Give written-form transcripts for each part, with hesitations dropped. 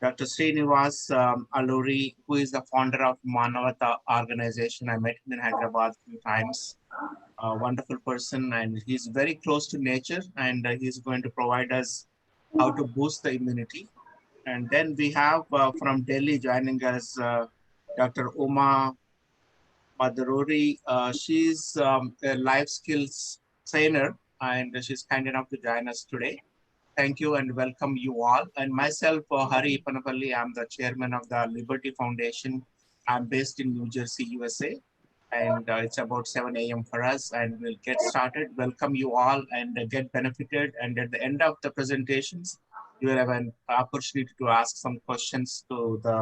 Dr. Srinivasa Alluri, who is the founder of Manavata organization. I met him in Hyderabad a few times. A wonderful person, and he's very close to nature, and he's going to provide us how to boost the immunity. And then we have from Delhi joining us Dr. Uma Madhuri. She's a life skills trainer, and she's kind enough to join us today. Thank you and welcome you all. And myself, Hari Panapalli, I'm the chairman of the Liberty Foundation. I'm based in New Jersey, USA. And it's about 7 a.m. for us, and we'll get started. Welcome you all and get benefited. And at the end of the presentations, you will have an opportunity to ask some questions to the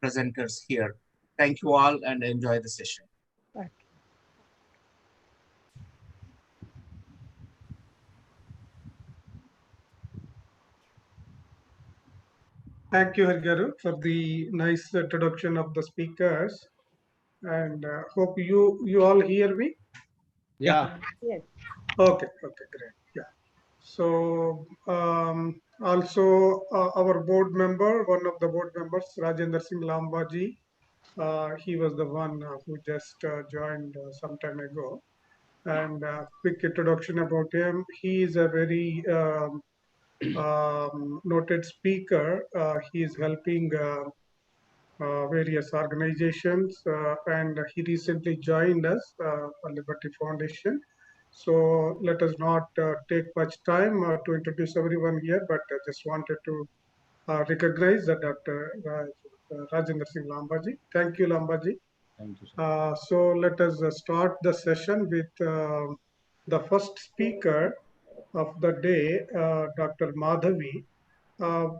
presenters here. Thank you all and enjoy the session. Okay. Thank you, Hargaru, for the nice introduction of the speakers. And hope you all hear me. Yeah. Yes. Okay, great. Yeah. So also our board member, one of the board members, Rajendra Singh Lambaji, he was the one who just joined some time ago. And quick introduction about him. He is a very noted speaker. He is helping various organizations, and he recently joined us, Liberty Foundation. So let us not take much time to introduce everyone here, but I just wanted to recognize that Dr. Rajendra Singh Lambaji. Thank you, Lambaji. Thank you, sir. So let us start the session with the first speaker of the day, Dr. Madhavi.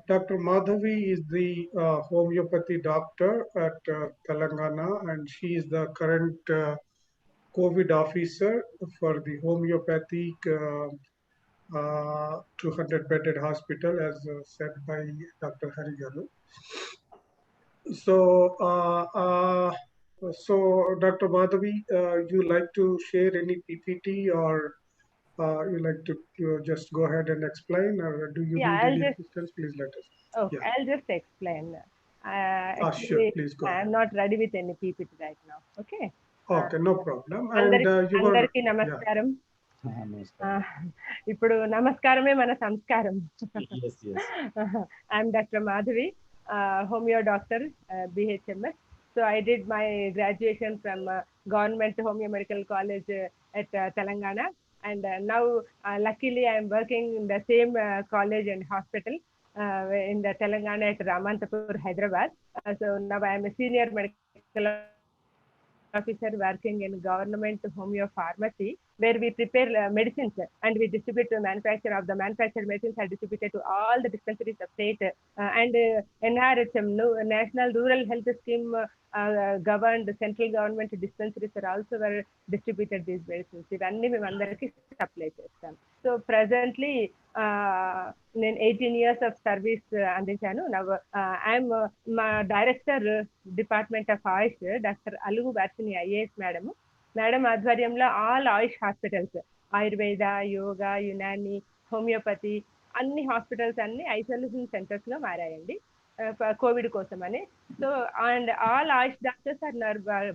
Dr. Madhavi is the homeopathy doctor at Telangana, and she is the current COVID officer for the homeopathic 200-bedded hospital, as said by Dr. Harigaru. So, Dr. Madhavi, you like to share any PPT, or you like to just go ahead and explain, or do you Yeah, need I'll any just. assistance? Please let us. Okay, Yeah. I'll just explain. Sure, Actually, please go ahead. I'm not ready with any PPT right now. Okay. Okay, no problem. And you were, అందరికి yeah, నమస్కారం. Namaskar. ఇప్పుడు నమస్కారమే మన సంస్కారం. Yes, yes. I'm Dr. Madhavi, homeo doctor, BHMS. So I did my graduation from Government Homeo Medical College at Telangana, and now luckily I'm working in the same college and hospital in the Telangana at Ramantapur, Hyderabad. So now I am a senior medical officer working in government homeo pharmacy, where we prepare medicines and we distribute to manufactured medicines are distributed to all the dispensaries of state, and NRHM, National Rural Health Scheme, governed central government dispensaries are also were distributed these medicines. ఇవన్నీ మేము అందరికీ supply చేస్తాం. So presently నేను 18 years of service అందించాను. ఐఎమ్ మా director department of AYUSH doctor Alugu Varshini IAS madam ఆధ్వర్యంలో all AYUSH hospitals, Ayurveda, yoga, Unani, homoeopathy అన్ని హాస్పిటల్స్ అన్ని ఐసోలేషన్ సెంటర్స్ గా మారాయండి కోవిడ్ కోసం అని. So and all AYUSH doctors are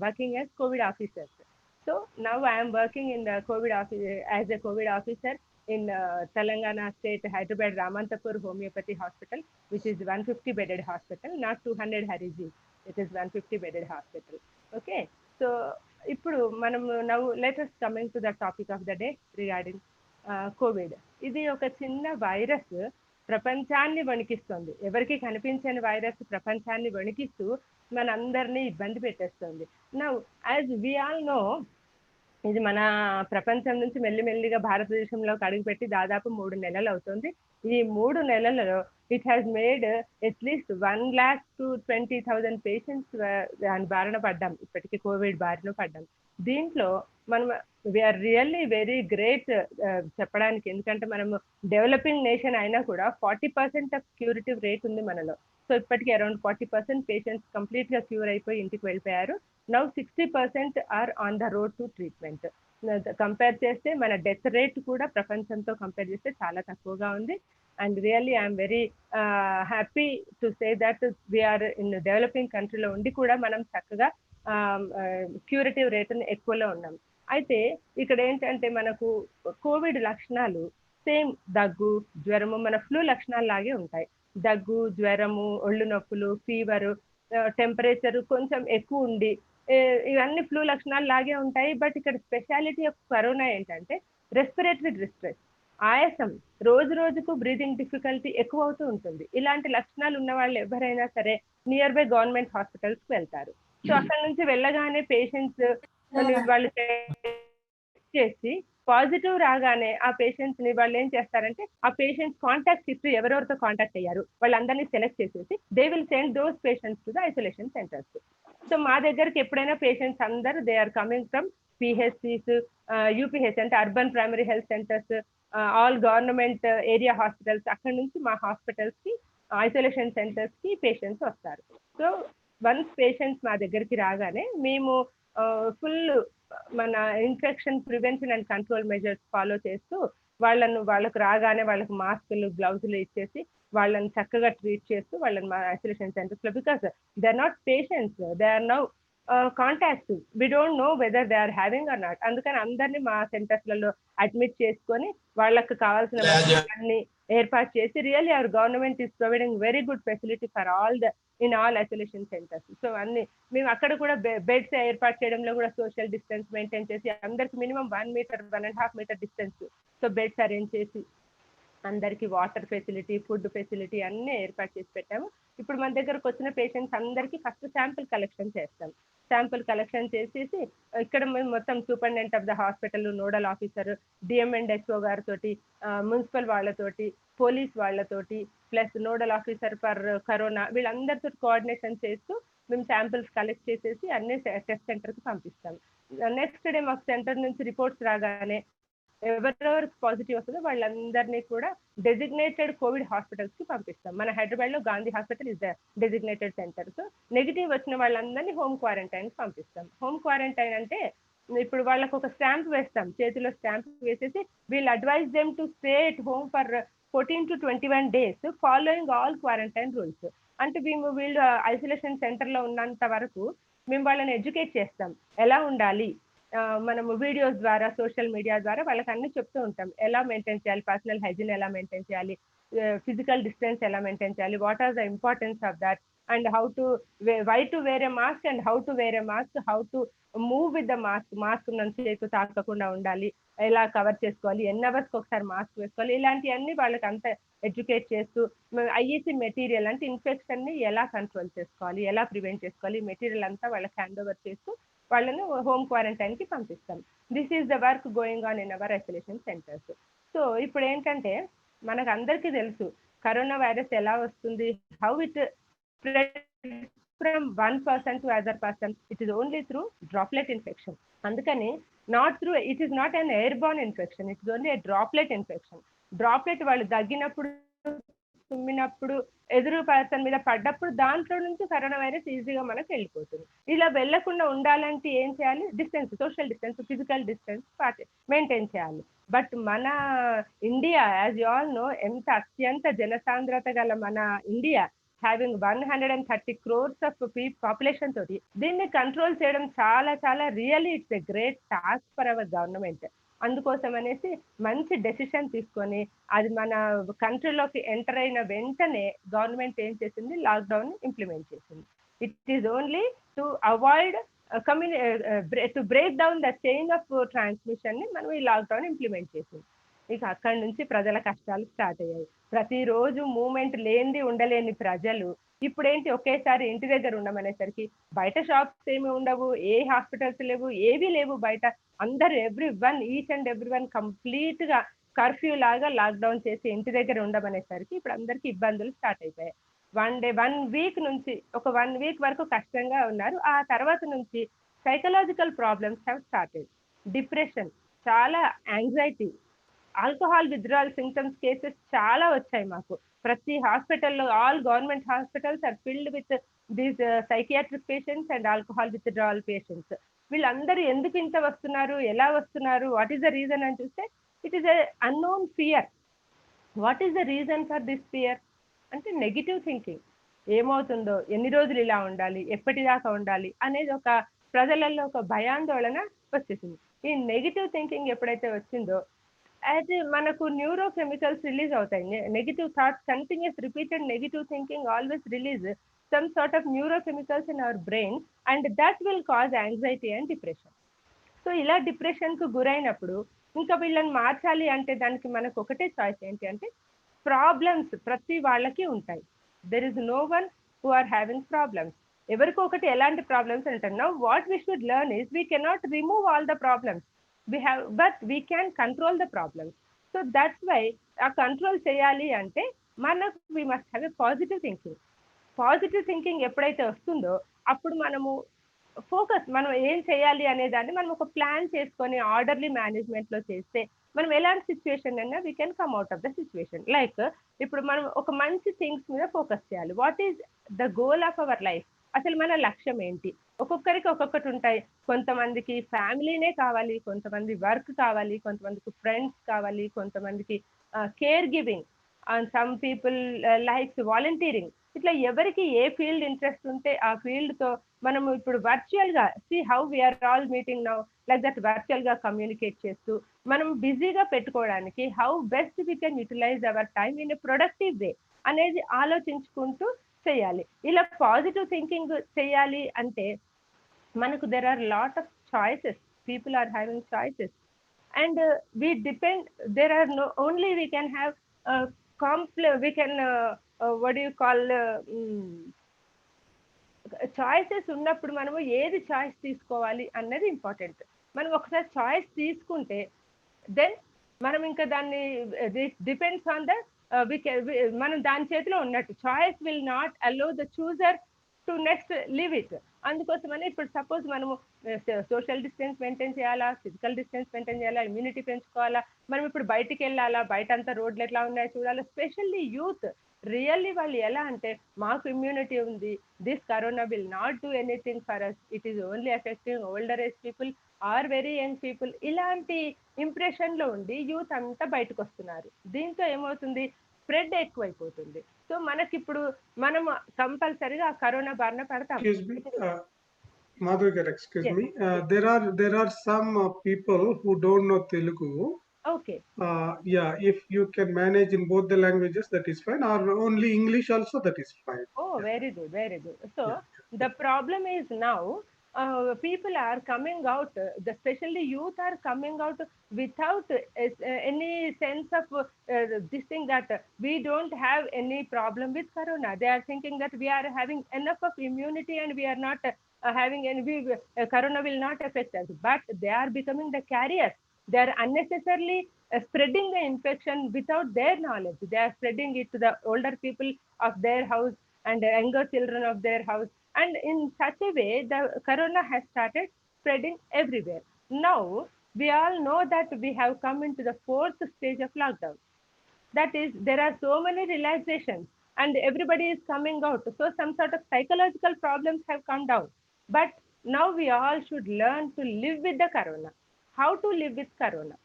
working as COVID officers. So now I am working in the COVID office as a COVID officer in Telangana State, Hyderabad Ramantapur Homeopathy Hospital, which is 150-bedded hospital, not 200 Hariji. It is 150-bedded hospital. Okay. So ఇప్పుడు మనం now let us coming to the topic of the day regarding COVID. ఇది ఒక చిన్న virus ప్రపంచాన్ని వణికిస్తుంది. ఎవరికి కనిపించని virus ప్రపంచాన్ని వణికిస్తూ మనందరినీ ఇబ్బంది పెట్టేస్తుంది. Now as we all know, ఇది మన ప్రపంచం నుంచి మెల్లిమెల్లిగా భారతదేశంలోకి అడుగుపెట్టి దాదాపు 3 నెలలు అవుతుంది. ఈ 3 నెలలలో it has made at least 1,20,000 patients బారిన పడ్డాం. ఇప్పటికీ కోవిడ్ బారిన పడ్డాం. దీంట్లో మనం వీఆర్ రియల్లీ వెరీ గ్రేట్ చెప్పడానికి, ఎందుకంటే మనం డెవలపింగ్ నేషన్ అయినా కూడా 40% ఆఫ్ క్యూరిటివ్ రేట్ ఉంది మనలో. సో ఇప్పటికీ అరౌండ్ 40% పేషెంట్స్ కంప్లీట్ గా క్యూర్ అయిపోయి ఇంటికి వెళ్ళిపోయారు. Now 60% are on the road to treatment. Compare చేస్తే మన డెత్ రేట్ కూడా ప్రపంచంతో కంపేర్ చేస్తే చాలా తక్కువగా ఉంది. And really I'm very happy to say that we're in developing కంట్రీలో ఉండి కూడా మనం చక్కగా క్యూరేటివ్ రేట్ని ఎక్కువలో ఉన్నాం. అయితే ఇక్కడ ఏంటంటే మనకు కోవిడ్ లక్షణాలు సేమ్ దగ్గు, జ్వరము, మన ఫ్లూ లక్షణాలు లాగే ఉంటాయి. దగ్గు, జ్వరము, ఒళ్ళు నొప్పులు, ఫీవరు, టెంపరేచర్ కొంచెం ఎక్కువ ఉండి ఇవన్నీ ఫ్లూ లక్షణాలు లాగే ఉంటాయి. బట్ ఇక్కడ స్పెషాలిటీ ఆఫ్ కరోనా ఏంటంటే రెస్పిరేటరీ డిస్ట్రెస్, ఆయాసం, రోజు రోజుకు బ్రీతింగ్ డిఫికల్టీ ఎక్కువ అవుతూ ఉంటుంది. ఇలాంటి లక్షణాలు ఉన్న వాళ్ళు ఎవరైనా సరే నియర్ బై గవర్నమెంట్ హాస్పిటల్స్ కి వెళ్తారు. సో అక్కడ నుంచి వెళ్ళగానే పేషెంట్స్ వాళ్ళు చేసి పాజిటివ్ రాగానే ఆ పేషెంట్స్ ని వాళ్ళు ఏం చేస్తారంటే ఆ పేషెంట్స్ కాంటాక్ట్ హిస్టరీ ఎవరెవరితో కాంటాక్ట్ అయ్యారు వాళ్ళందరినీ సెలెక్ట్ చేసేసి they will send those patients to the isolation centres. So మా దగ్గరికి ఎప్పుడైనా పేషెంట్స్ అందరూ they are coming from PHCs, UPH అంటే urban primary health centres, all government area hospitals, అక్కడ నుంచి మా హాస్పిటల్స్ కి ఐసోలేషన్ సెంటర్స్ కి పేషెంట్స్ వస్తారు. సో వన్స్ పేషెంట్స్ మా దగ్గరికి రాగానే మేము ఫుల్ మన infection prevention and control measures follow చేస్తూ వాళ్ళకు రాగానే వాళ్ళకి మాస్కులు, గ్లౌజులు ఇచ్చేసి వాళ్ళని చక్కగా ట్రీట్ చేస్తూ వాళ్ళని మా ఐసోలేషన్ సెంటర్స్ లో, because they are not patients, they are now contacts, we don't know whether they are having or not. అందుకని అందరినీ మా సెంటర్స్ లలో అడ్మిట్ చేసుకొని వాళ్ళకి కావాల్సిన అన్ని ఏర్పాటు చేసి really our government is providing very good facility for all the in all isolation centres. So అన్ని మేము అక్కడ కూడా బెడ్స్ ఏర్పాటు చేయడంలో కూడా సోషల్ డిస్టెన్స్ మెయింటైన్ చేసి అందరికి minimum 1 metre 1.5 metre distance so beds arrange చేసి అందరికి వాటర్ ఫెసిలిటీ, ఫుడ్ ఫెసిలిటీ అన్ని ఏర్పాటు చేసి పెట్టాము. ఇప్పుడు మన దగ్గరకు వచ్చిన పేషెంట్స్ అందరికి ఫస్ట్ శాంపుల్ కలెక్షన్ చేస్తాం. శాంపుల్ కలెక్షన్ చేసేసి ఇక్కడ మేము మొత్తం superintendent of the hospital, nodal officer, DM and HO గారితో, మున్సిపల్ వాళ్ళతోటి, పోలీస్ వాళ్ళతోటి, plus nodal officer for corona, వీళ్ళందరితో కోఆర్డినేషన్ చేస్తూ మేము శాంపిల్స్ కలెక్ట్ చేసేసి అన్ని టెస్ట్ సెంటర్కి పంపిస్తాం. నెక్స్ట్ డే మాకు సెంటర్ నుంచి రిపోర్ట్స్ రాగానే ఎవరెవరికి పాజిటివ్ వస్తుందో వాళ్ళందరినీ కూడా డెసిగ్నేటెడ్ కోవిడ్ హాస్పిటల్స్ కి పంపిస్తాం. మన హైదరాబాద్ లో Gandhi hospital is the designated centre. So negative వచ్చిన వాళ్ళందరినీ హోమ్ క్వారంటైన్ కి పంపిస్తాం. హోమ్ క్వారంటైన్ అంటే ఇప్పుడు వాళ్ళకు ఒక స్టాంప్ వేస్తాం, చేతిలో స్టాంప్ వేసేసి వీళ్ళు advise them to stay at home for 14 to 21 days following all quarantine rules. అంటే వీళ్ళు ఐసోలేషన్ సెంటర్ లో ఉన్నంత వరకు మేము వాళ్ళని ఎడ్యుకేట్ చేస్తాం ఎలా ఉండాలి. మనము వీడియోస్ ద్వారా, సోషల్ మీడియా ద్వారా వాళ్ళకి అన్ని చెప్తూ ఉంటాం. ఎలా మెయింటైన్ చేయాలి, పర్సనల్ హైజీన్ ఎలా మెయింటైన్ చేయాలి, ఫిజికల్ డిస్టెన్స్ ఎలా మెయింటైన్ చేయాలి, what are the importance of that, and how to why to wear a mask and how to wear a mask, how to move with the mask, mask నుంచి చేతు తాకకుండా ఉండాలి, ఎలా cover చేసుకోవాలి, ఎన్ని అవర్స్కి ఒకసారి మాస్క్ వేసుకోవాలి, ఇలాంటివన్నీ వాళ్ళకి అంత ఎడ్యుకేట్ చేస్తూ ఐఈసీ మెటీరియల్ అంటే ఇన్ఫెక్షన్ ని ఎలా కంట్రోల్ చేసుకోవాలి, ఎలా ప్రివెంట్ చేసుకోవాలి, మెటీరియల్ అంతా వాళ్ళకి హ్యాండ్ ఓవర్ చేస్తూ వాళ్ళని హోమ్ క్వారంటైన్ కి పంపిస్తాం. This is the work going on in our isolation centres. So ఇప్పుడు ఏంటంటే మనకు అందరికీ తెలుసు కరోనా వైరస్ ఎలా వస్తుంది, how it spread from one person to other person, it is only through droplet infection. అందుకని not through, it is not an airborne infection, it is only droplet infection. Droplet వాళ్ళు దగ్గినప్పుడు, తుమ్మినప్పుడు, ఎదురు person మీద పడ్డప్పుడు దాంట్లో నుంచి corona virus ఈజీగా మనకు వెళ్ళిపోతుంది. ఇలా వెళ్లకుండా ఉండాలంటే ఏం చేయాలి, distance, social distance, physical distance maintain చేయాలి. బట్ మన India as you all know, ఎంత అత్యంత జనసాంద్రత గల మన India, having 130 crores of population తోటి దీన్ని కంట్రోల్ చేయడం చాలా చాలా really it's a great task for our government. అందుకోసం అనేసి మంచి డెసిషన్ తీసుకొని అది మన కంట్రీలోకి ఎంటర్ అయిన వెంటనే గవర్నమెంట్ ఏం చేసింది, లాక్డౌన్ ఇంప్లిమెంట్ చేసింది. It is only to avoid to break down the chain of transmission ని మనం ఈ లాక్డౌన్ ఇంప్లిమెంట్ చేసింది. ఇక అక్కడి నుంచి ప్రజల కష్టాలు స్టార్ట్ అయ్యాయి. ప్రతిరోజు మూమెంట్ లేనిది ఉండలేని ప్రజలు ఇప్పుడేంటి ఒకేసారి ఇంటి దగ్గర ఉండమనేసరికి బయట షాప్స్ ఏమి ఉండవు, ఏ హాస్పిటల్స్ లేవు, ఏవి లేవు బయట. అందరు each and every one complete గా కర్ఫ్యూ లాగా లాక్డౌన్ చేసి ఇంటి దగ్గర ఉండమనేసరికి ఇప్పుడు అందరికి ఇబ్బందులు స్టార్ట్ అయిపోయాయి. 1 వీక్ నుంచి ఒక 1 వీక్ వరకు కష్టంగా ఉన్నారు. ఆ తర్వాత నుంచి psychological problems have started. Depression, చాలా anxiety, alcohol withdrawal symptoms cases చాలా వచ్చాయి మాకు. ప్రతి హాస్పిటల్లో, all government hospitals are filled with these psychiatric patients and alcohol withdrawal patients. వీళ్ళందరూ ఎందుకు ఇంత వస్తున్నారు, ఎలా వస్తున్నారు, వాట్ ఈస్ ద రీజన్ అని చూస్తే it is a unknown fear. What is the reason for this fear అంటే నెగిటివ్ థింకింగ్. ఏమవుతుందో, ఎన్ని రోజులు ఇలా ఉండాలి, ఎప్పటిదాకా ఉండాలి అనేది ఒక ప్రజలలో ఒక భయాందోళన వచ్చేసింది. ఈ నెగిటివ్ థింకింగ్ ఎప్పుడైతే వచ్చిందో అయితే మనకు న్యూరో కెమికల్స్ రిలీజ్ అవుతాయి. Negative thoughts, continuous repeated negative thinking always release some sort of neuro chemicals in our brain and that will cause anxiety and depression. So ఇలా డిప్రెషన్కు గురైనప్పుడు ఇంకా వీళ్ళని మార్చాలి అంటే దానికి మనకు ఒకటే చాయిస్ ఏంటి అంటే ప్రాబ్లమ్స్ ప్రతి వాళ్ళకి ఉంటాయి. There is no one who are having problems. ఎవరికో ఒకటి ఎలాంటి ప్రాబ్లమ్స్ ఉంటాయి. Now what we should learn is we cannot remove all the problems, we have but we can control the problems. So that's why ఆ control చేయాలి అంటే మనకు we must have a positive thinking. Positive thinking ఎప్పుడైతే వస్తుందో అప్పుడు మనము focus, మనం ఏం చేయాలి అనే దాన్ని మనం ఒక ప్లాన్ చేసుకొని ఆర్డర్లీ మేనేజ్మెంట్లో చేస్తే మనం ఎలాంటి సిచ్యువేషన్ అయినా we can come out of the situation. Like ఇప్పుడు మనం ఒక మంచి థింగ్స్ మీద ఫోకస్ చేయాలి. What is the goal of our life, అసలు మన లక్ష్యం ఏంటి? ఒక్కొక్కరికి ఒక్కొక్కటి ఉంటాయి. కొంతమందికి ఫ్యామిలీనే కావాలి, కొంతమంది వర్క్ కావాలి, కొంతమందికి ఫ్రెండ్స్ కావాలి, కొంతమందికి care giving, and some people likes volunteering. ఇట్లా ఎవరికి ఏ ఫీల్డ్ ఇంట్రెస్ట్ ఉంటే ఆ ఫీల్డ్తో మనము ఇప్పుడు వర్చువల్గా see how we are all meeting now like that వర్చువల్గా కమ్యూనికేట్ చేస్తూ మనం బిజీగా పెట్టుకోవడానికి how best we can utilize our time in a productive way అనేది ఆలోచించుకుంటూ చేయాలి. ఇలా పాజిటివ్ థింకింగ్ చేయాలి అంటే మనకు there are lot of choices, people are having choices and we depend, there are no only we can have we can what do you call choices ఉన్నప్పుడు మనము ఏది చాయిస్ తీసుకోవాలి అన్నది ఇంపార్టెంట్. మనం ఒకసారి చాయిస్ తీసుకుంటే దెన్ మనం ఇంకా దాన్ని డిపెండ్స్ ఆన్ ద మనం దాని చేతిలో ఉన్నట్టు. Choice will not allow the chooser to next live it. అందుకోసమని ఇప్పుడు సపోజ్ మనము సోషల్ డిస్టెన్స్ మెయింటైన్ చేయాలా, ఫిజికల్ డిస్టెన్స్ మెయింటైన్ చేయాలా, ఇమ్యూనిటీ పెంచుకోవాలా, మనం ఇప్పుడు బయటికి వెళ్ళాలా, బయట అంతా రోడ్లు ఎట్లా ఉన్నాయో చూడాలా. స్పెషల్లీ యూత్ రియల్లీ వాళ్ళు ఎలా అంటే మాకు ఇమ్యూనిటీ ఉంది, this corona will not do anything for us, it is only affecting older age people or very young people, ఇలాంటి ఇంప్రెషన్లో ఉండి యూత్ అంతా బయటకు వస్తున్నారు. దీంతో ఏమవుతుంది, స్ప్రెడ్ ఎక్కువైపోతుంది. సో మనకిప్పుడు మనం కంపల్సరీగా కరోనా బారిన పడతాం. Madhuri garu, excuse me. There are some people who don't know Telugu. Okay. Yeah, if you can manage in both the languages, that is fine. Or only English also, that is fine. Oh, yeah. Very good, very good. So the problem is now people are coming out, especially youth are coming out without any sense of this thing that we don't have any problem with corona. They are thinking that we are having enough of immunity and we are not having any, corona will not affect us. But they are becoming the carriers. They are unnecessarily spreading the infection without their knowledge. They are spreading it to the older people of their house and younger children of their house. And in such a way, the corona has started spreading everywhere. Now, we all know that we have come into the 4th stage of lockdown. That is, there are so many relaxations and everybody is coming out. So some sort of psychological problems have come down. But now we all should learn to live with the corona. How to live with corona?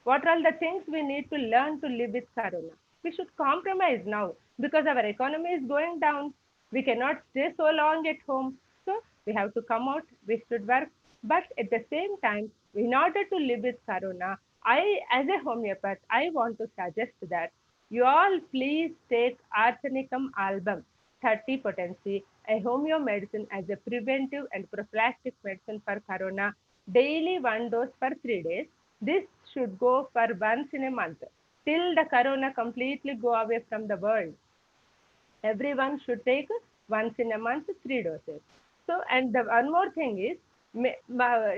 What are the things we need to learn to live with corona? We should compromise now because our economy is going down. We cannot stay so long at home. So we have to come out, we should work. But at the same time, in order to live with corona, as a homeopath, I want to suggest that you all please take Arsenicum album 30 potency, a homeo medicine as a preventive and prophylactic medicine for corona, daily 1 dose for 3 days. This should go for once in a month till the corona completely go away from the world. Everyone should take once in a month 3 doses. So, and the one more thing is,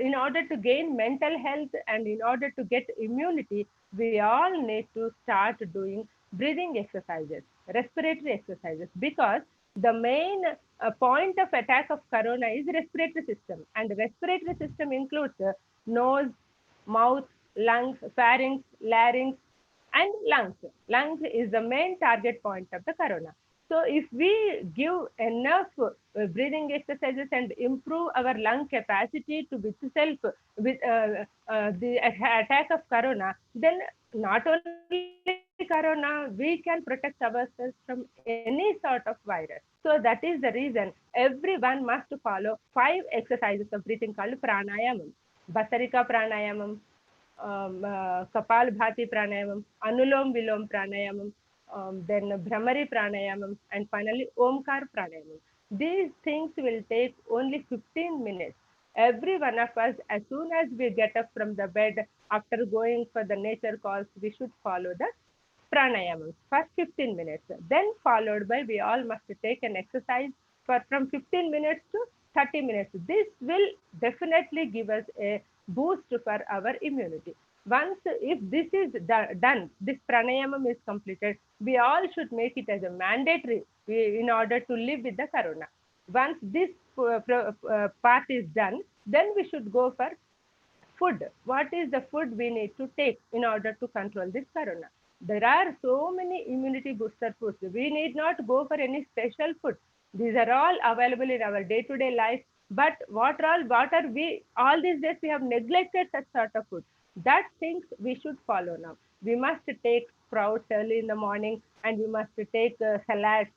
in order to gain mental health and in order to get immunity, we all need to start doing breathing exercises, respiratory exercises, because the main point of attack of corona is respiratory system, and respiratory system includes nose, mouth, lungs, pharynx, larynx, and lungs. Lungs is the main target point of the corona. So if we give enough breathing exercises and improve our lung capacity to withself with the attack of corona, then not only corona, we can protect ourselves from any sort of virus. So that is the reason everyone must follow 5 exercises of breathing called pranayamam. Basarika pranayamam, Kapalbhati pranayamam, Anulom Vilom pranayamam, then Brahmari pranayamam, and finally Omkar pranayamam. These things will take only 15 minutes. Every one of us, as soon as we get up from the bed after going for the nature calls, we should follow the pranayama for 15 minutes. Then followed by we all must take an exercise for from 15 minutes to 30 minutes. This will definitely give us a boost for our immunity. Once if this is done, this pranayama is completed, we all should make it as a mandatory in order to live with the corona. Once this part is done, then we should go for food. What is the food we need to take in order to control this corona? There are so many immunity booster foods. We need not go for any special food. These are all available in our day-to-day life. But what are we, all these days we have neglected such sort of food. That things we should follow now. We must take sprouts early in the morning, and we must take salads.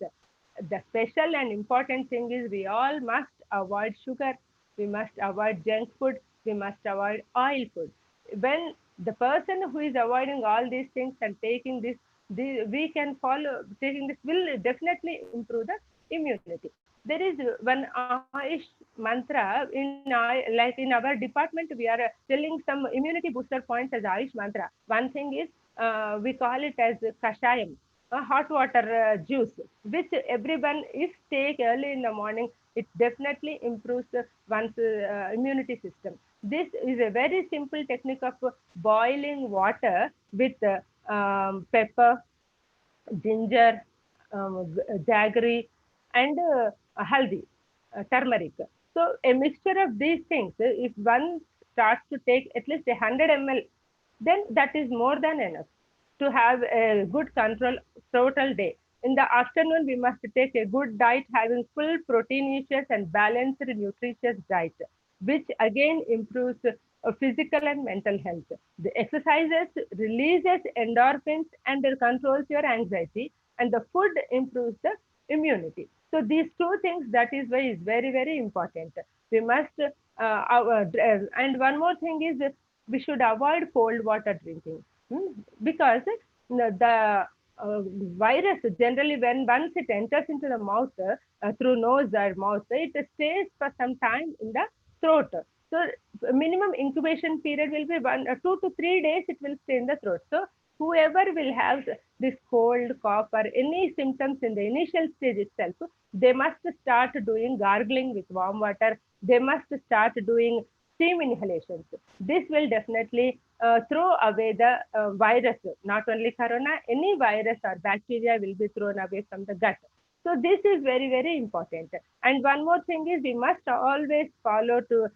The special and important thing is we all must avoid sugar, we must avoid junk food, we must avoid oil food. When the person who is avoiding all these things and taking this, we can follow, taking this will definitely improve the immunity. There is one Ayush mantra like in our department, we are telling some immunity booster points as Ayush mantra. One thing is we call it as kashayam, hot water juice, which everyone, if take early in the morning, it definitely improves one's immunity system. This is a very simple technique of boiling water with pepper, ginger, jaggery, and haldi, turmeric. So a mixture of these things, if one starts to take at least 100 ml, then that is more than enough to have a good control total day. In the afternoon, we must take a good diet having full proteinous and balanced nutritious diet, which again improves physical and mental health. The exercises releases endorphins and controls your anxiety, and the food improves the immunity. So these two things, that is why is very very important. We must and one more thing is we should avoid cold water drinking. Because the virus generally, when once it enters into the mouth through nose or mouth, it stays for some time in the throat. So minimum incubation period will be 2 to 3 days. It will stay in the throat. So whoever will have this cold, cough, or any symptoms in the initial stage itself, they must start doing gargling with warm water. They must start doing steam inhalations. This will definitely throw away the virus. Not only corona, any virus or bacteria will be thrown away from the gut. So this is very, very important. And one more thing is we must always follow to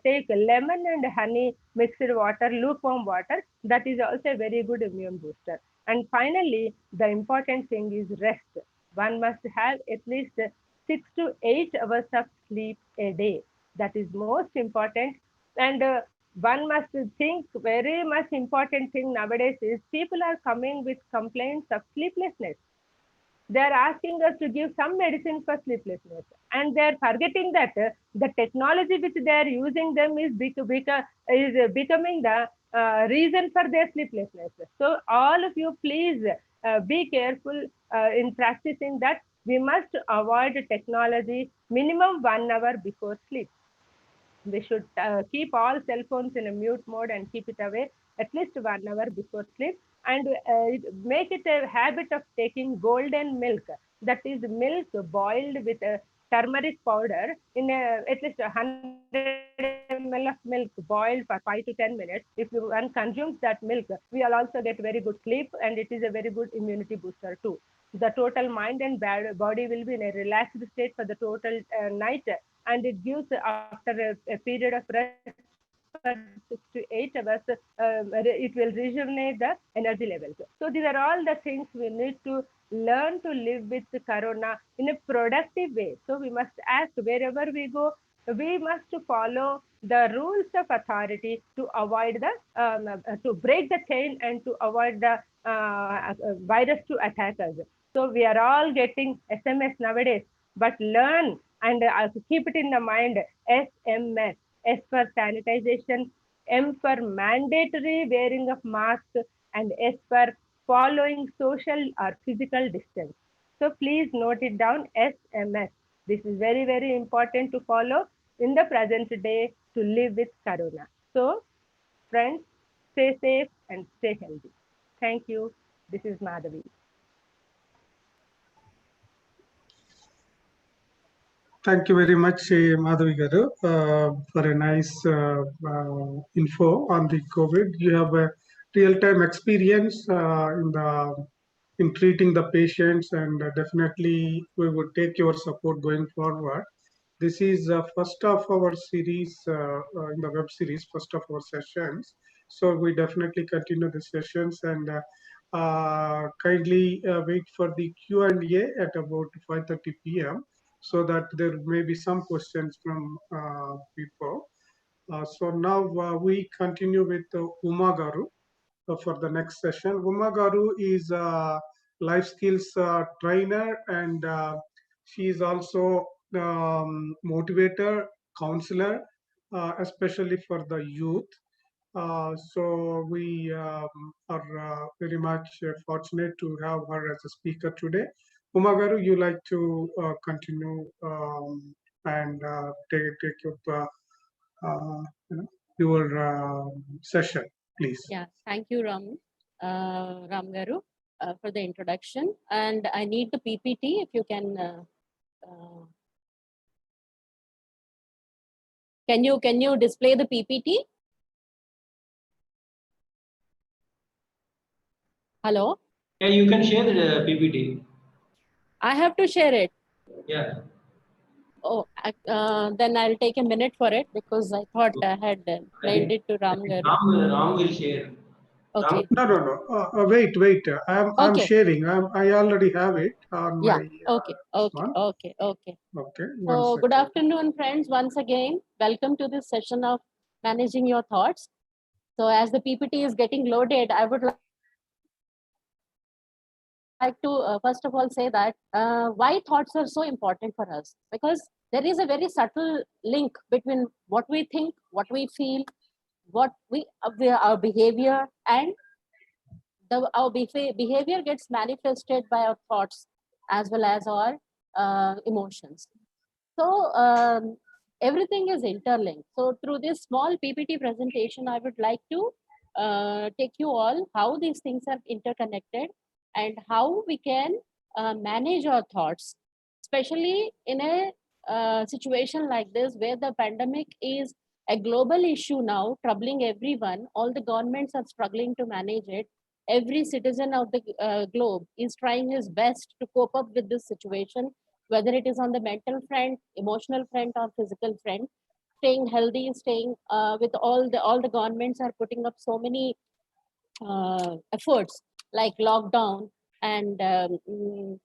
take lemon and honey mixed water, lukewarm water. That is also a very good immune booster. And finally, the important thing is rest. One must have at least 6 to 8 hours of sleep a day. That is most important. And one must think very much important thing nowadays is people are coming with complaints of sleeplessness. They are asking us to give some medicine for sleeplessness, and they are forgetting that the technology which they are using them is becoming the reason for their sleeplessness. So all of you, please be careful in practicing that. We must avoid technology minimum 1 hour before sleep. We should keep all cell phones in a mute mode and keep it away at least 1 hour before sleep, and make it a habit of taking golden milk. That is milk boiled with turmeric powder in at least 100 ml of milk boiled for 5 to 10 minutes. If one consumes that milk, we will also get very good sleep, and it is a very good immunity booster too. The total mind and body will be in a relaxed state for the total night, and it gives after a period of rest also, it gives for 6 to 8 hours, it will rejuvenate the energy levels. So these are all the things we need to learn to live with corona in a productive way. So we must act wherever we go. We must follow the rules of authority to avoid the to break the chain and to avoid the virus to attack us. So we are all getting SMS nowadays, but learn and keep it in the mind. SMS, S for sanitization, M for mandatory wearing of mask, and S for following social or physical distance. So please note it down, SMS. This is very, very important to follow in the present day to live with corona. So friends, stay safe and stay healthy. Thank you. This is Madhavi. Thank you very much, Madhavi Garu, for a nice info on the COVID. You have a real-time experience in treating the patients, and definitely we would take your support going forward. This is first of our series in the web series, first of our sessions. So we definitely continue the sessions, and kindly wait for the Q&A at about 5:30 p.m. so that there may be some questions from people. So now we continue with Uma Garu for the next session. Uma Garu is a life skills trainer, and she is also motivator, counselor, especially for the youth. So we are very much fortunate to have her as a speaker today. Umagaru, you like to continue and take up you know, your session, please. Yeah, thank you, Ram Garu, for the introduction. And I need the PPT if you can. Can you display the PPT? Hello? Yeah, you can share the PPT. I have to share it. Yeah. Oh, then I'll take a minute for it because I thought I had mailed it to Ram Garu. Ram will share. Okay. No. Wait. I'm Okay. sharing. I already have it on Yeah. my. Okay. One. Okay. Okay. So good afternoon, friends. Once again, welcome to this session of managing your thoughts. So as the PPT is getting loaded, I would like to first of all say that why thoughts are so important for us, because there is a very subtle link between what we think, what we feel, what our behavior, and our behavior gets manifested by our thoughts as well as our emotions. So everything is interlinked. So through this small PPT presentation, I would like to take you all how these things are interconnected and how we can manage our thoughts, especially in a situation like this where the pandemic is a global issue now, troubling everyone. All the governments are struggling to manage it. Every citizen of the globe is trying his best to cope up with this situation, whether it is on the mental front, emotional front, or physical front. Staying healthy, staying with all the governments are putting up so many efforts like lockdown and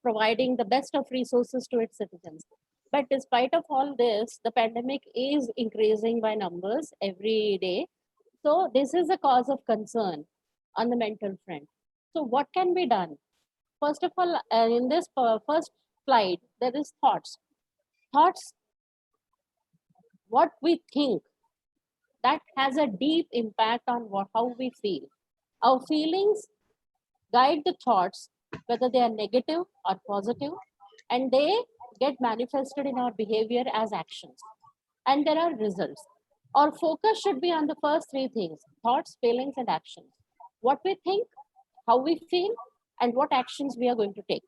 providing the best of resources to its citizens. But despite of all this, the pandemic is increasing by numbers every day. So this is a cause of concern on the mental front. So what can be done? First of all, in this first slide, there is thoughts. Thoughts, what we think, that has a deep impact on how we feel. Our feelings guide the thoughts, whether they are negative or positive, and they get manifested in our behavior as actions. And there are results. Our focus should be on the first three things: thoughts, feelings, and actions. What we think, how we feel, and what actions we are going to take.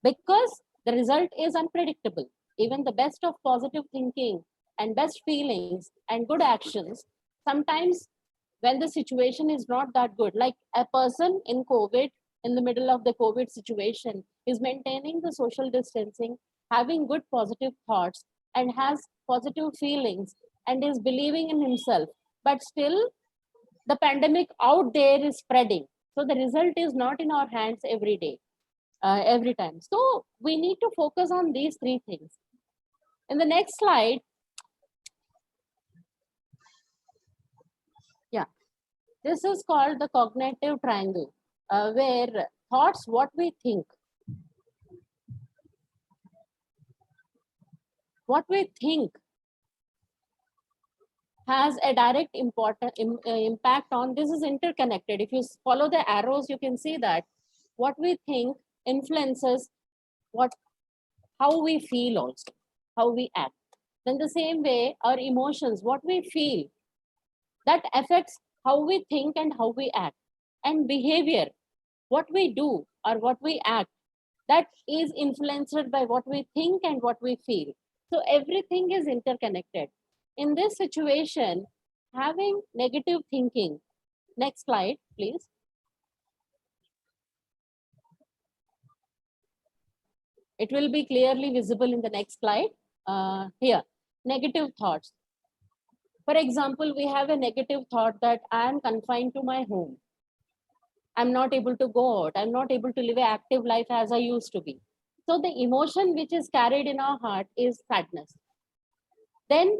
Because the result is unpredictable. Even the best of positive thinking and best feelings and good actions, sometimes when the situation is not that good, like a person in COVID, in the middle of the COVID situation, is maintaining the social distancing, having good positive thoughts, and has positive feelings, and is believing in himself. but still the pandemic out there is spreading. So the result is not in our hands every day, every time. So we need to focus on these three things. In the next slide, yeah, this is called the cognitive triangle, where thoughts, what we think, has a direct impact on, this is interconnected. If you follow the arrows, you can see that what we think influences how we feel also, how we act. Then the same way, our emotions, what we feel, that affects how we think and how we act. And behavior, what we do or what we act, that is influenced by what we think and what we feel. So everything is interconnected. In this situation, having negative thinking, next slide, please. It will be clearly visible in the next slide. Here, negative thoughts. For example, we have a negative thought that I am confined to my home. I'm not able to go out. I'm not able to live an active life as I used to be. So the emotion which is carried in our heart is sadness. Then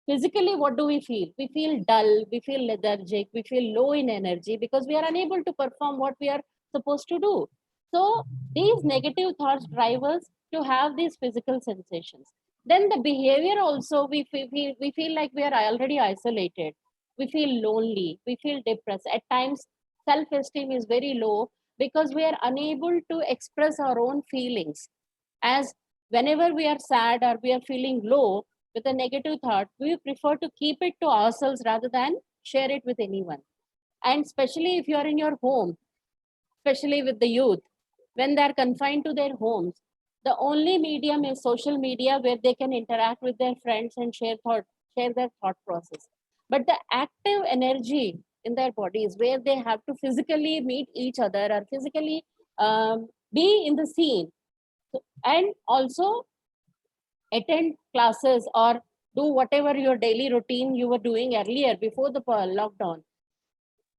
physically, what do we feel? We feel dull, we feel lethargic, we feel low in energy because we are unable to perform what we are supposed to do. So these negative thoughts drive us to have these physical sensations. Then the behavior also, we feel like we are already isolated. We feel lonely, we feel depressed. At times, self-esteem is very low because we are unable to express our own feelings. As whenever we are sad or we are feeling low with a negative thought, we prefer to keep it to ourselves rather than share it with anyone. And especially if you are in your home, especially with the youth, when they are confined to their homes, the only medium is social media where they can interact with their friends and share their thought process. But the active energy in their bodies where they have to physically meet each other or physically be in the scene, and also attend classes or do whatever your daily routine you were doing earlier before the lockdown,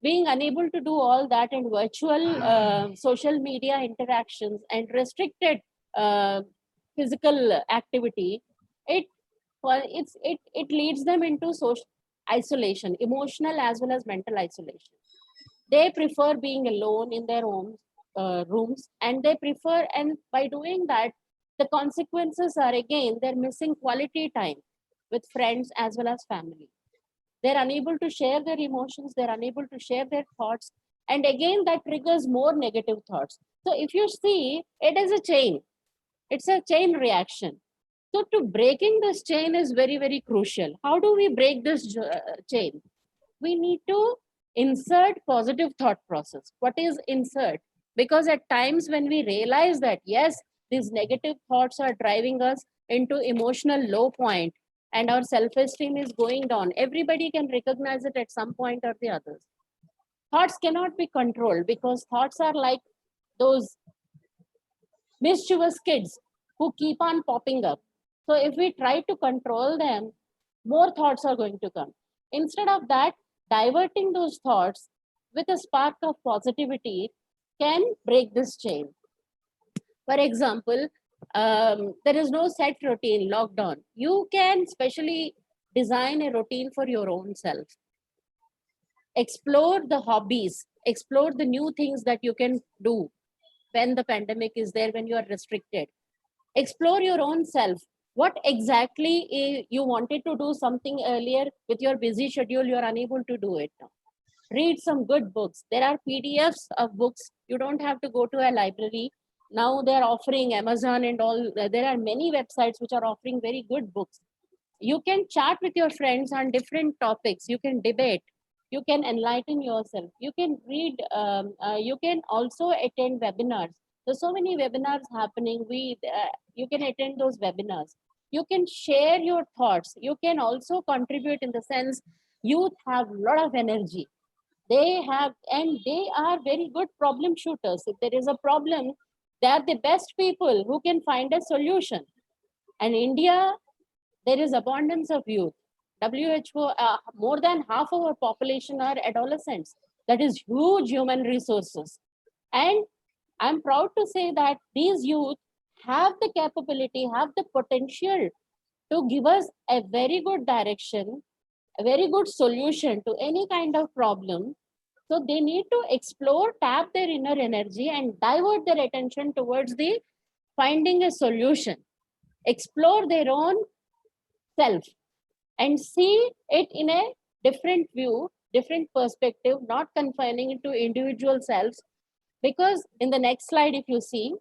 being unable to do all that in virtual social media interactions and restricted uh, physical activity, it it leads them into social isolation, emotional as well as mental isolation. They prefer being alone in their own rooms, and they prefer, and by doing that, the consequences are again they're missing quality time with friends as well as family. They're unable to share their emotions, they're unable to share their thoughts, and again that triggers more negative thoughts. So if you see, it is a chain, it's a chain reaction. So to breaking this chain is very, very crucial. How do we break this chain? We need to insert positive thought process. What is insert? Because at times when we realize that yes, these negative thoughts are driving us into emotional low point and our self-esteem is going down, everybody can recognize it at some point or the others. Thoughts cannot be controlled because thoughts are like those mischievous kids who keep on popping up. So if we try to control them, more thoughts are going to come. Instead of that, diverting those thoughts with a spark of positivity can break this chain. For example, there is no set routine, lockdown. You can specially design a routine for your own self. Explore the hobbies, explore the new things that you can do when the pandemic is there, when you are restricted. Explore your own self. What exactly you wanted to do something earlier, with your busy schedule, you are unable to do it now. Read some good books. There are PDFs of books. You don't have to go to a library. Now they're offering Amazon and all. There are many websites which are offering very good books. You can chat with your friends on different topics. You can debate. You can enlighten yourself. You can read. You can also attend webinars. There's so many webinars happening. You can attend those webinars. You can share your thoughts. You can also contribute in the sense youth have a lot of energy. They have, and they are very good problem shooters. If there is a problem, they are the best people who can find a solution. And India, there is abundance of youth. WHO, more than half of our population are adolescents. That is huge human resources. And I'm proud to say that these youth have the capability, have the potential to give us a very good direction, a very good solution to any kind of problem. So they need to explore, tap their inner energy and divert their attention towards the finding a solution, explore their own self and see it in a different view, different perspective, not confining it to individual selves. Because in the next slide, if you see,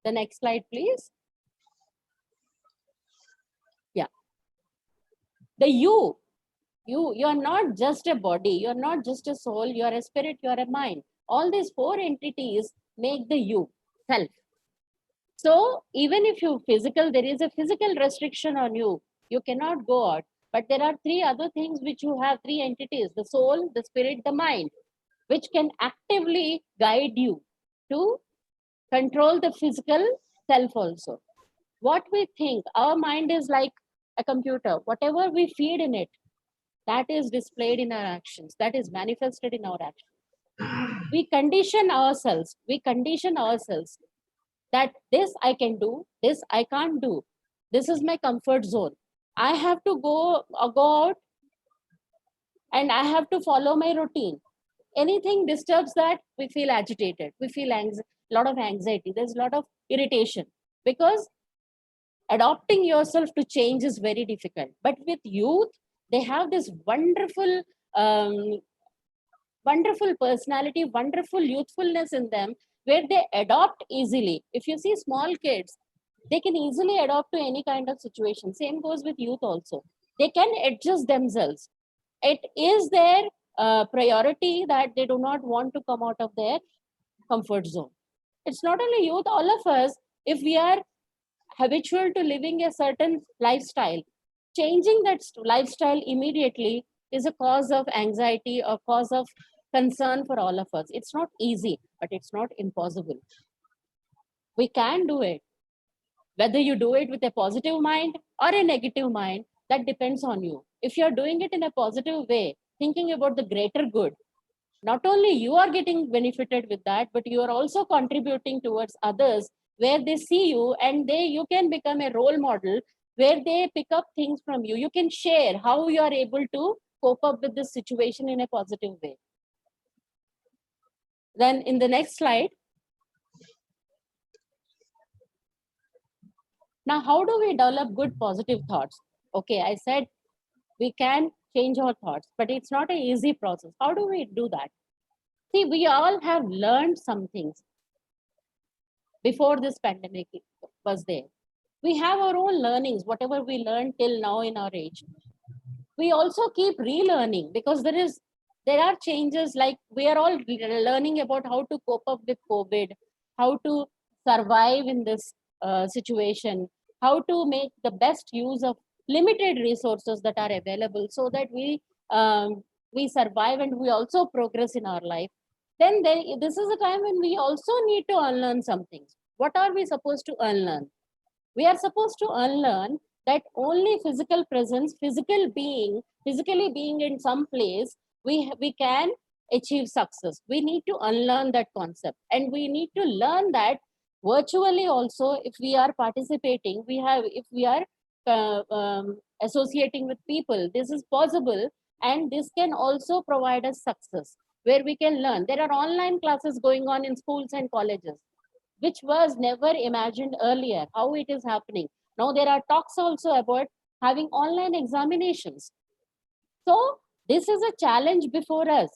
the next slide, please. Yeah. The you're not just a body, you're not just a soul, you're a spirit, you're a mind. All these four entities make the you, self. So even if you physical, there is a physical restriction on you, you cannot go out. But there are three other things which you have, three entities, the soul, the spirit, the mind, which can actively guide you to control the physical self also. What we think, our mind is like a computer. Whatever we feed in it, that is displayed in our actions, that is manifested in our actions. We condition ourselves that this I can do, this I can't do. This is my comfort zone. I have to go out and I have to follow my routine. Anything disturbs that, we feel agitated, we feel a lot of anxiety, there's a lot of irritation, because adopting yourself to change is very difficult. But with youth, they have this wonderful wonderful personality, wonderful youthfulness in them, where they adopt easily. If you see small kids, they can easily adopt to any kind of situation. Same goes with youth also. They can adjust themselves. It is their priority that they do not want to come out of their comfort zone. It's not only youth, all of us, if we are habitual to living a certain lifestyle, changing that lifestyle immediately is a cause of anxiety or cause of concern for all of us. It's not easy, but it's not impossible. We can do it. Whether you do it with a positive mind or a negative mind, that depends on you. If you're doing it in a positive way, thinking about the greater good, not only you are getting benefited with that, but you are also contributing towards others, where they see you and you can become a role model, where they pick up things from you. You can share how you are able to cope up with this situation in a positive way. Then in the next slide. Now, how do we develop good positive thoughts? Okay, I said we can change our thoughts, but it's not an easy process. How do we do that? See, we all have learned some things before this pandemic was there. We have our own learnings, whatever we learned till now in our age. We also keep relearning, because there are changes, like we are all learning about how to cope up with COVID, how to survive in this situation, how to make the best use of limited resources that are available, so that we survive and we also progress in our life. Then this is a time when we also need to unlearn some things. What are we supposed to unlearn? We are supposed to unlearn that only physical presence, physically being in some place, we can achieve success. We need to unlearn that concept, and we need to learn that virtually also. If we are participating, if we are associating with people, this is possible, and this can also provide us success, where we can learn. There are online classes going on in schools and colleges, which was never imagined earlier, how it is happening. Now there are talks also about having online examinations. So this is a challenge before us.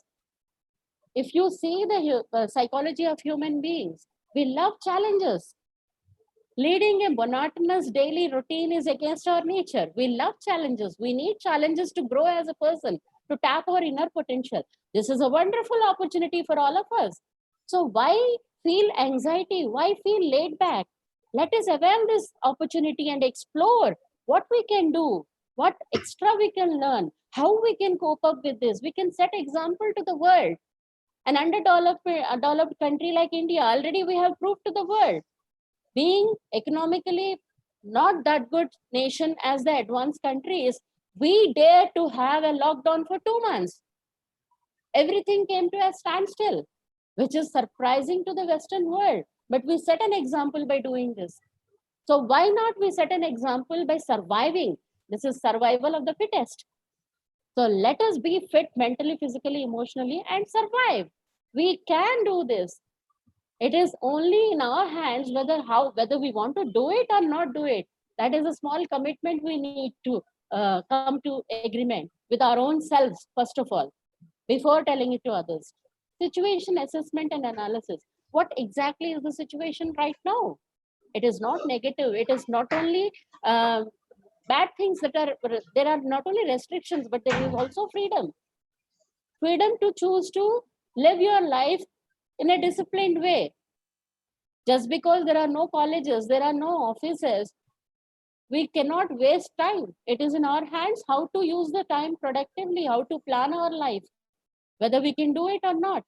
If you see the psychology of human beings, we love challenges. Leading a monotonous daily routine is against our nature. We love challenges. We need challenges to grow as a person, to tap our inner potential. This is a wonderful opportunity for all of us. So why feel anxiety? Why feel laid back? Let us avail this opportunity and explore what we can do, what extra we can learn, how we can cope up with this. We can set example to the world. An developed country like India, already we have proved to the world, being economically not that good nation as the advanced countries, we dare to have a lockdown for 2 months. Everything came to a standstill, which is surprising to the Western world. But we set an example by doing this. So why not we set an example by surviving? This is survival of the fittest. So let us be fit mentally, physically, emotionally, and survive. We can do this. It is only in our hands whether we want to do it or not do it. That is a small commitment we need to come to agreement with our own selves, first of all, before telling it to others. Situation assessment and analysis. What exactly is the situation right now? It is not negative. It is not only bad things that are, there are not only restrictions, but there is also freedom. Freedom to choose to live your life in a disciplined way. Just because there are no colleges, there are no offices, we cannot waste time. It is in our hands how to use the time productively, how to plan our life, whether we can do it or not.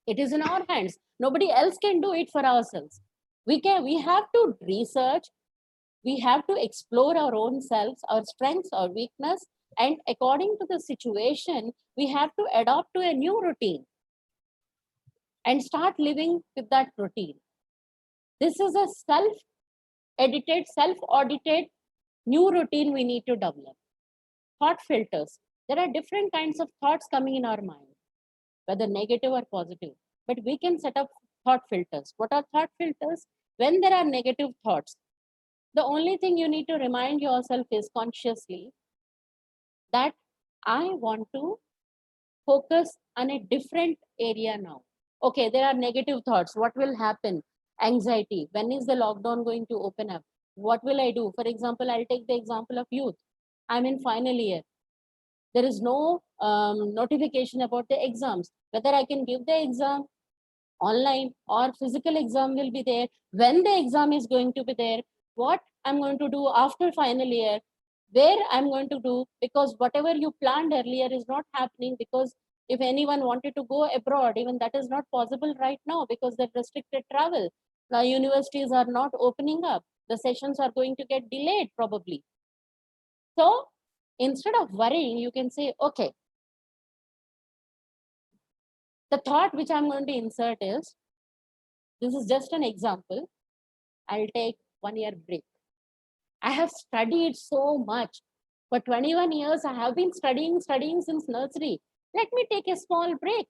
It is in our hands. Nobody else can do it for ourselves. We have to research, we have to explore our own selves, our strengths, our weakness, and according to the situation, we have to adopt to a new routine and start living with that routine. This is a self-edited, self-audited new routine we need to develop. Thought filters. There are different kinds of thoughts coming in our mind, whether negative or positive. But we can set up thought filters. What are thought filters? When there are negative thoughts, the only thing you need to remind yourself is consciously that I want to focus on a different area now. Okay, there are negative thoughts. What will happen? Anxiety. When is the lockdown going to open up? What will I do? For example, I'll take the example of youth. I'm in final year. There is no notification about the exams. Whether I can give the exam online or physical exam will be there. When the exam is going to be there, what I'm going to do after final year, where I'm going to do, because whatever you planned earlier is not happening, because if anyone wanted to go abroad, even that is not possible right now because they've restricted travel. The universities are not opening up. The sessions are going to get delayed probably. So instead of worrying, you can say, okay, the thought which I'm going to insert is, this is just an example. I'll take 1 year break. I have studied so much. For 21 years, I have been studying since nursery. Let me take a small break.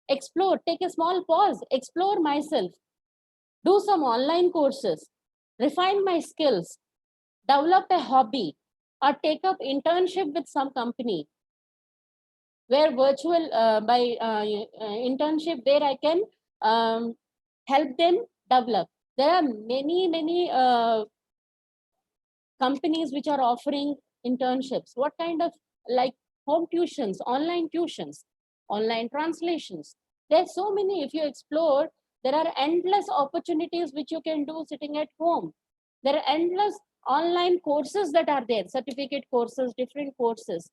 Explore, take a small pause, explore myself, do some online courses, refine my skills, develop a hobby, or take up internship with some company where virtual, by internship, where I can help them develop. There are many companies which are offering internships. What kind of, like home tuitions, online translations. There's so many. If you explore, there are endless opportunities which you can do sitting at home. There are endless online courses that are there, certificate courses, different courses.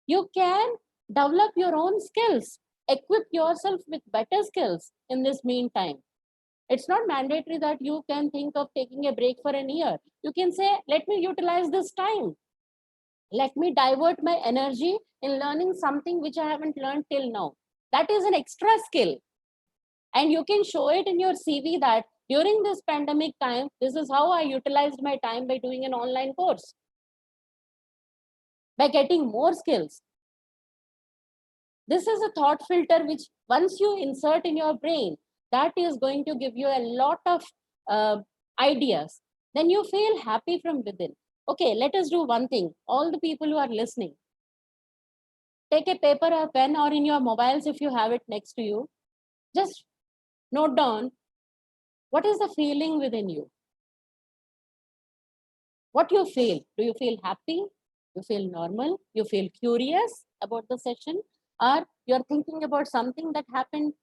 You can develop your own skills, equip yourself with better skills in this meantime. It's not mandatory that you can think of taking a break for a year. You can say, let me utilize this time. Let me divert my energy in learning something which I haven't learned till now. That is an extra skill. And you can show it in your CV that during this pandemic time, this is how I utilized my time by doing an online course, by getting more skills. This is a thought filter which once you insert in your brain, that is going to give you a lot of ideas. Then you feel happy from within. Okay, let us do one thing. All the people who are listening, take a paper or pen, or in your mobiles if you have it next to you. Just note down, what is the feeling within you? What you feel? Do you feel happy? You feel normal? You feel curious about the session? Or you're thinking about something that happened?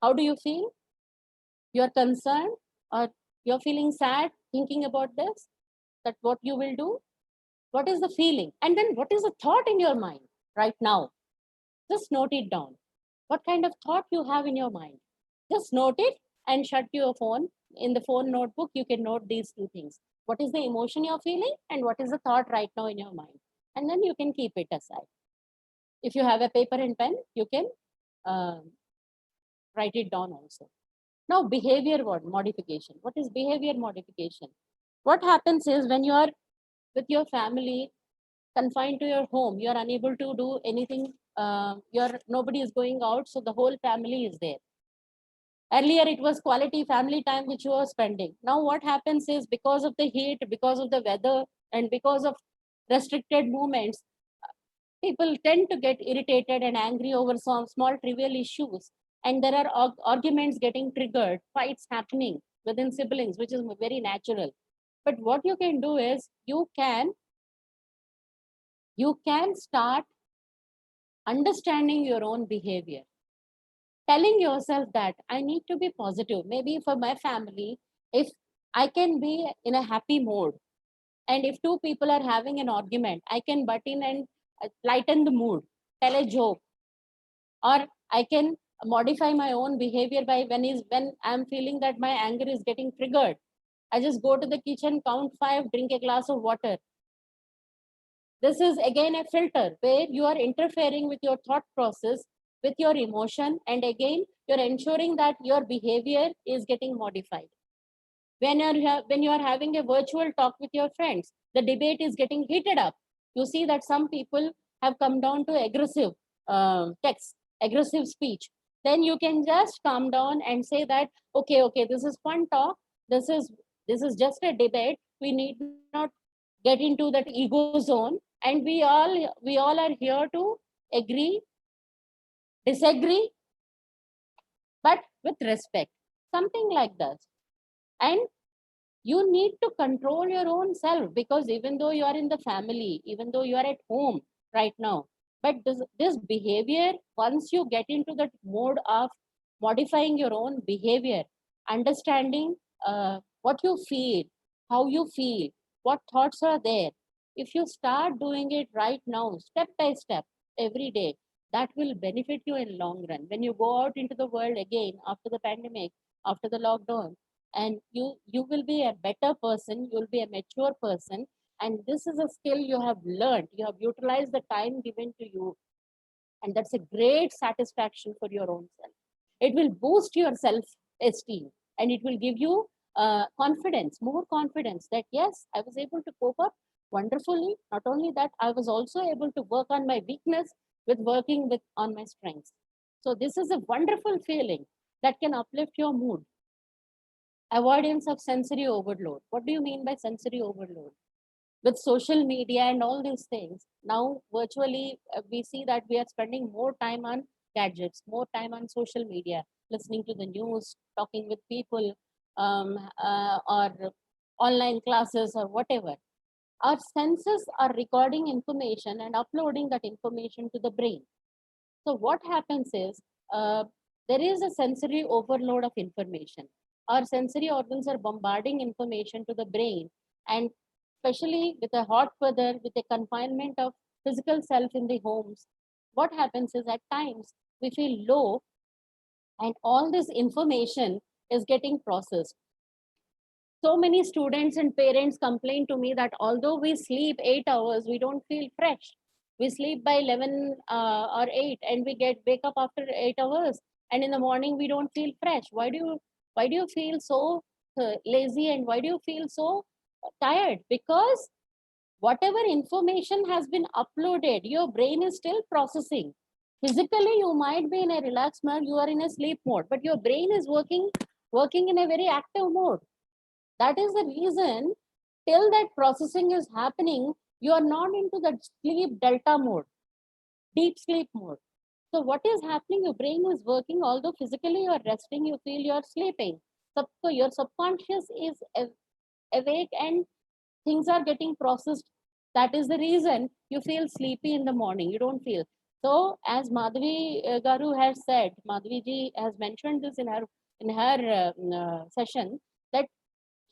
How do you feel? You're concerned, or you're feeling sad thinking about this, that what you will do? What is the feeling? And then what is the thought in your mind right now? Just note it down. What kind of thought you have in your mind? Just note it and shut your phone in the phone notebook, you can note these two things. What is the emotion you're feeling and what is the thought right now in your mind? And then you can keep it aside. If you have a paper and pen, you can uh, write it down also. Now, behavior modification. What is behavior modification? What happens is when you are with your family, confined to your home, you are unable to do anything. Nobody is going out, so the whole family is there. Earlier, it was quality family time which you were spending. Now, what happens is because of the heat, because of the weather, and because of restricted movements, people tend to get irritated and angry over some small trivial issues. And there are arguments getting triggered, fights happening within siblings, which is very natural. But what you can do is you can start understanding your own behavior, telling yourself that I need to be positive. Maybe for my family, if I can be in a happy mode, and if two people are having an argument, I can butt in and lighten the mood, tell a joke, or I can modify my own behavior by when I'm feeling that my anger is getting triggered. I just go to the kitchen, count 5, drink a glass of water. This is again a filter where you are interfering with your thought process, with your emotion, and again, you're ensuring that your behavior is getting modified. When you are having a virtual talk with your friends, the debate is getting heated up. You see that some people have come down to aggressive text, aggressive speech. Then you can just calm down and say that, okay, this is fun talk. This is just a debate. We need not get into that ego zone, and we all are here to agree, disagree, but with respect, something like that. And you need to control your own self, because even though you are in the family, even though you are at home right now, but this behavior, once you get into that mode of modifying your own behavior, understanding what you feel, how you feel, what thoughts are there, if you start doing it right now, step by step, every day, that will benefit you in long run. When you go out into the world again after the pandemic, after the lockdown, and you will be a better person, you'll be a mature person, and this is a skill you have learned, you have utilized the time given to you, and that's a great satisfaction for your own self. It will boost your self esteem, and it will give you confidence, more confidence, that yes, I was able to cope up wonderfully. Not only that, I was also able to work on my weakness with working with on my strengths. So this is a wonderful feeling that can uplift your mood. Avoidance of sensory overload. What do you mean by sensory overload? With social media and all these things, now virtually we see that we are spending more time on gadgets, more time on social media, listening to the news, talking with people, or online classes or whatever. Our senses are recording information and uploading that information to the brain. So what happens is there is a sensory overload of information. Our sensory organs are bombarding information to the brain, and especially with a hot weather, with a confinement of physical self in the homes, what happens is at times we feel low, and all this information is getting processed. So many students and parents complain to me that although we sleep 8 hours, we don't feel fresh. We sleep by 11 or 8, and we get wake up after 8 hours, and in the morning we don't feel fresh. Why do you feel so lazy, and why do you feel so tired? Because whatever information has been uploaded, your brain is still processing. Physically, you might be in a relaxed mode, you are in a sleep mode, but your brain is working in a very active mode. That is the reason, till that processing is happening, you are not into that sleep delta mode, deep sleep mode. So what is happening? Your brain is working, although physically you are resting, you feel you are sleeping. So your subconscious is awake, and things are getting processed. That is the reason you feel sleepy in the morning. You don't feel. So as Madhavi Garu has said, Madhavi ji has mentioned this in her session, that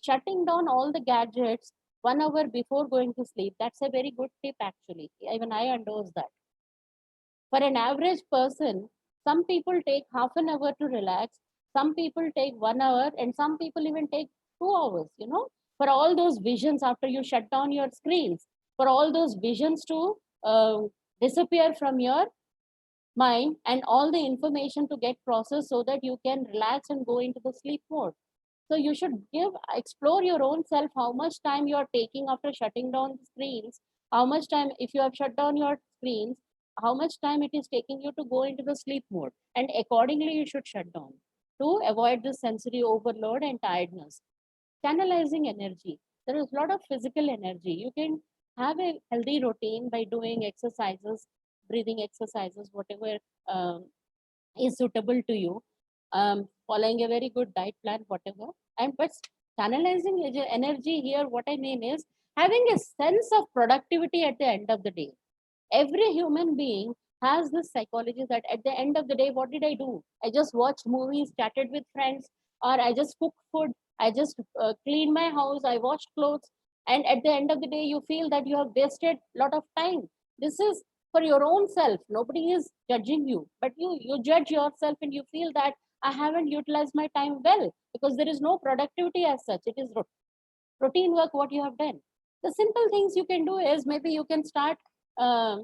shutting down all the gadgets 1 hour before going to sleep, that's a very good tip actually. Even I endorse that. For an average person, some people take half an hour to relax, Some people take 1 hour and some people even take 2 hours, for all those visions after you shut down your screens, for all those visions to disappear from your mind and all the information to get processed so that you can relax and go into the sleep mode. So you should explore your own self, how much time you are taking after shutting down the screens, how much time, if you have shut down your screens, how much time it is taking you to go into the sleep mode. And accordingly, you should shut down to avoid the sensory overload and tiredness. Channelizing energy. There is a lot of physical energy. You can have a healthy routine by doing exercises, breathing exercises, whatever is suitable to you, following a very good diet plan, whatever. And but channelizing energy here, what I mean is having a sense of productivity at the end of the day. Every human being has this psychology that at the end of the day, what did I do? I just watched movies, chatted with friends, or I just cooked food, I just cleaned my house, I washed clothes. And at the end of the day, you feel that you have wasted a lot of time. This is for your own self. Nobody is judging you, but you judge yourself and you feel that I haven't utilized my time well because there is no productivity as such. It is routine work what you have done. The simple things you can do is maybe you can start uh,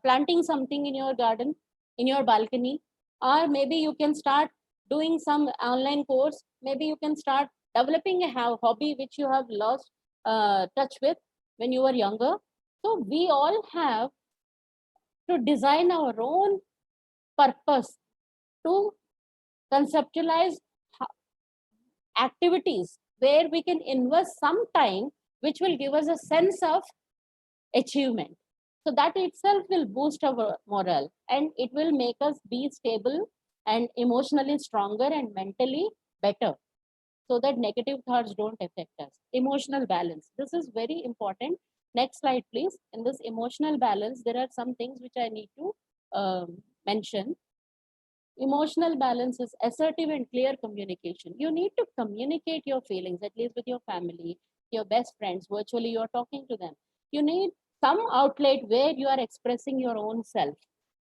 planting something in your garden, in your balcony, or maybe you can start doing some online course. Maybe you can start developing a hobby which you have lost touch with when you were younger. So we all have to design our own purpose, to conceptualize activities where we can invest some time, which will give us a sense of achievement. So that itself will boost our morale and it will make us be stable and emotionally stronger and mentally better, so that negative thoughts don't affect us. Emotional balance. This is very important. Next slide, please. In this emotional balance, there are some things which I need to mention. Emotional balance is assertive and clear communication. You need to communicate your feelings, at least with your family, your best friends. Virtually, you're talking to them. You need some outlet where you are expressing your own self.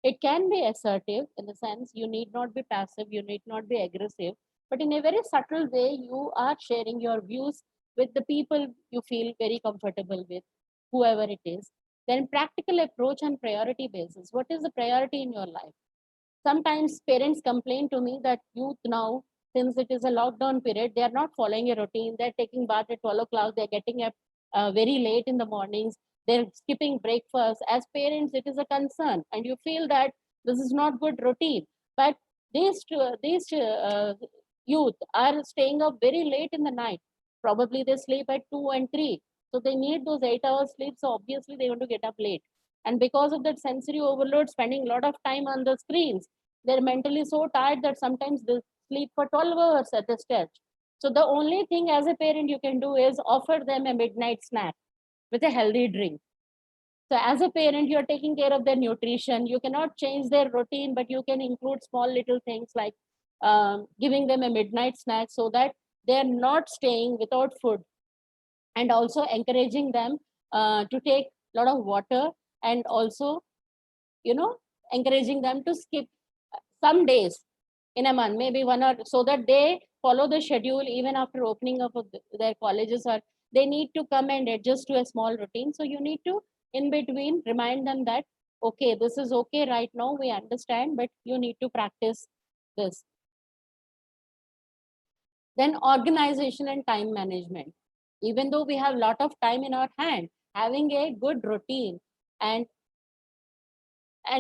It can be assertive in the sense you need not be passive, you need not be aggressive, but in a very subtle way, you are sharing your views with the people you feel very comfortable with, whoever it is. Then, practical approach and priority basis. What is the priority in your life? Sometimes parents complain to me that youth now, since it is a lockdown period, they are not following a routine. They're taking bath at 12 o'clock. They're getting up very late in the mornings. They're skipping breakfast. As parents, it is a concern. And you feel that this is not good routine. But these youth are staying up very late in the night. Probably they sleep at 2 and 3. So they need those 8 hours sleep. So obviously they're going to get up late. And because of that sensory overload, spending a lot of time on the screens, they're mentally so tired that sometimes they sleep for 12 hours at a stretch. So the only thing as a parent you can do is offer them a midnight snack with a healthy drink. So as a parent, you're taking care of their nutrition. You cannot change their routine, but you can include small little things like giving them a midnight snack so that they're not staying without food, and also encouraging them to take a lot of water, and also you know encouraging them to skip some days in a month, maybe one, or so that they follow the schedule even after opening up of their colleges, or they need to come and adjust to a small routine. So you need to in between remind them that okay, this is okay right now, we understand, but you need to practice this. Then organization and time management. Even though we have a lot of time in our hand, having a good routine and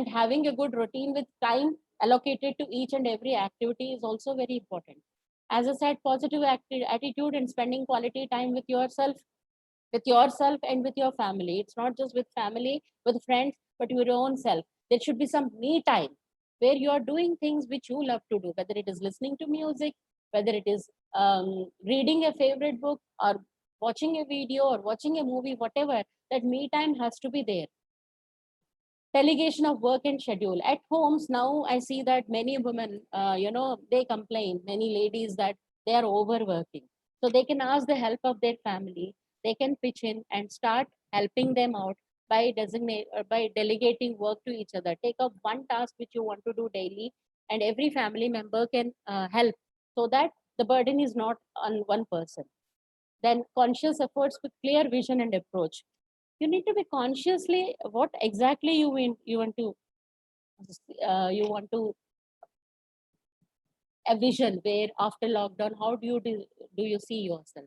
having a good routine with time allocated to each and every activity is also very important. As I said, positive attitude and spending quality time with yourself and with your family. It's not just with family, with friends, but your own self. There should be some me time where you are doing things which you love to do, whether it is listening to music, whether it is reading a favorite book, or watching a video, or watching a movie, whatever. That me time has to be there. Delegation of work and schedule at homes. Now I see that many women, they complain, many ladies, that they are overworking. So they can ask the help of their family. They can pitch in and start helping them out by delegating work to each other. Take up one task which you want to do daily and every family member can help, so that the burden is not on one person. Then conscious efforts with clear vision and approach. You need to be consciously what exactly you want to you want to a vision where after lockdown, how do you see yourself?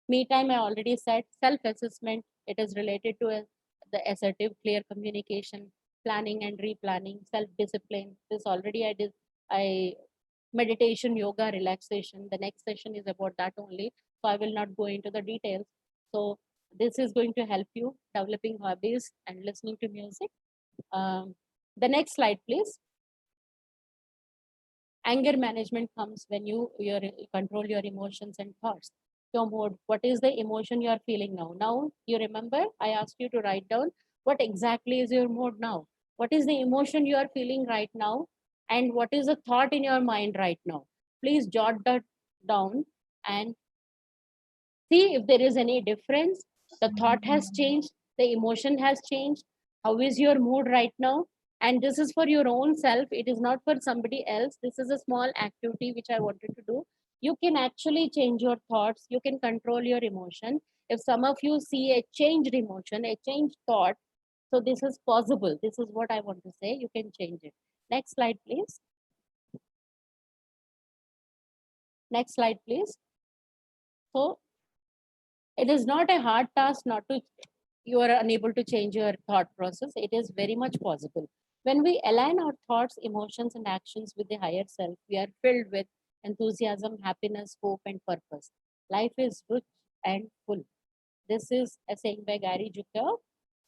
Me time, I already said. Self assessment, it is related to the assertive clear communication, planning and replanning, self discipline. This already I did. I Meditation, yoga, relaxation, the next session is about that only, so I will not go into the details. So this is going to help you developing hobbies and listening to music. The next slide, please. Anger management comes when you control your emotions and thoughts. Your mode, what is the emotion you are feeling now? You remember I asked you to write down what exactly is your mode now. What is the emotion you are feeling right now, and what is the thought in your mind right now? Please jot that down and see if there is any difference. The thought has changed, the emotion has changed. How is your mood right now? And this is for your own self, it is not for somebody else. This is a small activity which I wanted to do. You can actually change your thoughts, you can control your emotion. If some of you see a changed emotion, a changed thought, so this is possible. This is what I want to say, you can change it. Next slide, please. Next slide, please. So it is not a hard task not to, you are unable to change your thought process. It is very much possible. When we align our thoughts, emotions, and actions with the higher self, we are filled with enthusiasm, happiness, hope, and purpose. Life is rich and full. This is a saying by Gary Zukav.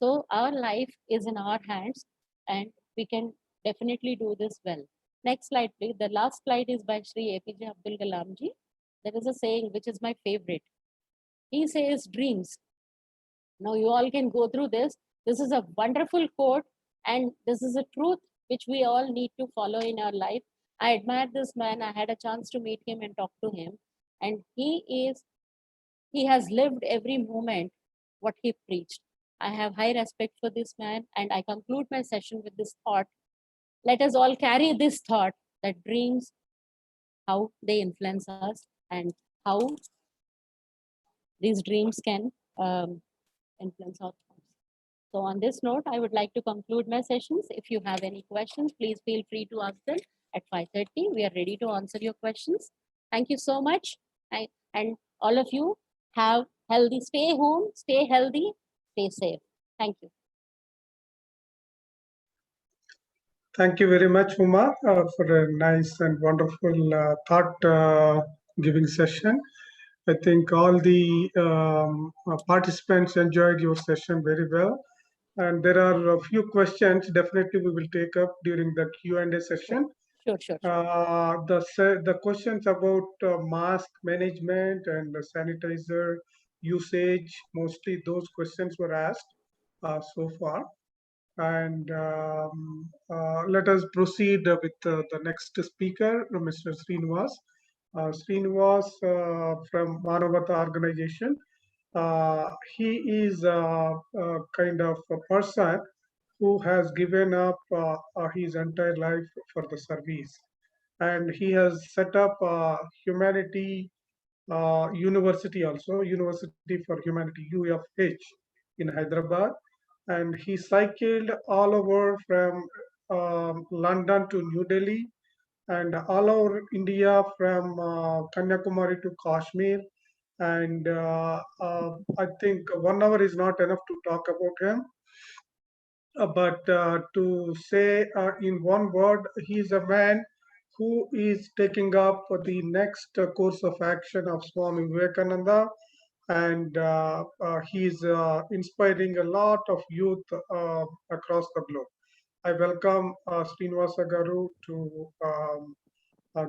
So our life is in our hands, and we can definitely do this well. Next slide, please. The last slide is by Sri APJ Abdul Kalam ji. There is a saying which is my favorite. He says dreams. Now you all can go through this. This is a wonderful quote, and this is a truth which we all need to follow in our life. I admire this man. I had a chance to meet him and talk to him, and he has lived every moment what he preached. I have high respect for this man, and I conclude my session with this thought. Let us all carry this thought that dreams, how they influence us, and how these dreams can influence our thoughts. So on this note, I would like to conclude my sessions. If you have any questions, please feel free to ask them at 5:30. We are ready to answer your questions. Thank you so much. And all of you have healthy, stay home, stay healthy, stay safe. Thank you. Thank you very much, Uma, for a nice and wonderful thought-giving session. I think all the participants enjoyed your session very well. And there are a few questions definitely we will take up during the Q&A session. Sure. The questions about mask management and the sanitizer usage, mostly those questions were asked so far. And let us proceed with the next speaker, Mr. Srinivas. Srinivas from Manavata organization. He is a kind of a person who has given up his entire life for the service. And he has set up humanity university also, University for Humanity, UFH, in Hyderabad. And he cycled all over from London to New Delhi and all over India from Kanyakumari to Kashmir. And I think 1 hour is not enough to talk about him. But to say in one word, he is a man who is taking up the next course of action of Swami Vivekananda, and he is inspiring a lot of youth across the globe. I welcome Srinivasa Garu to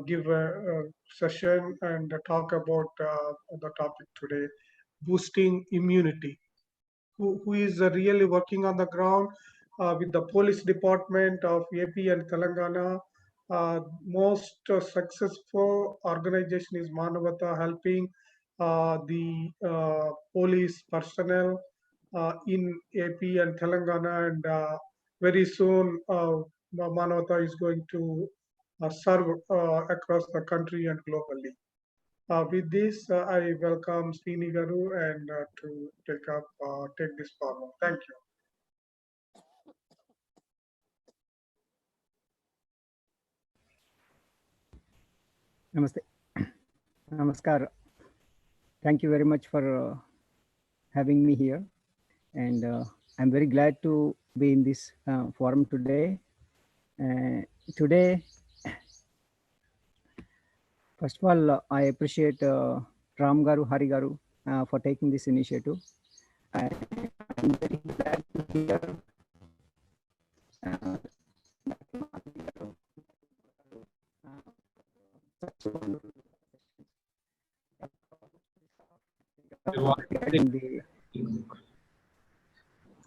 give a session and talk about the topic today, boosting immunity. Who is really working on the ground with the police department of AP and Telangana. Most successful organization is Manavata, helping the police personnel in AP and Telangana, and very soon Manavata is going to serve across the country and globally. With this, I welcome Srini Garu and to take this forward. Thank you. Namaste. Namaskar. Thank you very much for having me here. And I'm very glad to be in this forum today. Today, first of all, I appreciate Ram Garu, Hari Garu for taking this initiative. I'm very glad to hear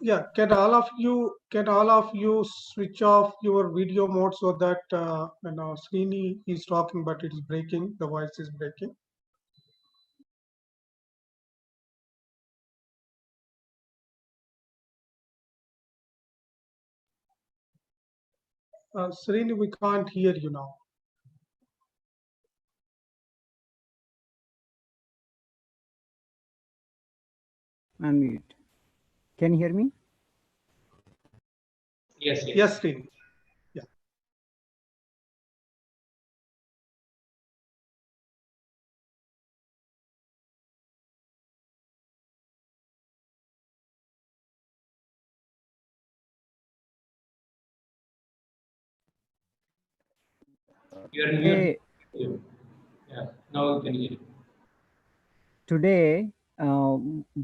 Yeah, can all of you switch off your video mode so that Srini is talking but it is breaking, the voice is breaking. Srini, we can't hear you now. Unmute. Can you hear me? Yes, Yes, Srini. Yeah. You are mute. Yeah, now you can hear. Today,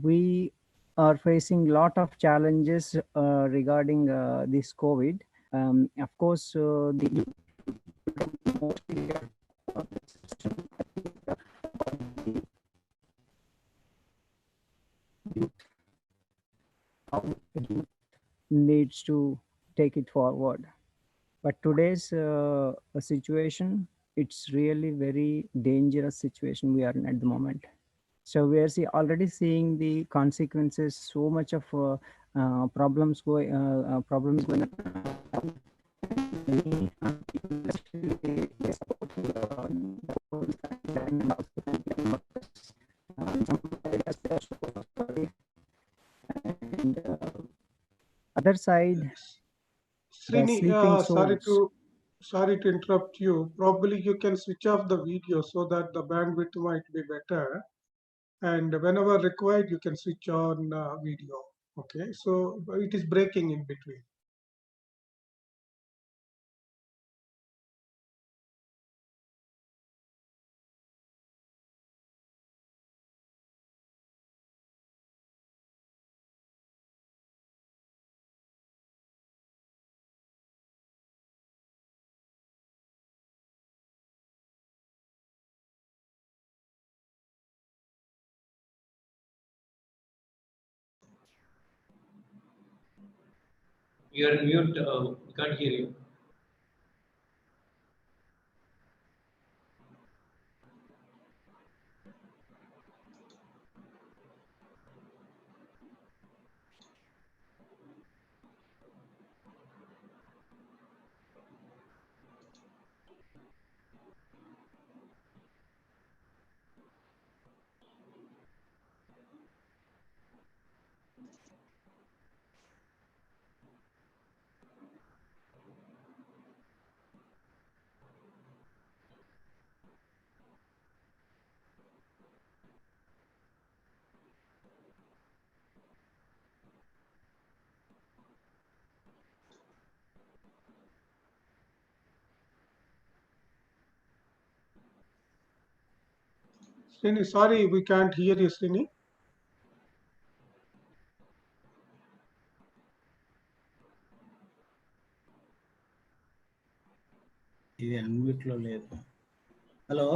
we are facing a lot of challenges regarding this COVID. Of course, the needs to take it forward. But today's situation, it's really very dangerous situation we are in at the moment. So we are already seeing the consequences. So much of problems going on. And other side, Srini, sleeping souls. sorry to interrupt you. Probably you can switch off the video so that the bandwidth might be better. And whenever required, you can switch on video. Okay, so it is breaking in between. You are mute. We can't hear you. Srini, sorry, we can't hear you, Srini. ఇది unmute లో లేదు. Hello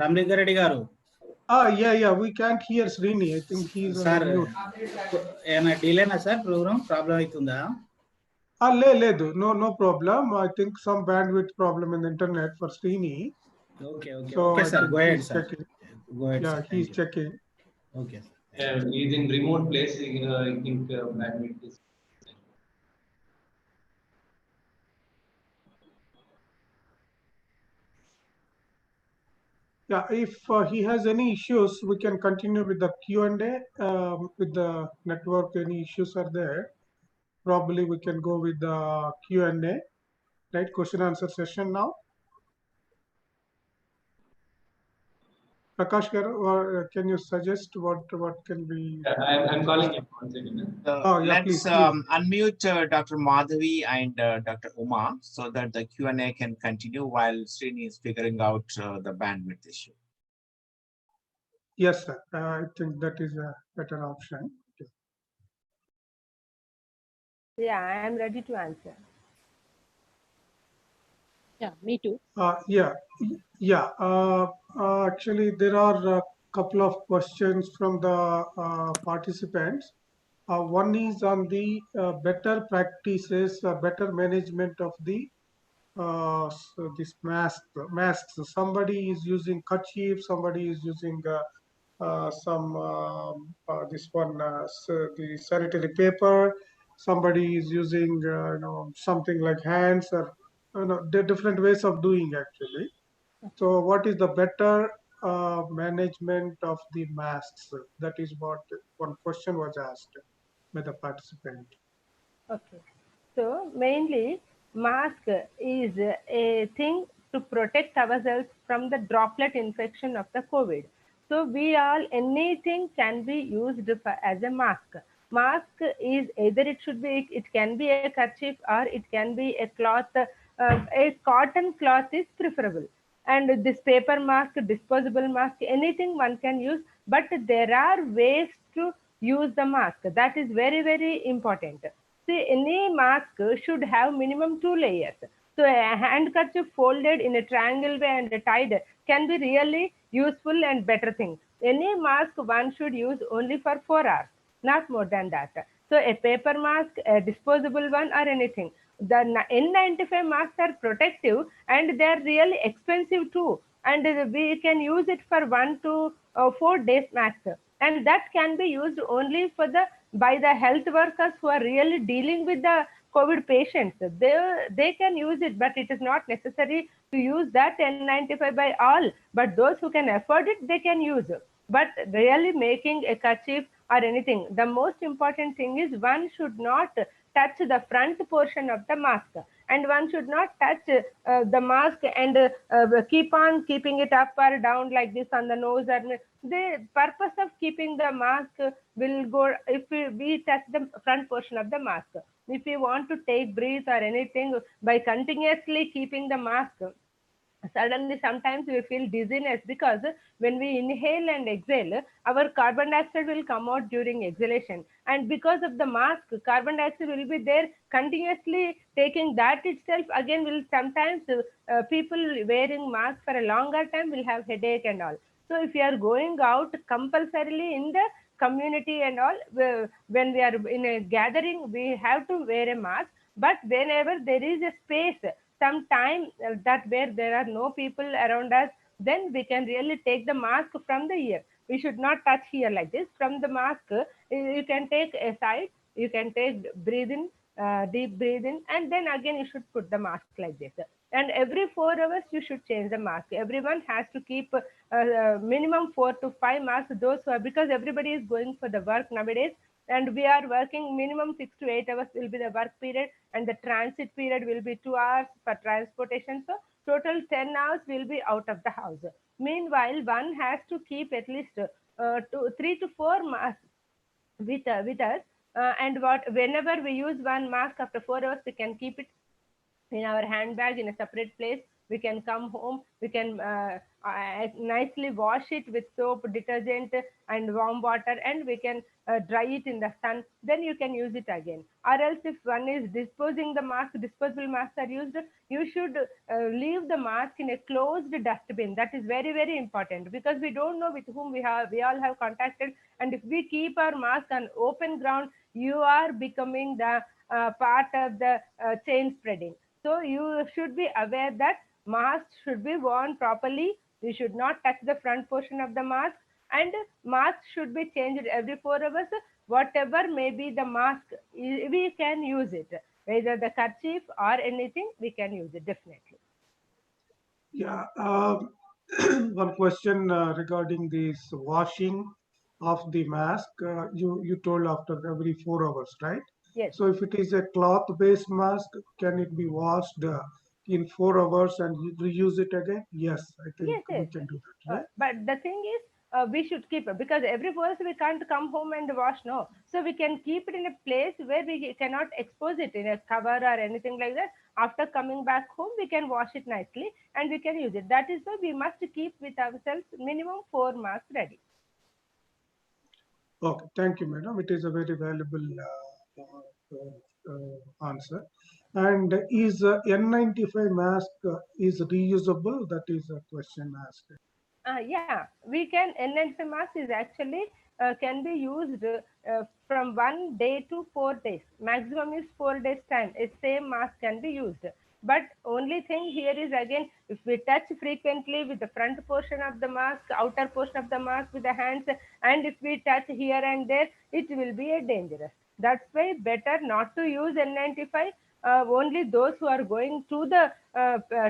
Ramalinga Reddy గారు. Yeah, we can't hear Srini. I think he's on mute. ఏమైనా డిలేనా sir? Programme problem అవుతుందా? లేదు, no problem. I think some bandwidth problem in the internet for Srini. Okay, So okay, sir. Go ahead, sir. checking. Go ahead, Yeah, sir. he's checking. Okay, sir. He's in remote place. I think bandwidth is. Yeah, if he has any issues, we can continue with the Q&A. With the network, any issues are there, probably we can go with the Q&A, right? Question answer session now. Prakash, or can you suggest what can be? Yeah, I'm calling him once again. Oh yeah, Let's please, please. unmute Dr. Madhavi and Dr. Uma so that the Q&A can continue while Srini is figuring out the bandwidth issue. Yes, sir. I think that is a better option. Okay. Yeah, I am ready to answer. Yeah, me too. Yeah, yeah. Actually, there are a couple of questions from the participants. One is on the better practices, better management of the this masks. Somebody is using kerchief, somebody is using some this one the sanitary paper. Somebody is using something like hands or different ways of doing actually. So, what is the better management of the masks? That is what one question was asked by the participant. Okay. So mainly mask is a thing to protect ourselves from the droplet infection of the COVID. So we all anything can be used as a mask. Mask is either it can be a kerchief or it can be a cloth. A cotton cloth is preferable. And this paper mask, disposable mask, anything one can use. But there are ways to use the mask. That is very very important. See, any mask should have minimum 2 layers. So a handkerchief folded in a triangle way and tied can be really useful and better thing. Any mask one should use only for 4 hours, not more than that. So a paper mask, a disposable one, or anything. The N95 masks are protective and they are really expensive too. And we can use it for 1 to 4 days max. And that can be used only for the by the health workers who are really dealing with the COVID patients. They can use it, but it is not necessary to use that N95 by all. But those who can afford it, they can use it. But really making a kerchief or anything, the most important thing is one should not touch the front portion of the mask, and one should not touch the mask and keep on keeping it up or down like this on the nose. Or the purpose of keeping the mask will go if we touch the front portion of the mask. If we want to take breath or anything by continuously keeping the mask, suddenly sometimes we feel dizziness because when we inhale and exhale, our carbon dioxide will come out during exhalation, and because of the mask, carbon dioxide will be there continuously. Taking that itself again will sometimes people wearing mask for a longer time will have headache and all. So if you are going out compulsorily in the community and all, when we are in a gathering, we have to wear a mask. But whenever there is a space, some time that where there are no people around us, then we can really take the mask from the ear. We should not touch here like this. From the mask, you can take a side, you can take breathe in, deep breathe in, and then again you should put the mask like this. And every 4 hours you should change the mask. Everyone has to keep minimum 4 to 5 masks. Those who are, because everybody is going for the work nowadays, and we are working minimum 6 to 8 hours will be the work period, and the transit period will be 2 hours for transportation. So total 10 hours will be out of the house. Meanwhile, one has to keep at least 3 to 4 masks with us. And what whenever we use one mask after 4 hours, we can keep it in our handbag in a separate place. We can come home, we can nicely wash it with soap, detergent, and warm water, and we can dry it in the sun. Then you can use it again. Or else if one is disposing the mask, disposable masks are used, you should leave the mask in a closed dustbin. That is very very important, because we don't know with whom we all have contacted. And if we keep our mask on open ground, you are becoming the part of the chain spreading. So you should be aware that mask should be worn properly. We should not touch the front portion of the mask, and mask should be changed every 4 hours. Whatever may be the mask, we can use it. Whether the kerchief or anything, we can use it definitely. Yeah. one question regarding this washing of the mask. You told after every 4 hours, right? Yes. So if it is a cloth-based mask, can it be washed in 4 hours and you reuse it again? Yes, I think Yes, we yes. can do that, right? But the thing is, we should keep it because every person we can't come home and wash. No, so we can keep it in a place where we cannot expose it in a cover or anything like that. After coming back home, we can wash it nicely and we can use it. That is why we must keep with ourselves minimum 4 masks ready. Okay, thank you, madam. It is a very valuable answer. And is N95 mask is reusable? That is a question asked. Yeah, we can N95 mask is actually can be used from 1 day to 4 days. Maximum is 4 days time. A same mask can be used. But only thing here is again, if we touch frequently with the front portion of the mask, outer portion of the mask with the hands, and if we touch here and there, it will be a dangerous. That's why better not to use N95. Only those who are going to the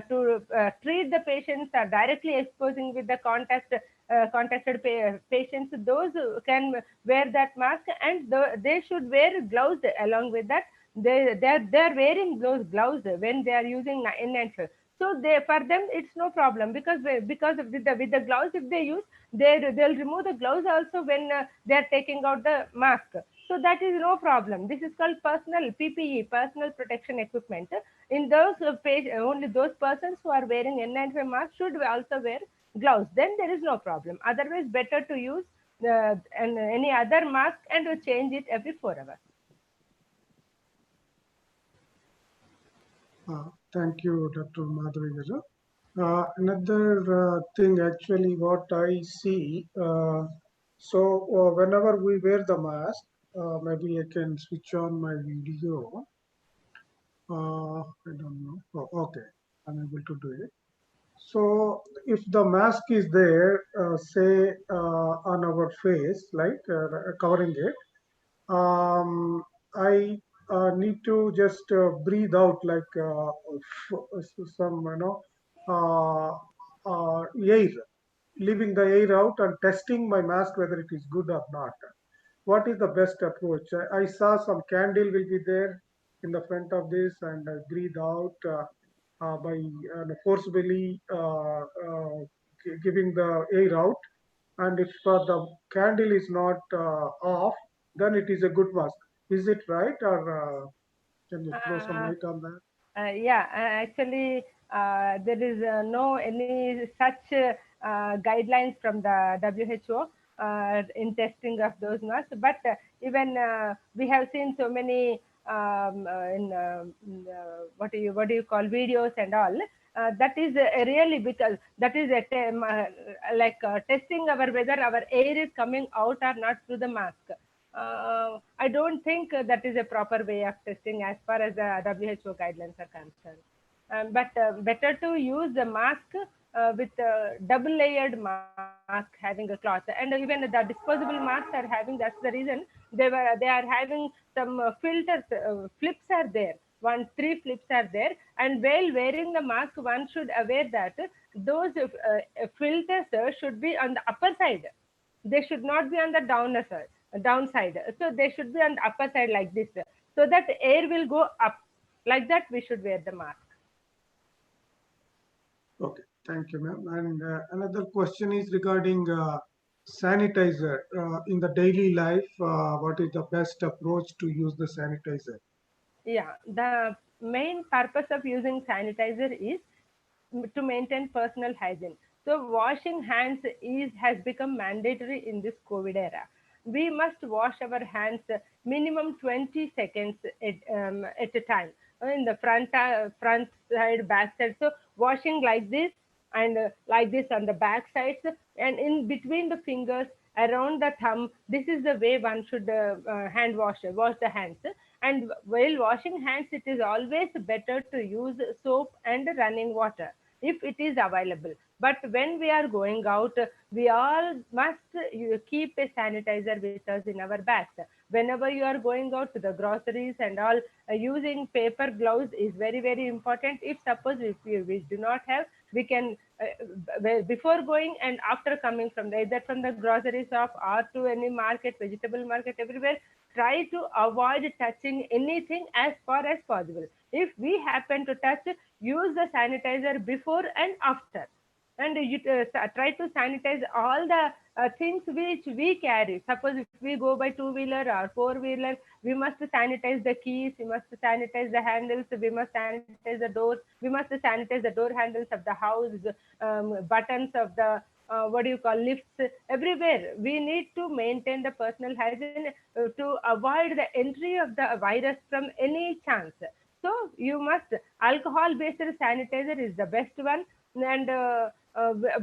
to treat the patients are directly exposing with the contacted patients. Those who can wear that mask, and they should wear gloves along with that. They're wearing those gloves when they are using N95. So they, for them it's no problem because with the gloves if they use, they'll remove the gloves also when they are taking out the mask. So that is no problem. This is called personal PPE, personal protection equipment. In those only those persons who are wearing N95 mask should also wear gloves. Then there is no problem. Otherwise, better to use any other mask and to change it every 4 hours. Thank you, Dr. Madhavi Garu. Another thing, actually, what I see, whenever we wear the mask, maybe I can switch on my video. I don't know. Oh, okay, I'm able to do it. So, if the mask is there, say on our face, like covering it, um, I need to just breathe out like some, uh, air, leaving the air out and testing my mask whether it is good or not. What is the best approach? I saw some candle will be there in the front of this, and I breathe out by forcibly giving the air out. And if the candle is not off, then it is a good mask. Is it right, or can you throw some Uh, light on that? yeah, actually, there is no any such guidelines from the WHO in testing of those masks. But even we have seen so many what do you call videos and all. That is really because that is like testing our whether our air is coming out or not through the mask. I don't think that is a proper way of testing as far as the WHO guidelines are concerned. But better to use the mask with double layered mask having a cloth, and even the disposable masks are having. That's the reason they are having some filters. Flips are there. One three flips are there, and while wearing the mask, one should aware that those filters should be on the upper side. They should not be on the downside. So they should be on the upper side like this, so that air will go up. Like that, we should wear the mask. Okay, thank you, ma'am. And another question is regarding sanitizer in the daily life. What is the best approach to use the sanitizer? Yeah, the main purpose of using sanitizer is to maintain personal hygiene. So washing hands is has become mandatory in this COVID era. We must wash our hands minimum 20 seconds at a time, in the front side, back side. So washing like this and like this on the back sides and in between the fingers around the thumb. This is the way one should hand wash the hands. And while washing hands, it is always better to use soap and running water if it is available. But when we are going out, we all must keep a sanitizer with us in our bags. Whenever you are going out to the groceries and all, using paper gloves is very, very important. If suppose if we do not have, We can before going and after coming from either from the grocery shop or to any market, vegetable market, everywhere, try to avoid touching anything as far as possible. If we happen to touch, use the sanitizer before and after. And you try to sanitize all the things which we carry. Suppose if we go by two wheeler or four wheeler, we must sanitize the keys, we must sanitize the handles, we must sanitize the doors, we must sanitize the door handles of the house, buttons of the what do you call, lifts, everywhere. We need to maintain the personal hygiene to avoid the entry of the virus from any chance. So you must, alcohol based sanitizer is the best one. And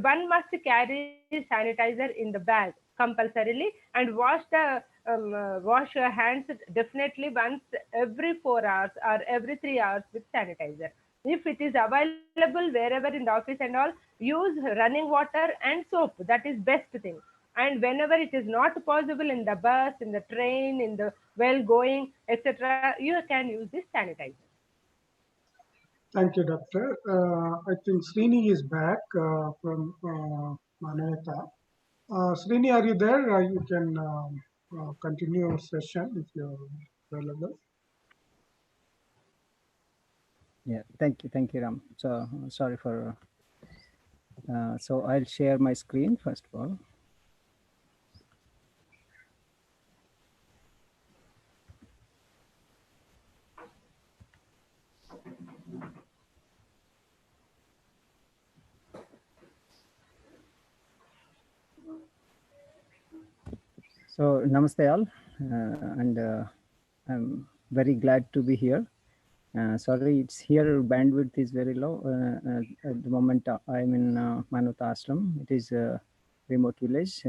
one must carry sanitizer in the bag compulsorily, and wash your hands definitely once every 4 hours or every 3 hours with sanitizer. If it is available wherever in the office and all, use running water and soap. That is best thing. And whenever it is not possible, in the bus, in the train, in the well going, etc., you can use this sanitizer. Thank you, Doctor. I think Srini is back from Manavata. Srini, are you there? You can continue our session if you're available. Yeah, thank you, Ram. So sorry for. So I'll share my screen first of all. So namaste all, and I'm very glad to be here. Sorry, it's here bandwidth is very low. At the moment, I'm in Manavata Ashram. It is a remote village.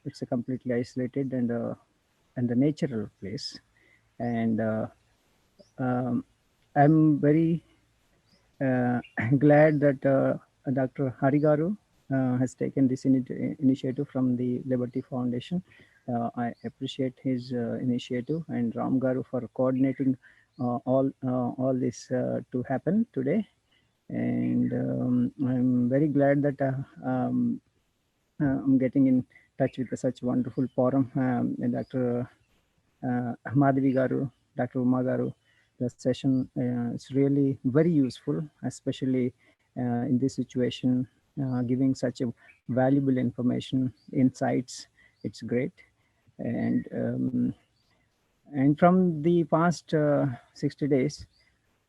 It's a completely isolated and the natural place. And um, I'm very glad that Dr. Harigaru has taken this initiative from the Liberty Foundation. I appreciate his initiative, and Ram Garu for coordinating all this to happen today. And I'm very glad that I'm getting in touch with such wonderful forum, Dr. Madhavi Garu, Dr. Uma Garu. The session is really very useful, especially in this situation, giving such a valuable information, insights. It's great. And and from the past 60 days,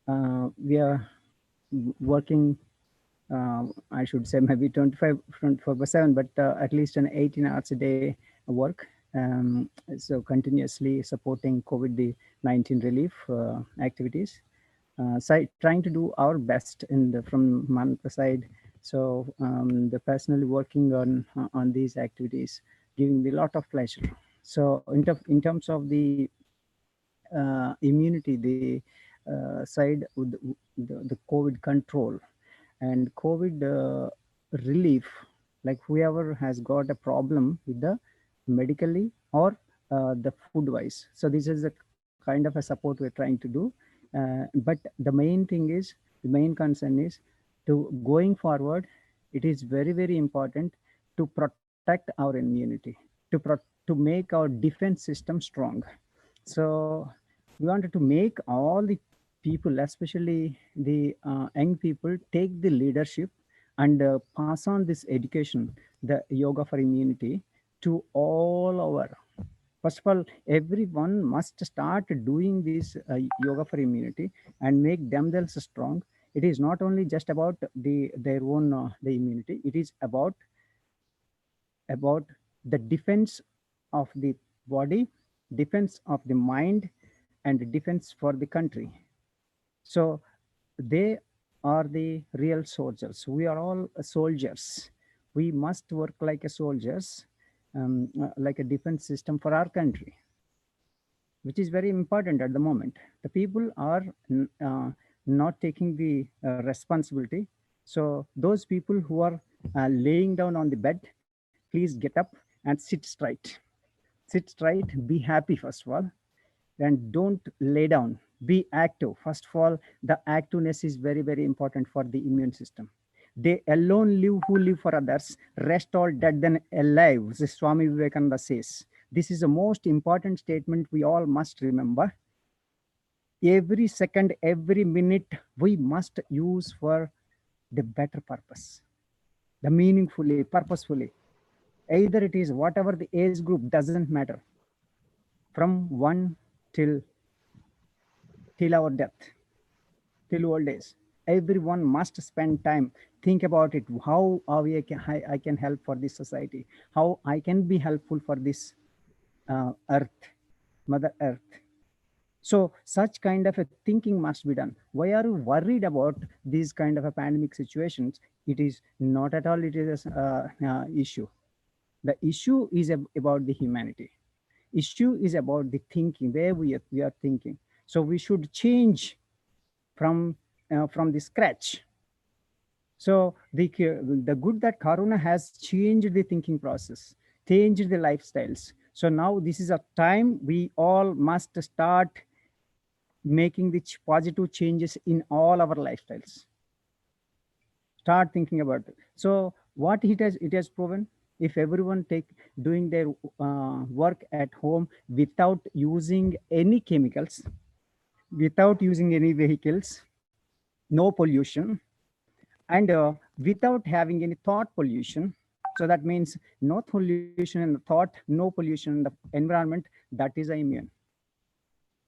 we are working, I should say maybe 24/7, but at least an 18 hours a day work. So continuously supporting COVID-19 relief activities, trying to do our best from Manavata side. So the personally working on these activities, giving me a lot of pleasure. So in terms of the immunity, the side with the COVID control and COVID relief, like whoever has got a problem with the medically or the food wise. So this is a kind of a support we're trying to do. But the main thing is, the main concern is to going forward, it is very, very important to protect our immunity, to make our defense system strong. So we wanted to make all the people, especially the young people, take the leadership and pass on this education, the yoga for immunity, to all our. First of all, everyone must start doing this yoga for immunity and make themselves strong. It is not only just about their own the immunity. It is about the defense of the body, defense of the mind, and defense for the country. So they are the real soldiers. We are all soldiers. We must work like a soldiers, like a defense system for our country, which is very important at the moment. The people are not taking the responsibility. So those people who are laying down on the bed, please get up and sit straight. Sit straight, be happy first of all, and don't lay down. Be active. First of all, the activeness is very, very important for the immune system. They alone live who live for others, rest all dead than alive, as Swami Vivekananda says. This is the most important statement we all must remember. Every second, every minute, we must use for the better purpose, the meaningfully, purposefully. Either it is whatever the age group, doesn't matter. From one till our death, till old age, everyone must spend time, think about it, how I can help for this society, how I can be helpful for this earth, mother earth. So such kind of a thinking must be done. Why are you worried about these kind of a pandemic situations? It is not at all, it is a issue. The issue is about the humanity. Issue is about the thinking, where we are thinking. So we should change from the scratch. So the good that Corona has changed the thinking process, changed the lifestyles. So now this is a time we all must start making the positive changes in all our lifestyles. Start thinking about it. So what it has proven, if everyone take doing their work at home without using any chemicals, without using any vehicles, no pollution, and without having any thought pollution. So that means no pollution in the thought, no pollution in the environment. That is immune.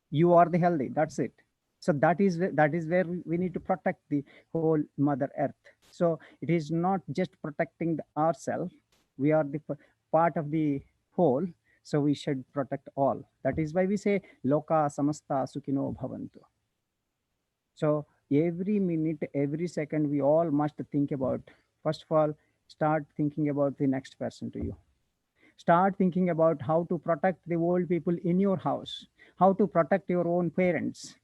You are the healthy. That's it. So that is where we need to protect the whole Mother Earth. So it is not just protecting ourselves. We are the part of the whole. So we should protect all. That is why we say Loka Samasta Sukhino Bhavantu. So every minute, every second, we all must think about, first of all, start thinking about the next person to you. Start thinking about how to protect the old people in your house, how to protect your own parents,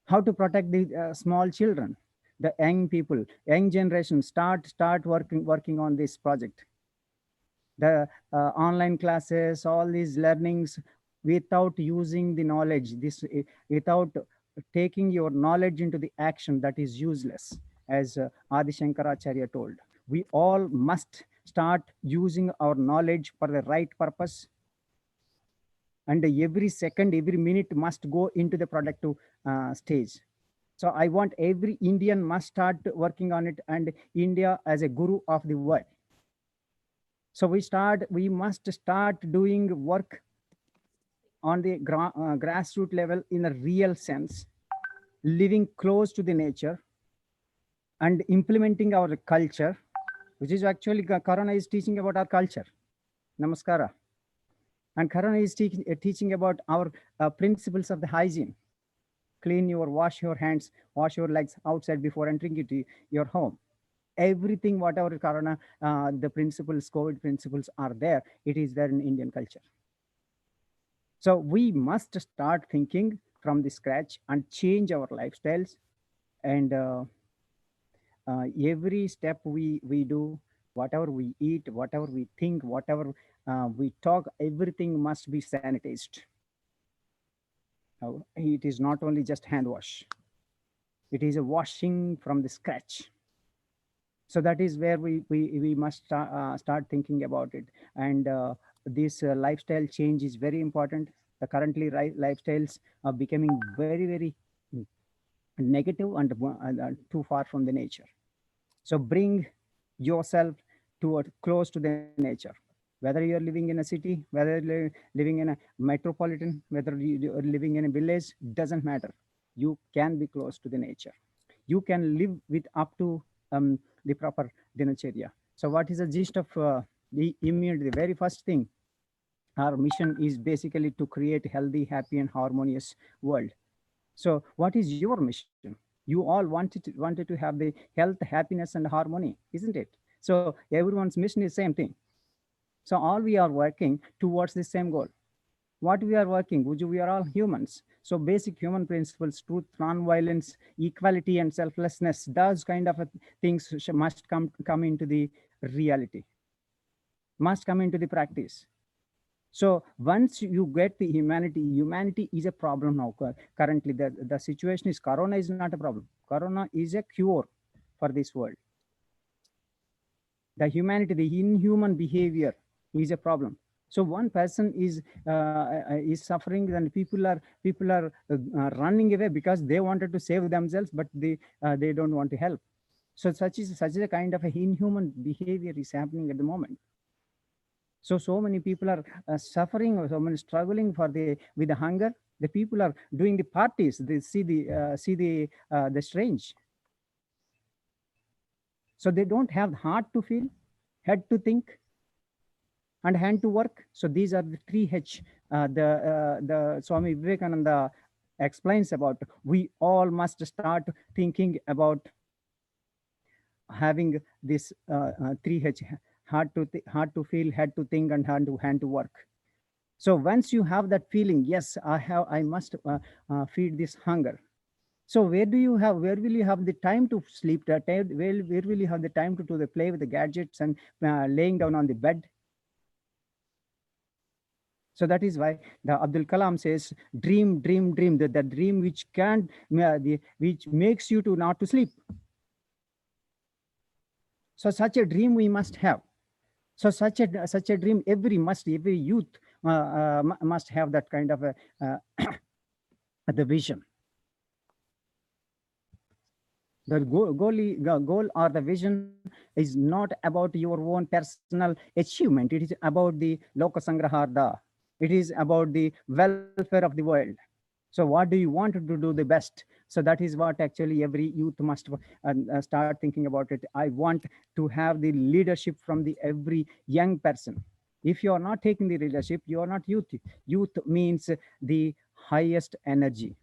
how to protect the small children, the young people, young generation. Start working on this project. The online classes, all these learnings, without using the knowledge, without taking your knowledge into the action, that is useless, as Adi Shankaracharya told. We all must start using our knowledge for the right purpose, and every second, every minute must go into the productive stage. So I want every Indian must start working on it, and India as a guru of the world. So we must start doing work on the grassroots level in a real sense, living close to the nature and implementing our culture, which is actually Corona is teaching about our culture. Namaskara. And Corona is teaching about our principles of the hygiene. Wash your hands, wash your legs outside before entering into your home. Everything, whatever Corona, the principles, COVID principles are there, it is there in Indian culture. So we must start thinking from the scratch and change our lifestyles. And every step we do, whatever we eat, whatever we think, whatever we talk, everything must be sanitized. It is not only just hand wash. It is a washing from the scratch. So that is where we must start thinking about it. And this lifestyle change is very important. The currently lifestyles are becoming very, very negative and too far from the nature. So bring yourself close to the nature. Whether you're living in a city, whether you're living in a metropolitan, whether you're living in a village, doesn't matter. You can be close to the nature. You can live with up to the proper dinacharya. So what is the gist of the immunity? The very first thing, our mission is basically to create healthy, happy, and harmonious world. So what is your mission? You all wanted to have the health, happiness, and harmony, isn't it? So everyone's mission is same thing. So all we are working towards the same goal. What we are working, we are all humans. So basic human principles, truth, non-violence, equality, and selflessness, those kind of things must come into the reality, must come into the practice. So once you get the humanity is a problem now. Currently, the situation is Corona is not a problem. Corona is a cure for this world. The humanity, the inhuman behavior is a problem. So one person is suffering, and people are running away because they wanted to save themselves, but they don't want to help. So such a kind of a inhuman behavior is happening at the moment. So many people are suffering, or so many struggling for the with the hunger. The people are doing the parties. They see the strange. So they don't have heart to feel, head to think, and hand to work. So these are the three H. The Swami Vivekananda explains about. We all must start thinking about having this three H: heart to feel, head to think, and hand to work. So once you have that feeling, yes, I must feed this hunger. So where will you have the time to sleep? Where will you have the time to do the play with the gadgets and laying down on the bed? So that is why the Abdul Kalam says, dream, dream, dream, the dream which can, which makes you to not to sleep. So such a dream we must have. So such a dream, every youth must have that kind of a the vision. The goal or the vision is not about your own personal achievement. It is about the loka sangrahartha. It is about the welfare of the world. So what do you want to do the best? So that is what actually every youth must start thinking about it. I want to have the leadership from the every young person. If you are not taking the leadership, you are not youth. Youth means the highest energy,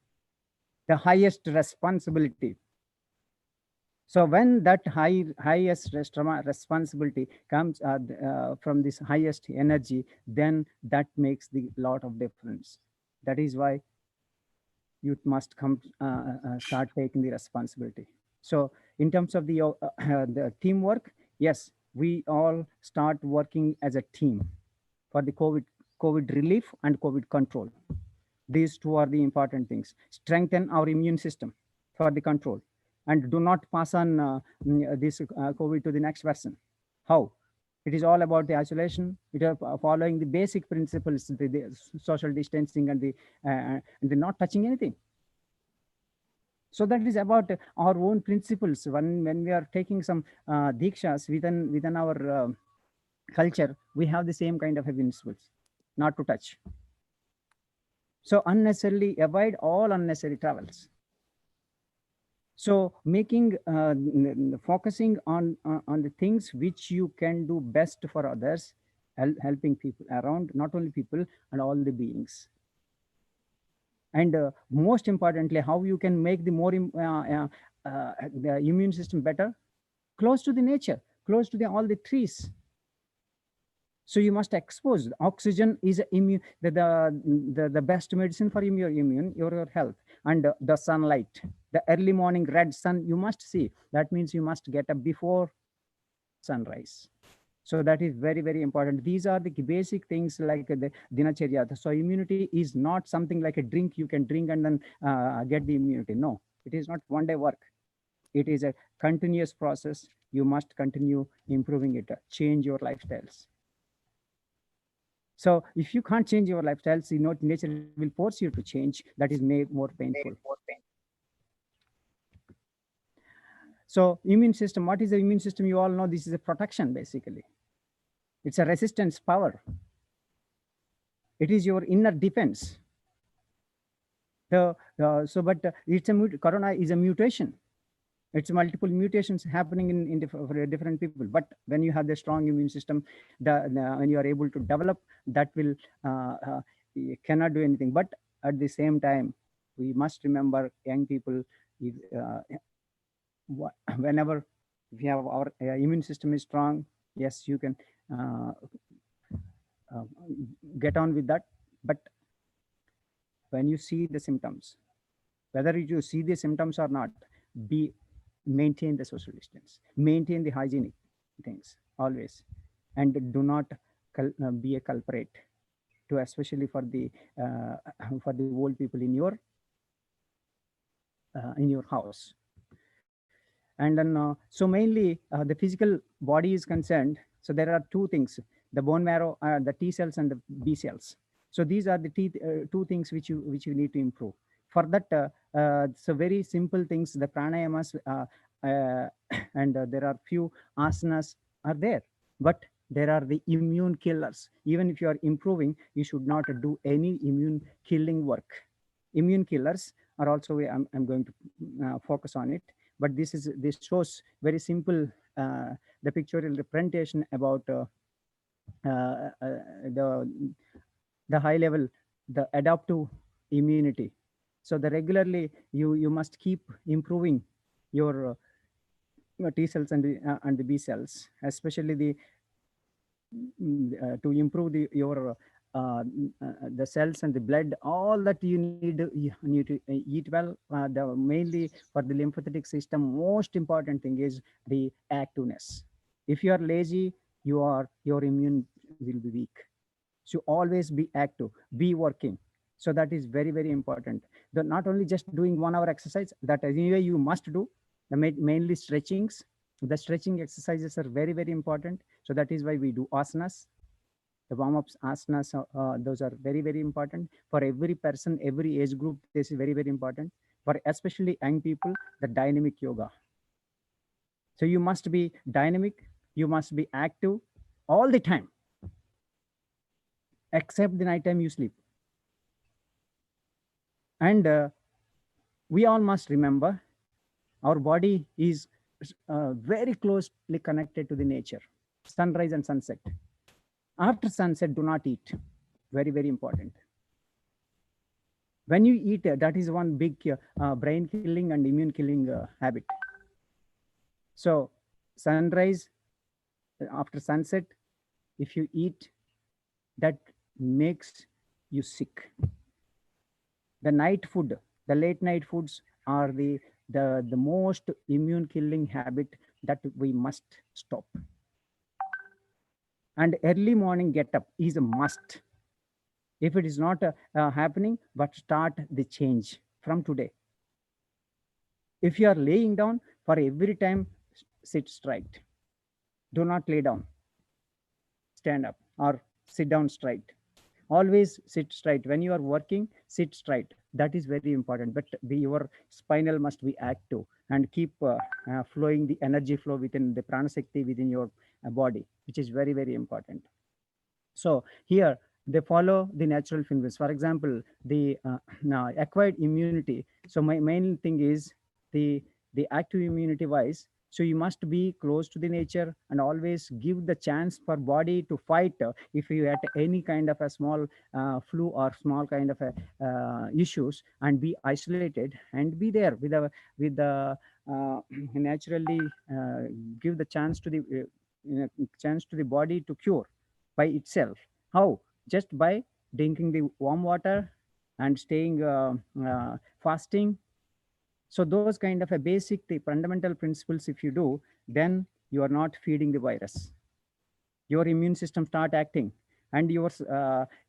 the highest responsibility. So when that highest responsibility comes from this highest energy, then that makes the lot of difference. That is why youth must come start taking the responsibility. So in terms of the teamwork, yes, we all start working as a team for the COVID relief and COVID control. These two are the important things. Strengthen our immune system for the control, and do not pass on this COVID to the next person. How? It is all about the isolation. It is following the basic principles, the social distancing and the not touching anything. So that is about our own principles. When we are taking some dikshas within our culture, we have the same kind of principles, not to touch. So unnecessarily avoid all unnecessary travels. So making focusing on the things which you can do best for others, helping people around, not only people and all the beings. And most importantly, how you can make the immune system better, close to the nature, close to all the trees. So you must expose. Oxygen is the best medicine for your health. And the sunlight, the early morning red sun, you must see. That means you must get up before sunrise. So that is very, very important. These are the basic things like the dinacharya. So immunity is not something like a drink you can drink and then get the immunity. No, it is not one day work. It is a continuous process. You must continue improving it. Change your lifestyles. So if you can't change your lifestyles, nature will force you to change. That is more painful. So immune system, what is the immune system? You all know this is a protection, basically. It's a resistance power. It is your inner defense. But corona is a mutation. It's multiple mutations happening for different people. But when you have the strong immune system, when you are able to develop, that will you cannot do anything. But at the same time, we must remember young people. Whenever we have our immune system is strong, yes, you can uh, get on with that. But when you see the symptoms, whether you see the symptoms or not, maintain the social distance, maintain the hygienic things always, and do not be a culprit to, especially for the old people in your house. And then so mainly the physical body is concerned. So there are two things: the bone marrow, the T cells and the B cells. So these are the two things which you need to improve. For that, so very simple things, the pranayamas, and there are few asanas are there, but there are the immune killers. Even if you are improving, you should not do any immune killing work. Immune killers are also, I'm going to focus on it. But this shows very simple, the pictorial representation about uh, uh, the the high level, the adaptive immunity. So the regularly you must keep improving your T cells and the B cells, especially to improve the cells and the blood. All that you need to eat well. The mainly for the lymphatic system, most important thing is the activeness. If you are lazy, your immune will be weak. So always be active, be working. So that is very, very important. Not only just doing 1 hour exercise, that anyway you must do. Mainly stretchings. The stretching exercises are very, very important. So that is why we do asanas. The warm-ups, asanas, those are very, very important for every person, every age group. This is very, very important for especially young people. The dynamic yoga. So you must be dynamic, you must be active all the time, except the night time you sleep. And we all must remember our body is very closely connected to the nature, sunrise and sunset. After sunset, do not eat. Very, very important. When you eat, that is one big brain killing and immune killing habit. So sunrise, after sunset, if you eat, that makes you sick. The night food, the late night foods are the most immune killing habit that we must stop. And early morning get up is a must. If it is not happening, but start the change from today. If you are laying down, for every time, sit straight. Do not lay down. Stand up or sit down straight. Always sit straight. When you are working, sit straight. That is very important. But your spinal must be active and keep flowing the energy flow within the prana shakti within your body, which is very, very important. So here they follow the natural phenomena. For example, the now acquired immunity. So my main thing is the active immunity wise. So you must be close to the nature and always give the chance for body to fight. If you had any kind of a small flu or small kind of a, issues, and be isolated and be there with the naturally give the chance to the body to cure by itself. How? Just by drinking the warm water and staying fasting. So those kind of a basic, the fundamental principles, if you do, then you are not feeding the virus. Your immune system start acting, and your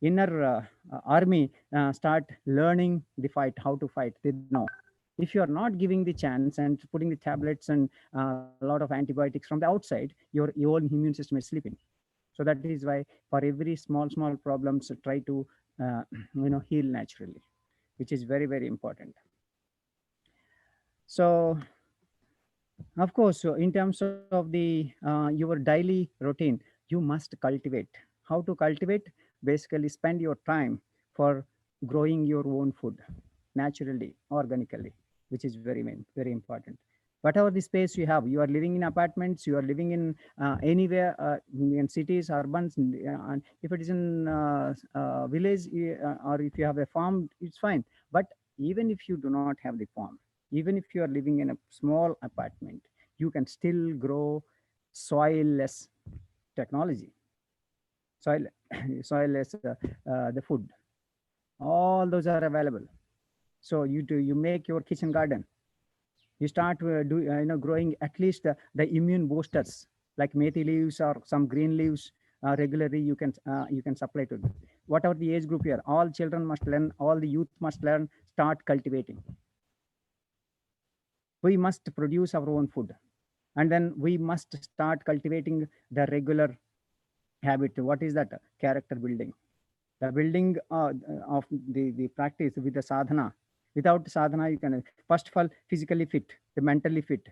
inner army start learning the fight, how to fight. They know. If you are not giving the chance and putting the tablets and a lot of antibiotics from the outside, your own immune system is sleeping. So that is why for every small problems, try to heal naturally, which is very, very important. So of course, so in terms of the your daily routine, you must cultivate. How to cultivate? Basically, spend your time for growing your own food naturally, organically, which is very important. Whatever the space you have, you are living in apartments, you are living in anywhere in cities, urbans, and if it is in village, or if you have a farm, it's fine. But even if you do not have the farm, even if you are living in a small apartment, you can still grow soilless technology, soil, soilless the food. All those are available. So you make your kitchen garden. You start growing at least the immune boosters like methi leaves or some green leaves. Regularly you can supply to them. Whatever the age group here, all children must learn, all the youth must learn, start cultivating. We must produce our own food, and then we must start cultivating the regular habit. What is that? Character building. The building of the practice with the sadhana. Without sadhana, you can first of all physically fit, the mentally fit,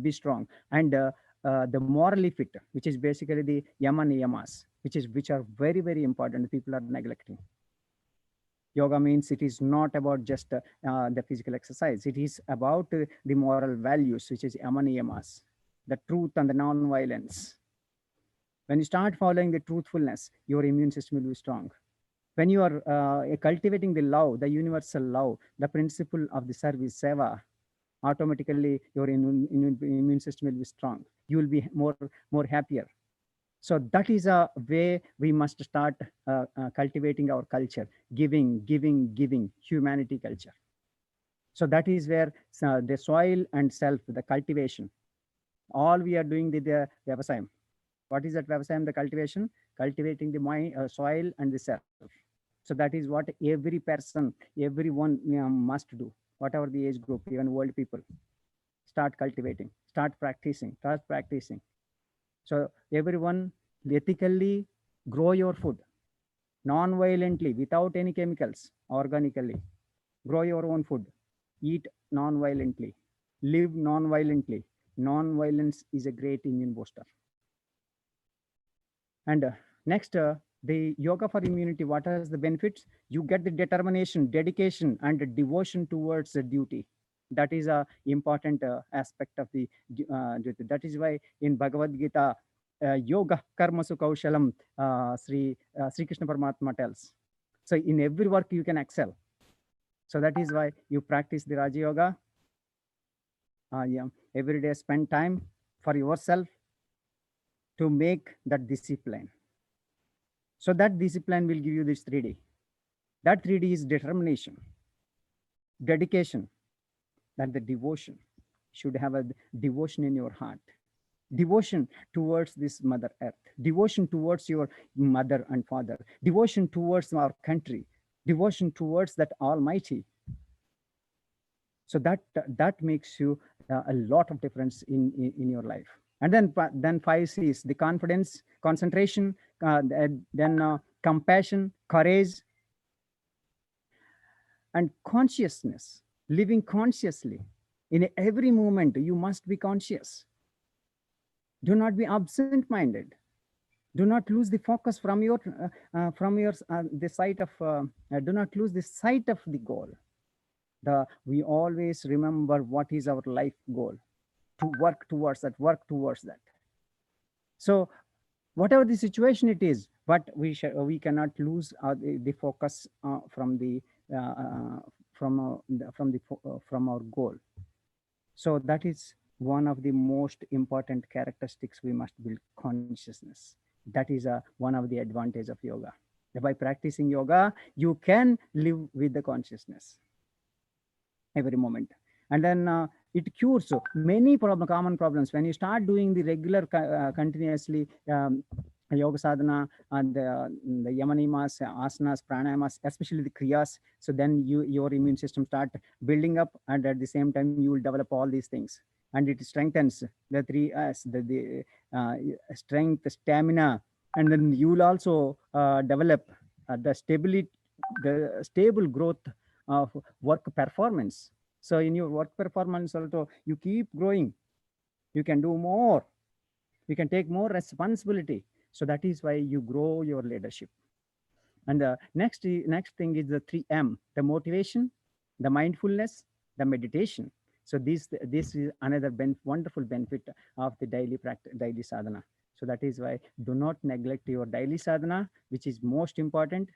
be strong, and the morally fit, which is basically the yama niyamas, which are very very important. People are neglecting. Yoga means it is not about just the physical exercise. It is about the moral values, which is yama niyamas, the truth and the non-violence. When you start following the truthfulness, your immune system will be strong. When you are cultivating the love, the universal love, the principle of the service, seva, automatically your immune system will be strong. You will be more happier. So that is a way we must start cultivating our culture, giving, humanity culture. So that is where the soil and self, the cultivation, all we are doing the vyavasayam. What is that vyavasayam? The cultivation, cultivating the mind, soil and the self. So that is what every person, everyone must do, whatever the age group, even old people. Start cultivating, start practicing. So everyone ethically grow your food, non-violently, without any chemicals, organically. Grow your own food, eat non-violently, live non-violently. Non-violence is a great immune booster. And next, the yoga for immunity, what are the benefits? You get the determination, dedication, and the devotion towards the duty. That is a important aspect of the duty. That is why in Bhagavad Gita, yoga karmasu kaushalam, Sri Krishna Paramatma tells. So in every work you can excel. So that is why you practice the Raja Yoga. Yeah, every day spend time for yourself to make that discipline. So that discipline will give you this 3D. That 3D is determination, dedication, that the devotion. Should have a devotion in your heart. Devotion towards this Mother Earth. Devotion towards your mother and father. Devotion towards our country. Devotion towards that Almighty. So that makes you a lot of difference in your life. And then 5 C's: the confidence, concentration, then compassion, courage, and consciousness. Living consciously. In every moment, you must be conscious. Do not be absent-minded. Do not lose the focus from your the sight of. Do not lose the sight of the goal. We always remember what is our life goal. To work towards that. Work towards that. So whatever the situation it is, but we cannot lose the focus from our goal. So that is one of the most important characteristics. We must build consciousness. That is one of the advantage of yoga. By practicing yoga, you can live with the consciousness every moment. And then it cures many common problems. When you start doing the regular continuously yoga sadhana and the yamanimas, asanas, pranayamas, especially the kriyas, so then your immune system start building up, and at the same time you will develop all these things, and it strengthens the 3 S, the strength, stamina, and then you will also develop the stable growth of work performance. So in your work performance also, you keep growing. You can do more. You can take more responsibility. So that is why you grow your leadership. And the next thing is the 3M: the motivation, the mindfulness, the meditation. So this is another wonderful benefit of the daily practice, daily sadhana. So that is why do not neglect your daily sadhana, which is most important,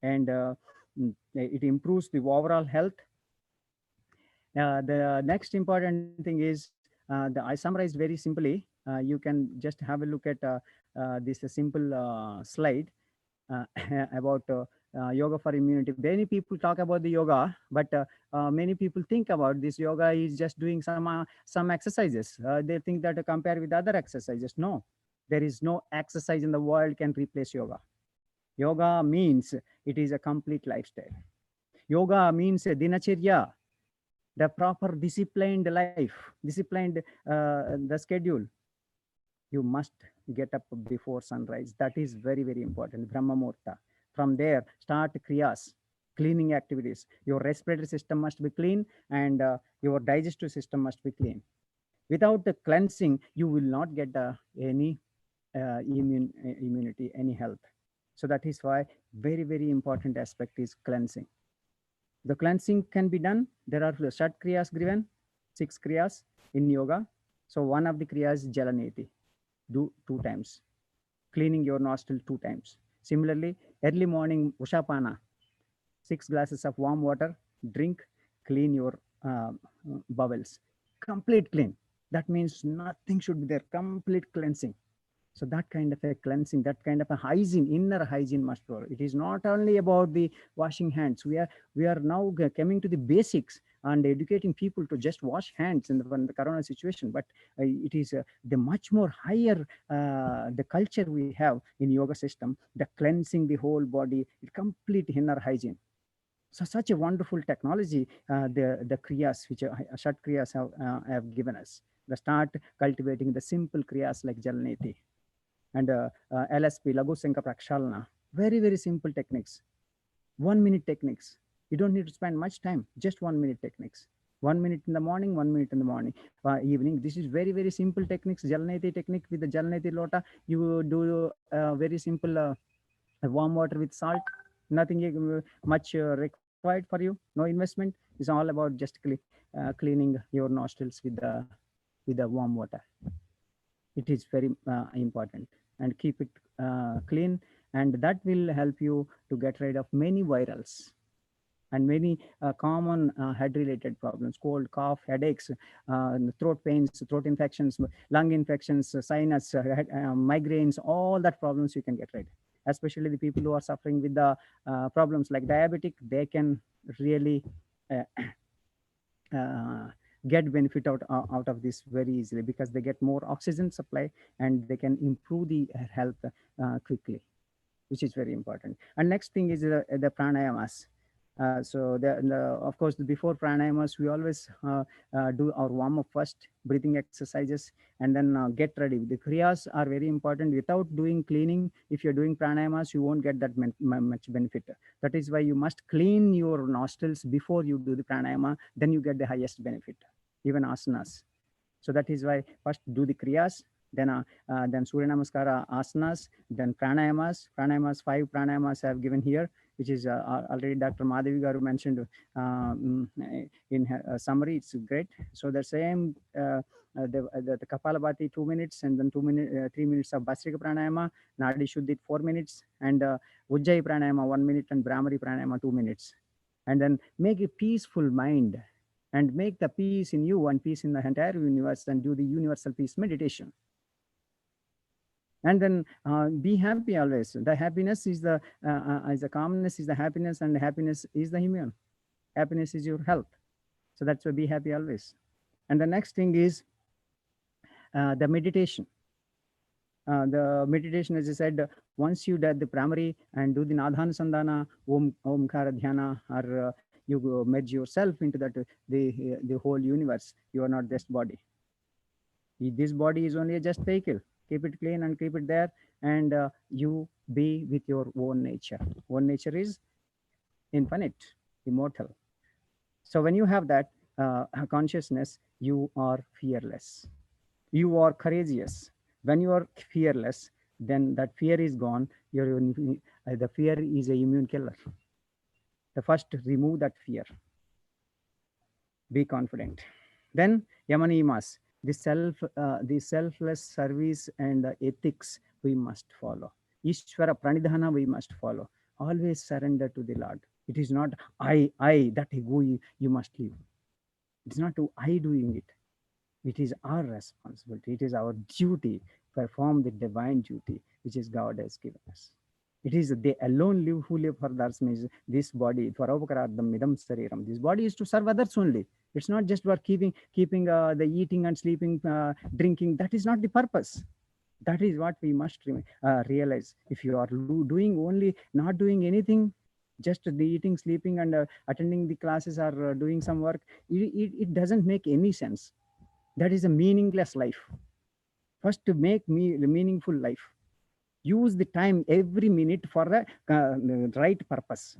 and it improves the overall health. The next important thing is I summarized very simply. You can just have a look at this simple slide about yoga for immunity. Many people talk about the yoga, but many people think about this yoga is just doing some exercises. They think that compare with other exercises. No, there is no exercise in the world can replace yoga. Yoga means it is a complete lifestyle. Yoga means a dinacharya. the proper disciplined life, disciplined the schedule. You must get up before sunrise. That is very, very important. Brahma Muhurta. From there, start kriyas, cleaning activities. Your respiratory system must be clean, and your digestive system must be clean. Without the cleansing, you will not get any immunity, any health. So that is why very, very important aspect is cleansing. The cleansing can be done. There are Shat Kriyas given, 6 Kriyas in yoga. So one of the Kriyas is Jalaneti. Do 2 times. Cleaning your nostril 2 times. Similarly, early morning Ushapana, 6 glasses of warm water, drink, clean your bowels. Complete clean. That means nothing should be there, complete cleansing. So that kind of a cleansing, that kind of a hygiene, inner hygiene must go. It is not only about the washing hands. We are now coming to the basics and educating people to just wash hands in the corona situation. But it is the much more higher the culture we have in yoga system, the cleansing the whole body, complete inner hygiene. So such a wonderful technology, the kriyas, which Shat kriyas have given us. The start cultivating the simple kriyas like Jalneti and LSP, Lagu Senka Prakshalana. Very, very simple techniques. 1 minute techniques. You don't need to spend much time, just 1 minute techniques. 1 minute in the morning, 1 minute in the morning, evening. This is very, very simple techniques. Jalneti technique with the Jalneti lota. You do very simple warm water with salt. Nothing much required for you. No investment. It's all about just cleaning your nostrils with the warm water. It is very important, and keep it clean, and that will help you to get rid of many virals and many common head related problems: cold, cough, headaches, throat pains, throat infections, lung infections, sinus, migraines. All that problems you can get rid. Especially the people who are suffering with the problems like diabetic, they can really uh, get benefit out of this very easily, because they get more oxygen supply and they can improve the health quickly, which is very important. And next thing is the pranayamas. So of course, before pranayamas, we always do our warm up first, breathing exercises, and then get ready. The kriyas are very important. Without doing cleaning, if you're doing pranayamas, you won't get that much benefit. That is why you must clean your nostrils before you do the pranayama. Then you get the highest benefit, even asanas. So that is why first do the kriyas, then Surya Namaskara asanas, then pranayamas. Pranayamas, 5 pranayamas I have given here, which is already Dr. Madhavi Garu mentioned in her summary. It's great. So the same, the Kapalabhati 2 minutes, and then 3 minutes of Bhastrika Pranayama, Nadi Shuddhit 4 minutes, and Ujjayi Pranayama 1 minute, and Brahmari Pranayama 2 minutes. And then make a peaceful mind and make the peace in you and peace in the entire universe, and do the universal peace meditation. And then be happy always. The happiness is the calmness is the happiness, and the happiness is the immune. Happiness is your health. So that's why be happy always. And the next thing is the meditation. The meditation, as I said, once you do the primary and do the Nadhana Sandhana, Omkara Dhyana, or you merge yourself into that the whole universe. You are not just body. This body is only a just vehicle. Keep it clean and keep it there, and you be with your own nature. Own nature is infinite, immortal. So when you have that consciousness, you are fearless. You are courageous. When you are fearless, then that fear is gone. The fear is an immune killer. The first, remove that fear. Be confident. Then Yamanimas, the selfless service and ethics we must follow. Ishvara Pranidhana we must follow. Always surrender to the Lord. It is not I, that ego you must leave. It's not I doing it. It is our responsibility. It is our duty. Perform the divine duty which is God has given us. It is they alone live who live for others, means this body. This body is to serve others only. It's not just for keeping the eating and sleeping, drinking. That is not the purpose. That is what we must realize. If you are doing only, not doing anything, just the eating, sleeping, and attending the classes or doing some work, it doesn't make any sense. That is a meaningless life. First, to make me the meaningful life, use the time every minute for the right purpose.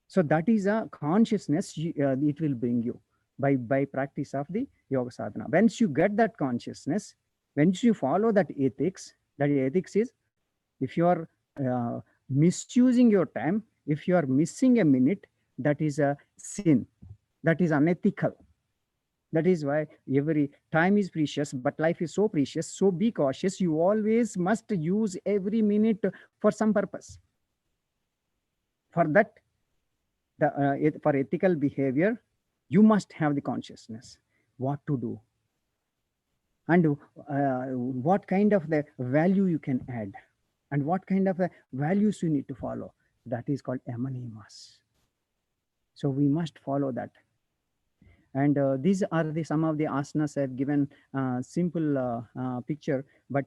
So that is a consciousness it will bring you by practice of the yoga sadhana. Once you get that consciousness, once you follow that ethics, that ethics is, if you are uh, misusing your time, if you are missing a minute, that is a sin. That is unethical. That is why every time is precious, but life is so precious. So be cautious. You always must use every minute for some purpose. For that, for ethical behavior, you must have the consciousness what to do, and what kind of the value you can add, and what kind of values you need to follow. That is called emanimas. So we must follow that. And these are the some of the asanas I've given simple picture, but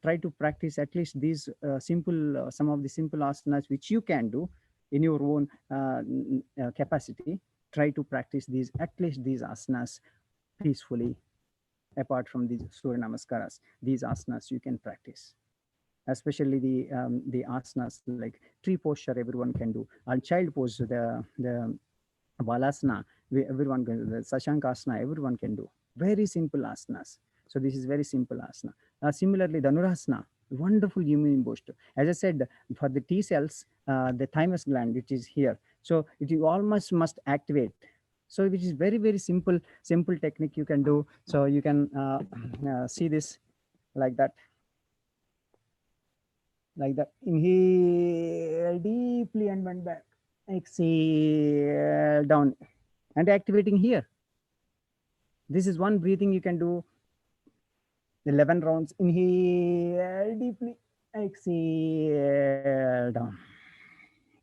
try to practice at least these simple some of the simple asanas which you can do in your own capacity. Try to practice these, at least these asanas, peacefully. Apart from these surya namaskaras, these asanas you can practice, especially the asanas like tree posture everyone can do, and child pose, the Balasana, everyone can, the Sashankasana, everyone can do. Very simple asanas. So this is very simple asana. Similarly, Dhanurasana, wonderful immune boost. As I said, for the T cells, the thymus gland, which is here, so it you almost must activate. So which is very, very simple technique you can do. So you can see this like that. Like that. Inhale deeply and went back. Exhale down and activating here. This is one breathing you can do 11 rounds. Inhale deeply, exhale down.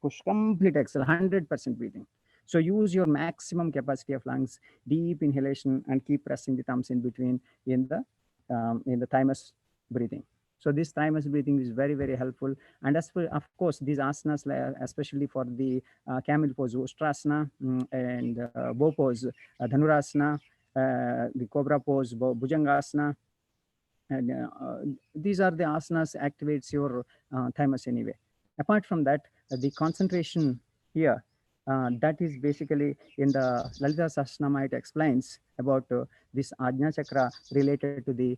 Push, complete exhale, 100% breathing. So use your maximum capacity of lungs, deep inhalation, and keep pressing the thumbs in between in the thymus breathing. So this thymus breathing is very, very helpful. And as for, of course, these asanas, especially for the camel pose, Ustrasana, and bow pose, Dhanurasana, the cobra pose, Bhujangasana, and these are the asanas activates your thymus anyway. Apart from that, the concentration here, that is basically in the Lalita Sahasranama, it explains about this Ajna Chakra related to the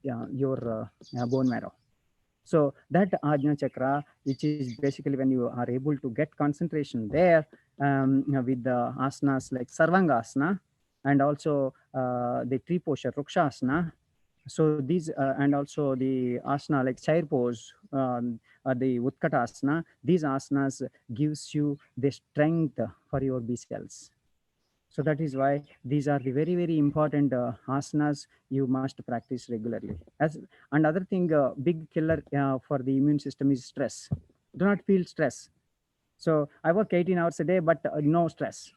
your bone marrow. So that Ajna Chakra, which is basically when you are able to get concentration there with the asanas like Sarvangasana, and also the tree posture, Rukshasana. So these and also the asana like chair pose, the Utkatasana, these asanas gives you the strength for your B cells. So that is why these are the very, very important asanas you must practice regularly. As another thing, big killer for the immune system is stress. Do not feel stress. So I work 18 hours a day, but no stress.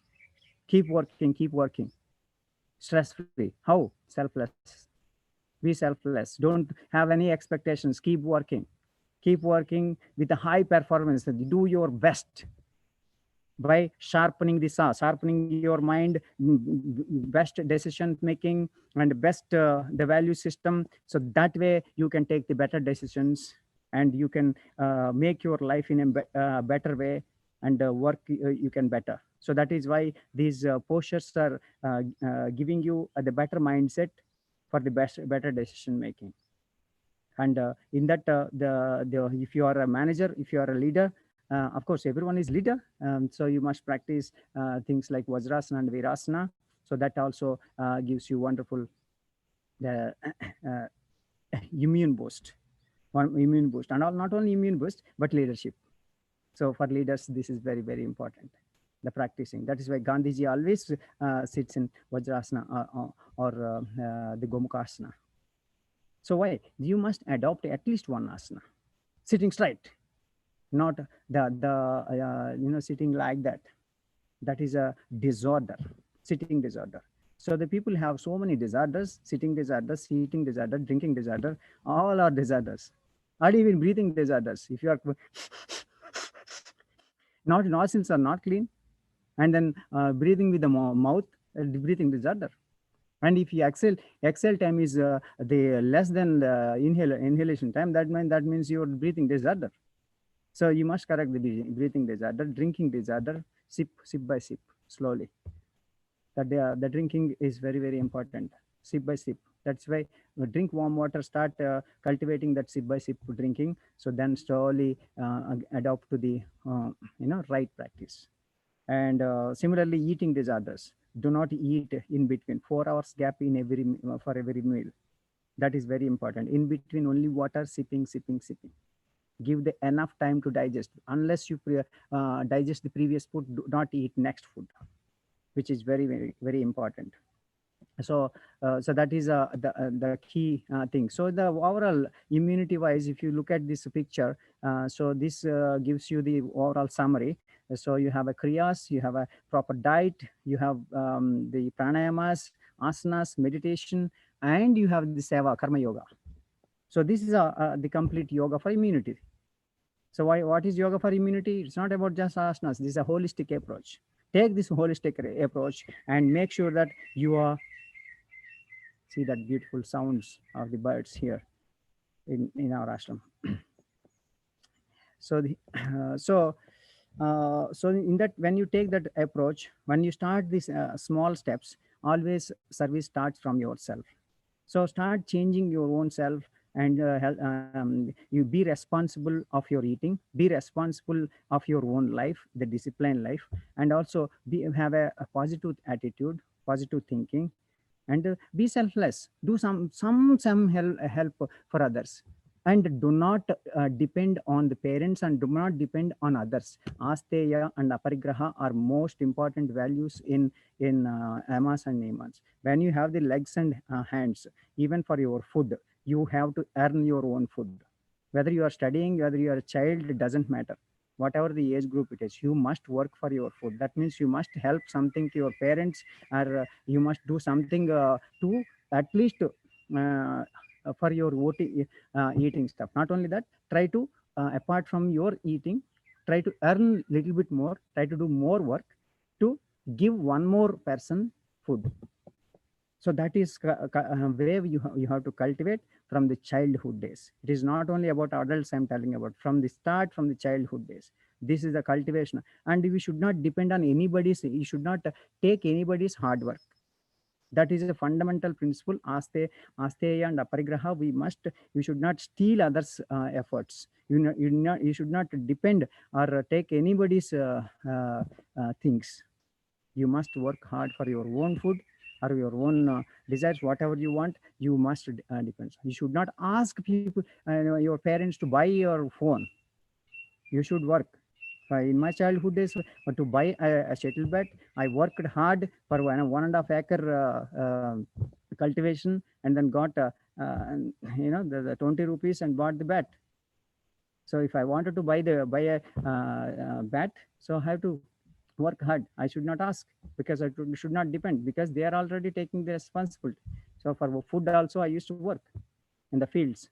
Keep working, stress free. How? Selfless. Be selfless. Don't have any expectations. Keep working with a high performance. Do your best by sharpening the saw, sharpening your mind, best decision making, and best the value system. So that way you can take the better decisions, and you can make your life in a better way, and work you can better. So that is why these postures are giving you the better mindset for the better decision making. And in that if you are a manager, if you are a leader, of course everyone is leader, so you must practice things like Vajrasana and Virasana. So that also gives you wonderful uh, uh, immune boost, immune boost, and not only immune boost but leadership. So for leaders this is very, very important, the practicing. That is why Gandhiji always sits in Vajrasana or the Gomukasana. So why? You must adopt at least one asana. Sitting straight, not sitting like that. That is a disorder, sitting disorder. So the people have so many disorders: sitting disorder, eating disorder, drinking disorder. All are disorders. Or even breathing disorders. If you are Not nostrils are not clean, and then breathing with the mouth, breathing disorder. And if you exhale time is the less than the inhalation time, that means your breathing disorder. So you must correct the breathing disorder, drinking disorder, sip by sip, slowly. The drinking is very, very important, sip by sip. That's why drink warm water, start cultivating that sip by sip drinking. So then slowly adopt to the right practice. And similarly, eating disorders, do not eat in between, 4 hours gap in for every meal. That is very important. In between, only water, sipping. Give the enough time to digest. Unless you digest the previous food, do not eat next food, which is very, very, very important. So that is the key thing. So the overall immunity wise, if you look at this picture, so this gives you the overall summary. So you have a kriyas, you have a proper diet, you have the pranayamas, asanas, meditation, and you have the seva, karma yoga. So this is the complete yoga for immunity. So what is yoga for immunity? It's not about just asanas. This is a holistic approach. Take this holistic approach and make sure that you are, see that beautiful sounds of the birds here in our ashram. So so in that, when you take that approach, when you start these small steps, always service starts from yourself. So start changing your own self, and you be responsible of your eating, be responsible of your own life, the disciplined life, and also have a positive attitude, positive thinking, and be selfless. Do some help for others, and do not depend on the parents, and do not depend on others. Asteya and aparigraha are most important values in amas and niyamas. When you have the legs and hands, even for your food, you have to earn your own food. Whether you are studying, whether you are a child, it doesn't matter. Whatever the age group it is, you must work for your food. That means you must help something to your parents, or you must do something to at least for your eating stuff. Not only that, try to apart from your eating, try to earn little bit more, try to do more work to give one more person food. So that is way you have to cultivate from the childhood days. It is not only about adults I'm telling about, from the start, from the childhood days. This is the cultivation, and we should not depend on anybody's, you should not take anybody's hard work. That is a fundamental principle. Asteya and aparigraha, we should not steal others efforts. You should not depend or take anybody's things. You must work hard for your own food, or your own desires. Whatever you want, you must depend. You should not ask people, your parents, to buy your phone. You should work. In my childhood days, to buy a shuttle bat, I worked hard for 1.5 acre cultivation, and then got the 20 rupees and bought the bat. So if I wanted to buy a bat, so I have to work hard. I should not ask, because I should not depend, because they are already taking the responsibility. So for food also, I used to work in the fields,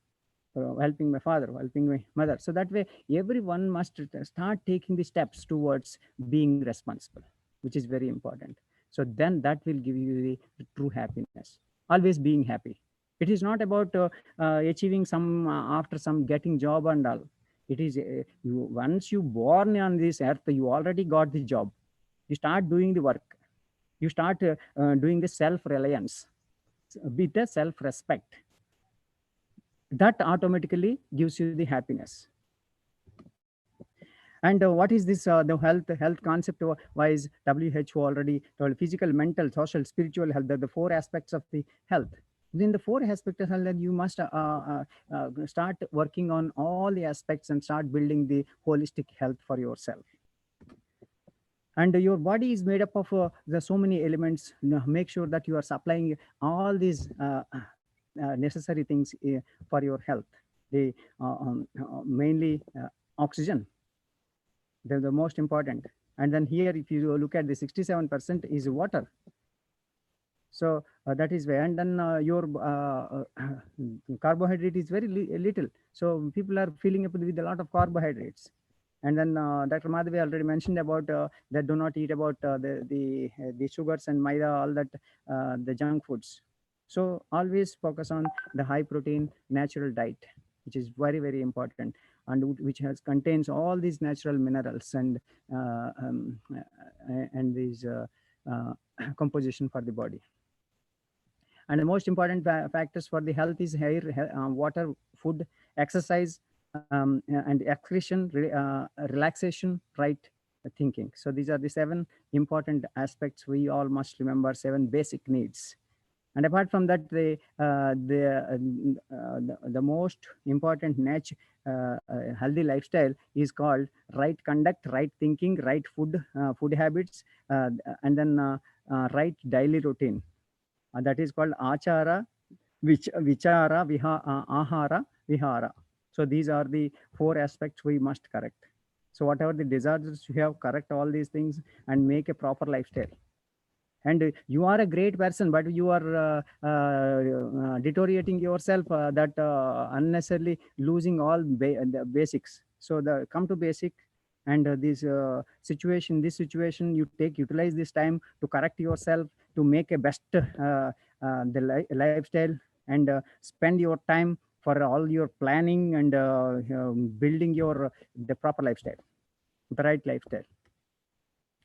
helping my father, helping my mother. So that way, everyone must start taking the steps towards being responsible, which is very important. So then that will give you the true happiness. Always being happy. It is not about achieving some after some getting job and all. It is you, once you born on this earth, you already got the job. You start doing the work. You start doing the self-reliance, with the self-respect. That automatically gives you the happiness. And what is this the health concept wise? WHO already told: physical, mental, social, spiritual health, the four aspects of the health. Within the four aspects of health, you must start working on all the aspects and start building the holistic health for yourself. And your body is made up of so many elements. Make sure that you are supplying all these necessary things for your health. The mainly oxygen, they're the most important. And then here, if you look at the 67% is water. So that is why. And then your carbohydrate is very little. So people are filling up with a lot of carbohydrates. And then Dr. Madhavi already mentioned about that do not eat about the sugars and maida, all that, the junk foods. So always focus on the high protein natural diet, which is very very important, and which has contains all these natural minerals and these composition for the body. And the most important factors for the health is air, water, food, exercise, and excretion, relaxation, right thinking. So these are the 7 important aspects we all must remember, 7 basic needs. And apart from that, the most important healthy lifestyle is called right conduct, right thinking, right food habits, and then right daily routine. That is called achara, vichara, ahara, vihara. So these are the 4 aspects we must correct. So whatever the disorders you have, correct all these things and make a proper lifestyle. And you are a great person, but you are deteriorating yourself, that unnecessarily losing all the basics. So the come to basic, and this situation you take, utilize this time to correct yourself, to make a best lifestyle, and spend your time for all your planning and building your the proper lifestyle, the right lifestyle.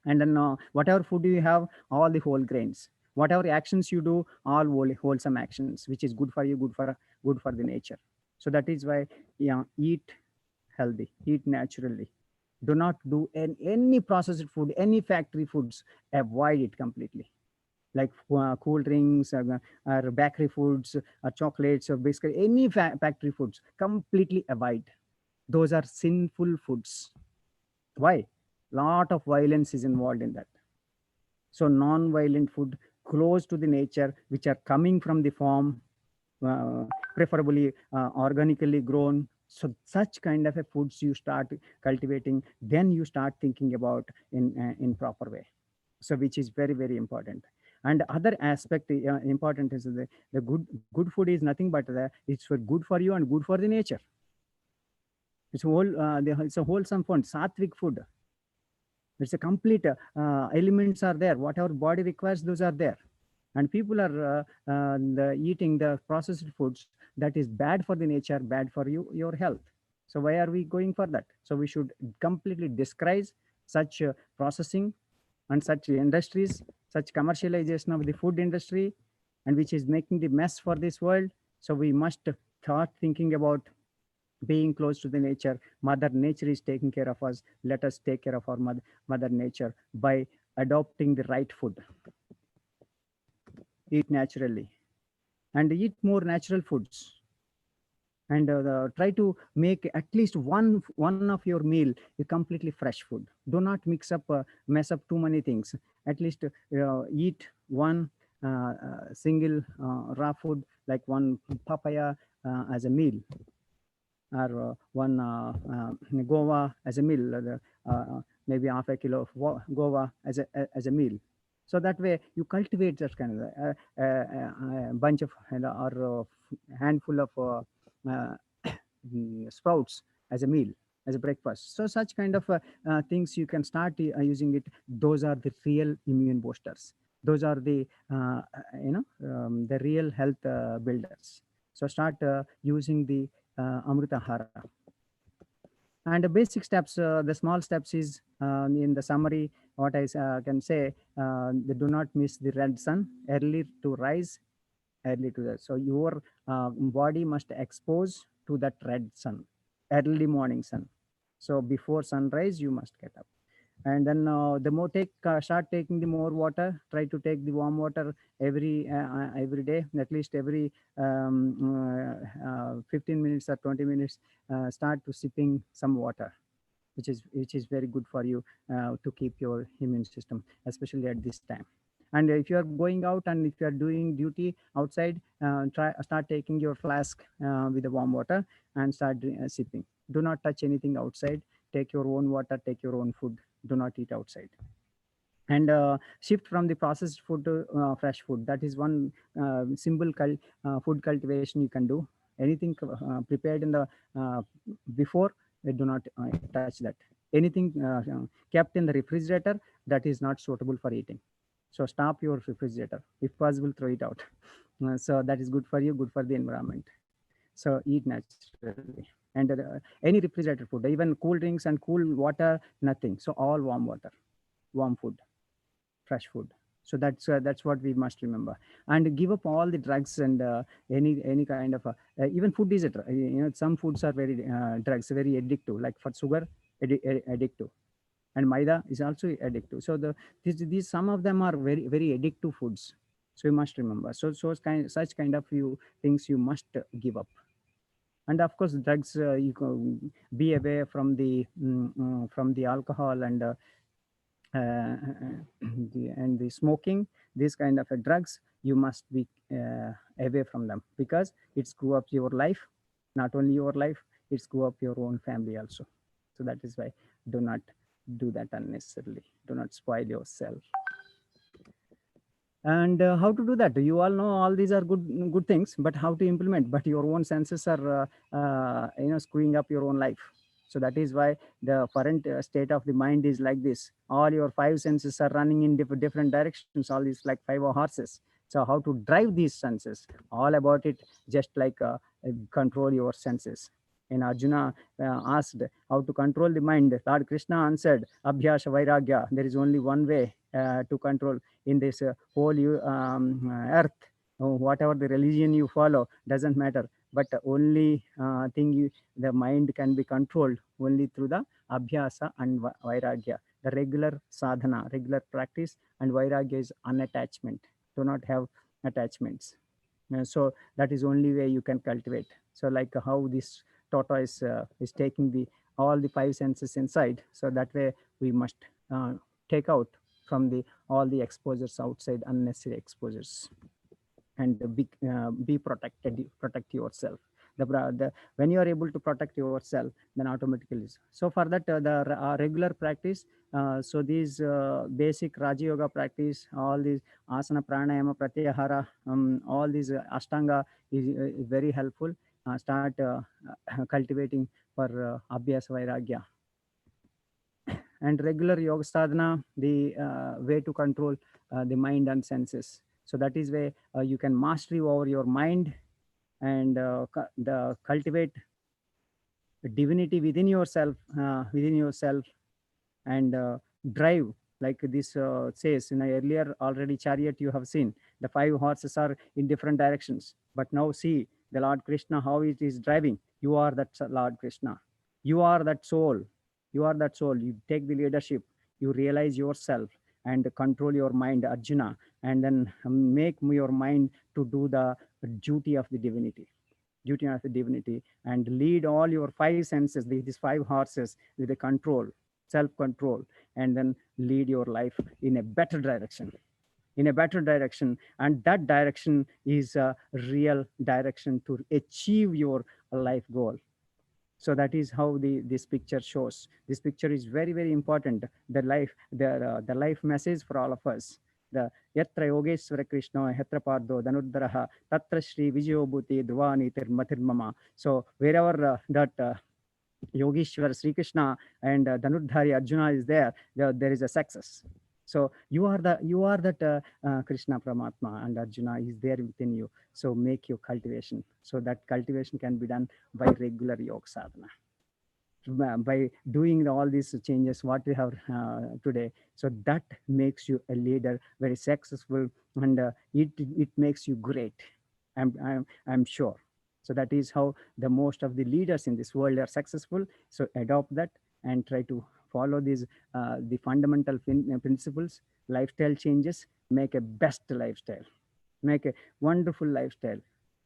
And then whatever food you have, all the whole grains, whatever actions you do, all wholesome actions, which is good for you, good for the nature. So that is why, yeah, eat healthy, eat naturally. Do not do any processed food, any factory foods. Avoid it completely, like cool drinks, or bakery foods, or chocolates, or biscuit, any factory foods, completely avoid. Those are sinful foods. Why? Lot of violence is involved in that. So non-violent food close to the nature, which are coming from the farm, uh, preferably organically grown. So such kind of a foods you start cultivating, then you start thinking about in proper way. So which is very very important. And other aspect important is the good food is nothing but it's for good for you and good for the nature. It's a wholesome food, sattvic food. It's a complete elements are there, whatever body requires, those are there. And people are eating the processed foods, that is bad for the nature, bad for your health. So why are we going for that? So we should completely discourage such processing and such industries, such commercialization of the food industry, and which is making the mess for this world. So we must start thinking about being close to the nature. Mother nature is taking care of us. Let us take care of our mother nature by adopting the right food. Eat naturally and eat more natural foods, and try to make at least one of your meal a completely fresh food. Do not mess up too many things. At least eat one single raw food, like one papaya as a meal, or one guava as a meal, maybe half a kilo of guava as a meal. So that way you cultivate that kind of bunch of or handful of uh, sprouts as a meal, as a breakfast. So such kind of things you can start using it. Those are the real immune boosters. Those are the the real health builders. So start using the amritahara. And the basic steps, the small steps is, in the summary, what I can say, they do not miss the red sun, early to rise, early to that. So your body must expose to that red sun, early morning sun. So before sunrise, you must get up. And then the more start taking the more water. Try to take the warm water every day, at least every 15 minutes or 20 minutes. Start to sipping some water, which is very good for you to keep your immune system, especially at this time. And if you are going out and if you are doing duty outside, start taking your flask with the warm water and start sipping. Do not touch anything outside. Take your own water, take your own food. Do not eat outside. And shift from the processed food to fresh food. That is one simple food cultivation you can do. Anything prepared in the before, do not touch that. Anything kept in the refrigerator, that is not suitable for eating. So stop your refrigerator, if possible throw it out. So that is good for you, good for the environment. So eat naturally. And any refrigerated food, even cool drinks and cool water, nothing. So all warm water, warm food, fresh food. So that's what we must remember. And give up all the drugs and any kind of even food is some foods are very drugs, very addictive, like for sugar, addictive, and maida is also addictive. So these some of them are very addictive foods. So you must remember. Such kind of few things you must give up. And of course drugs, you can be away from the alcohol and uh, the smoking. These kind of drugs, you must be away from them, because it screw up your life. Not only your life, it screw up your own family also. So that is why, do not do that unnecessarily. Do not spoil yourself. And how to do that, you all know all these are good things, but how to implement? But your own senses are screwing up your own life. So that is why the current state of the mind is like this. All your five senses are running in different directions, all these like five horses. So how to drive these senses, all about it, just like control your senses. And Arjuna asked how to control the mind. Lord Krishna answered, Abhyasa Vairagya. There is only one way to control in this whole earth. Whatever the religion you follow doesn't matter, but only thing the mind can be controlled only through the abhyasa and vairagya, the regular sadhana, regular practice. And vairagya is unattachment. Do not have attachments. So that is only way you can cultivate. So like how this tortoise is taking the all the five senses inside, so that way we must take out from the all the exposures outside, unnecessary exposures. And be protected, protect yourself. When you are able to protect yourself, then automatically. So for that, the regular practice, so these basic Raja Yoga practice, all these asana, pranayama, pratyahara, all these ashtanga is very helpful. Start cultivating for abhyasa vairagya. And regular yoga sadhana, the way to control the mind and senses. So that is where you can mastery over your mind, and the cultivate divinity within yourself, and drive, like this says in a earlier already chariot you have seen, the five horses are in different directions, but now see the Lord Krishna how it is driving. You are that Lord Krishna. You are that soul. You are that soul. You take the leadership. You realize yourself and control your mind, Arjuna, and then make your mind to do the duty of the divinity, and lead all your five senses, these five horses, with the control, self-control, and then lead your life in a better direction, and that direction is a real direction to achieve your life goal. So that is how this picture shows. This picture is very important. The life message for all of us. The Yatra Yogeshwara Krishna Yatra Pardo Dhanuddaraha Tatra Shri Vijayobhuti Dhvani Tirmatirmama. So wherever that Yogeshwar Sri Krishna and Dhanuddhari Arjuna is there is a success. So you are that Krishna Paramatma, and Arjuna is there within you. So make your cultivation. So that cultivation can be done by regular yoga sadhana, by doing all these changes what we have today. So that makes you a leader, very successful, and it makes you great. I'm sure. So that is how the most of the leaders in this world are successful. So adopt that and try to follow these the fundamental principles, lifestyle changes, make a best lifestyle, make a wonderful lifestyle,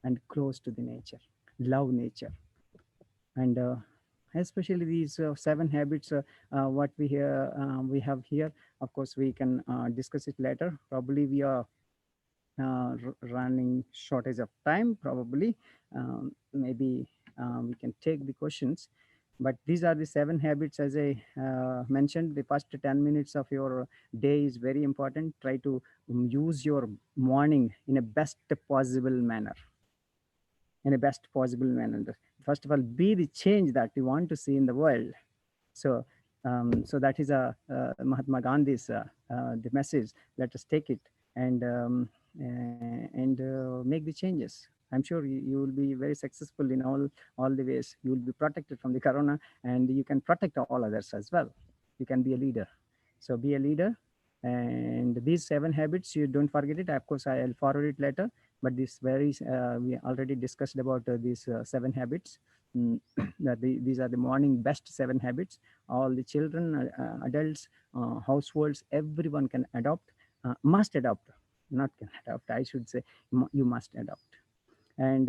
and close to the nature, love nature. And especially these seven habits, what we have here. Of course we can discuss it later. Probably we are running shortage of time, probably. Maybe we can take the questions, but these are the seven habits. As I mentioned, the first 10 minutes of your day is very important. Try to use your morning in a best possible manner. First of all, be the change that you want to see in the world. So So that is Mahatma Gandhi's the message. Let us take it and make the changes. I'm sure you will be very successful in all the ways. You will be protected from the corona, and you can protect all others as well. You can be a leader. So be a leader. And these 7 habits, you don't forget it. Of course, I'll forward it later. But this we already discussed about these 7 habits. Mm, these are the morning best 7 habits. All the children, adults, households, everyone can adopt, must adopt, not can adopt. I should say you must adopt. And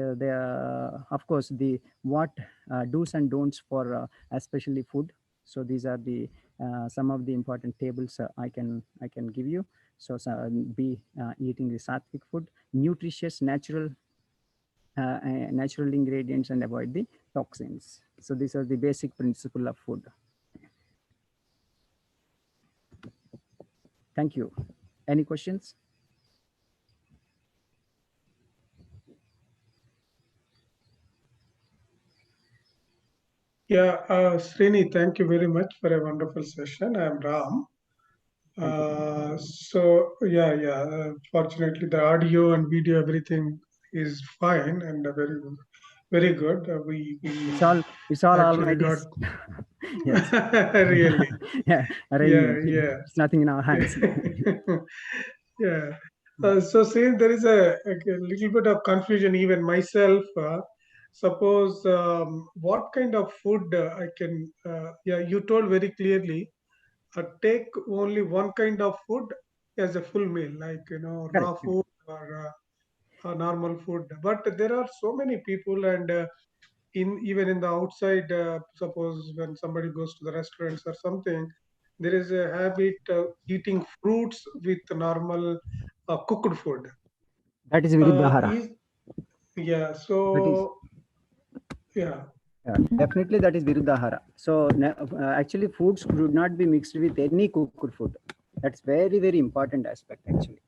of course, the what do's and don'ts for especially food. So these are the some of the important tables I can give you. So, be eating the sattvic food, nutritious, natural ingredients, and avoid the toxins. So these are the basic principle of food. Thank you. Any questions? Yeah, Srini, thank you very much for a wonderful session. I'm Ram. Thank you. Fortunately, the audio and video, everything is fine and very, very good. We It's all actually got almighty's. Yes. really, Yeah, yeah, arrangement. yeah, It's nothing in our hands. yeah. So since there is a little bit of confusion, even myself, suppose what kind of food I can, yeah, you told very clearly, take only one kind of food as a full meal, like, raw Correct. food or normal food. But there are so many people, and in even in the outside, suppose when somebody goes to the restaurants or something, there is a habit of eating fruits with normal cooked food. That is viruddhahara. Is Yeah, That is so yeah. definitely that is viruddhahara. So actually, foods should not be mixed with any cooked food. That's very important aspect actually.